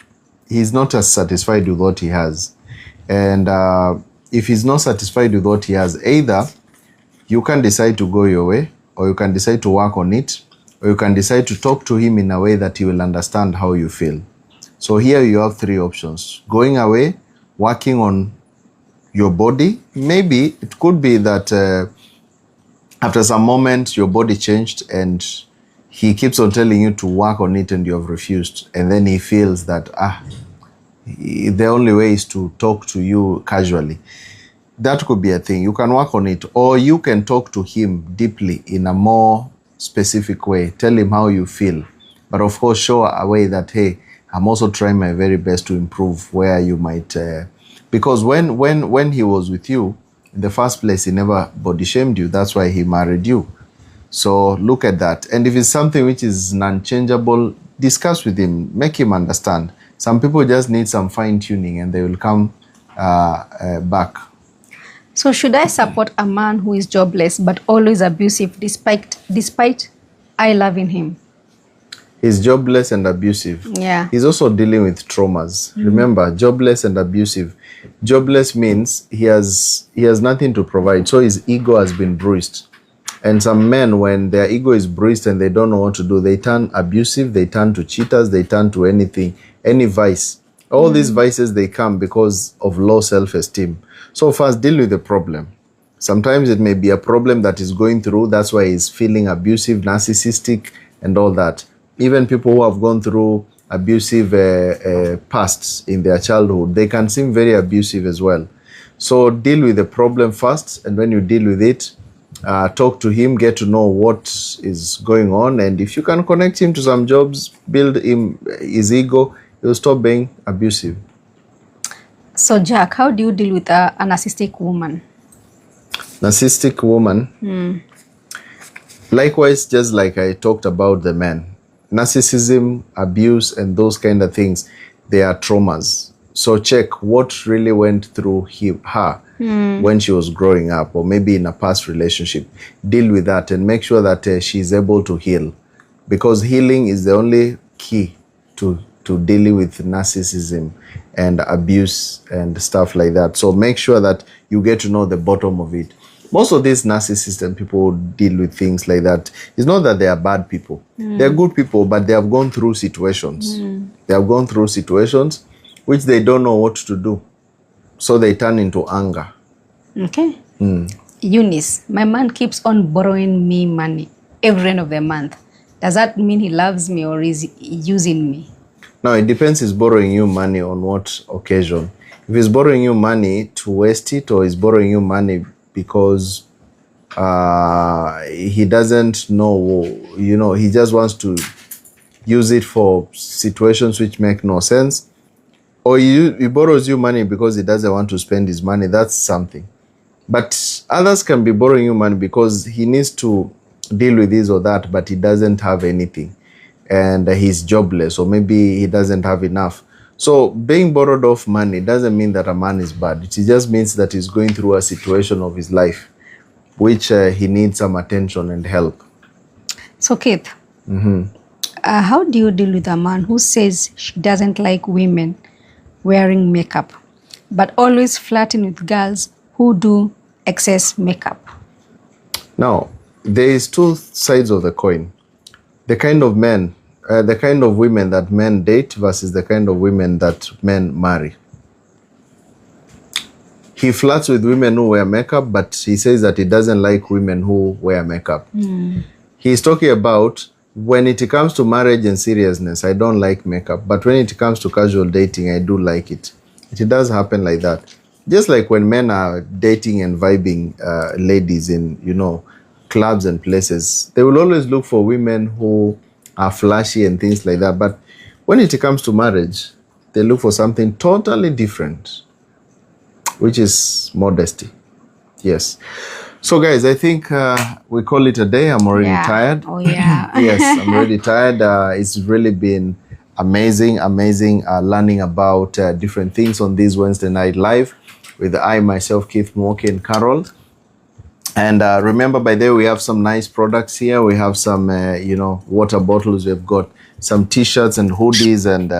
he's not as satisfied with what he has. And if he's not satisfied with what he has, either you can decide to go your way, or you can decide to work on it, or you can decide to talk to him in a way that he will understand how you feel. So here you have three options: going away, working on your body. Maybe it could be that After some moment, your body changed and he keeps on telling you to work on it and you have refused. And then he feels that, the only way is to talk to you casually. That could be a thing. You can work on it, or you can talk to him deeply in a more specific way. Tell him how you feel. But of course, show a way that, hey, I'm also trying my very best to improve where you might... because when he was with you, in the first place, he never body shamed you. That's why he married you. So look at that. And if it's something which is non-changeable, discuss with him. Make him understand. Some people just need some fine-tuning and they will come back. So should I support a man who is jobless but always abusive despite I loving him? He's jobless and abusive. Yeah. He's also dealing with traumas. Remember, jobless and abusive. Jobless means he has nothing to provide. So his ego has been bruised. And some men, when their ego is bruised and they don't know what to do, they turn abusive, they turn to cheaters, they turn to anything, any vice. All these vices, they come because of low self-esteem. So first, deal with the problem. Sometimes it may be a problem that he's going through. That's why he's feeling abusive, narcissistic, and all that. Even people who have gone through abusive pasts in their childhood, they can seem very abusive as well. So deal with the problem first, and when you deal with it, talk to him, get to know what is going on, and if you can connect him to some jobs, build him his ego, he'll stop being abusive. So Jack, how do you deal with a narcissistic woman? Narcissistic woman? Likewise, just like I talked about the men. Narcissism, abuse, and those kind of things, they are traumas. So check what really went through her when she was growing up, or maybe in a past relationship. Deal with that and make sure that she's able to heal. Because healing is the only key to dealing with narcissism and abuse and stuff like that. So make sure that you get to know the bottom of it. Most of these narcissists and people deal with things like that. It's not that they are bad people. They're good people, but they have gone through situations. They have gone through situations which they don't know what to do. So they turn into anger. Okay. Eunice, my man keeps on borrowing me money every end of the month. Does that mean he loves me or is he using me? Now, it depends. He's borrowing you money on what occasion. If he's borrowing you money to waste it, or he's borrowing you money because he doesn't know, he just wants to use it for situations which make no sense, or he borrows you money because he doesn't want to spend his money, that's something. But others can be borrowing you money because he needs to deal with this or that, but he doesn't have anything and he's jobless, or maybe he doesn't have enough. So being borrowed off money doesn't mean that a man is bad. It just means that he's going through a situation of his life which he needs some attention and help. So Keith, how do you deal with a man who says she doesn't like women wearing makeup, but always flirting with girls who do excess makeup? Now, there is two sides of the coin. The kind of men, the kind of women that men date versus the kind of women that men marry. He flirts with women who wear makeup, but he says that he doesn't like women who wear makeup. He's talking about, when it comes to marriage and seriousness, I don't like makeup, but when it comes to casual dating, I do like it. It does happen like that. Just like when men are dating and vibing ladies in, clubs and places, they will always look for women who are flashy and things like that. But when it comes to marriage, they look for something totally different, which is modesty. Yes. So guys, I think we call it a day. I'm already tired. Oh yeah. Yes, I'm already tired. It's really been amazing learning about different things on this Wednesday Night Live with myself, Keith Mwoki, and Carol. And remember, by the way, we have some nice products here. We have some, water bottles. We've got some T-shirts and hoodies and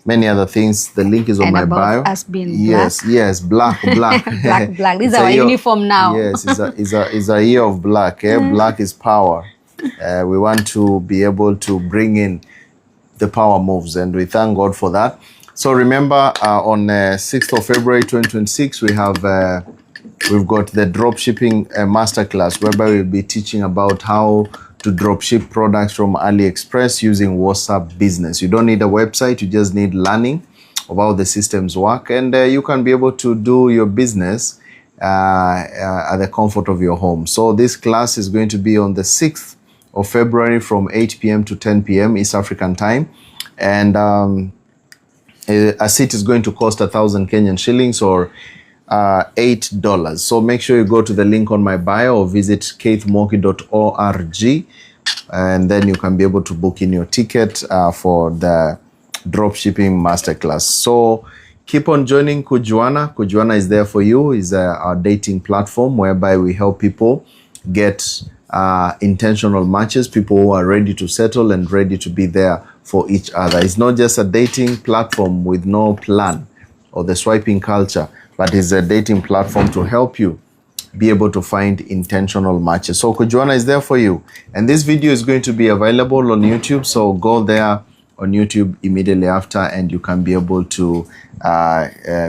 many other things. The link is on my bio. Us being yes, black. black. This is our uniform now. Yes, it's a year of black. Black is power. We want to be able to bring in the power moves, and we thank God for that. So remember, on 6th of February 2026, we have we've got the dropshipping masterclass, whereby we'll be teaching about how to dropship products from AliExpress using WhatsApp Business. You don't need a website, you just need learning of how the systems work, and you can be able to do your business at the comfort of your home. So this class is going to be on the 6th of February from 8 p.m. to 10 p.m. East African time, and a seat is going to cost 1,000 Kenyan shillings or $8. So make sure you go to the link on my bio or visit keithmoki.org, and then you can be able to book in your ticket for the dropshipping masterclass. So keep on joining Kujuana. Kujuana is there for you. It's our dating platform whereby we help people get intentional matches, people who are ready to settle and ready to be there for each other. It's not just a dating platform with no plan or the swiping culture, but it's a dating platform to help you be able to find intentional matches. So Kujuana is there for you. And this video is going to be available on YouTube. So go there on YouTube immediately after, and you can be able to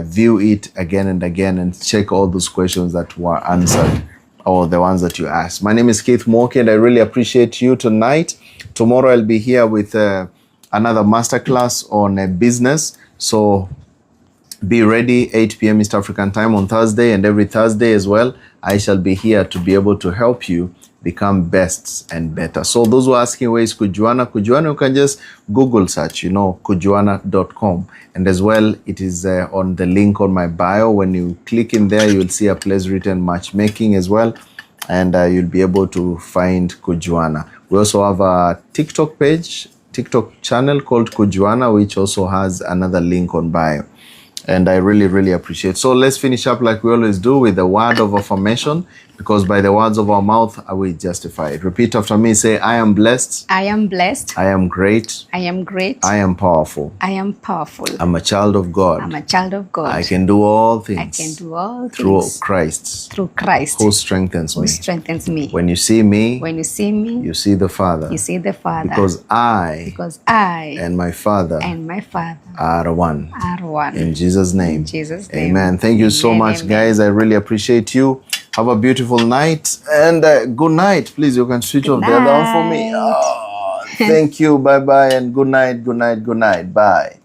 view it again and again and check all those questions that were answered, or the ones that you asked. My name is Keith Moki, and I really appreciate you tonight. Tomorrow I'll be here with another masterclass on business. So be ready, 8 p.m. East African time on Thursday, and every Thursday as well, I shall be here to be able to help you become best and better. So those who are asking where is Kujuana, you can just Google search, kujuana.com. And as well, it is on the link on my bio. When you click in there, you'll see a place written matchmaking as well. And you'll be able to find Kujuana. We also have a TikTok channel called Kujuana, which also has another link on bio. And I really, really appreciate. So let's finish up like we always do with the word of affirmation, because by the words of our mouth are we justified. Repeat after me. Say, I am blessed. I am blessed. I am great. I am great. I am powerful. I am powerful. I'm a child of God. I'm a child of God. I can do all things. I can do all through things Christ. Through Christ. Who strengthens me. Who strengthens me. When you see me. When you see me. You see the Father. You see the Father. Because I and my Father are one. In Jesus' name. In Jesus' name. Amen. Thank you so much, guys. I really appreciate you. Have a beautiful night, and good night. Please, you can switch off the other one for me. Oh, thank you. Bye-bye, and good night, good night, good night. Bye.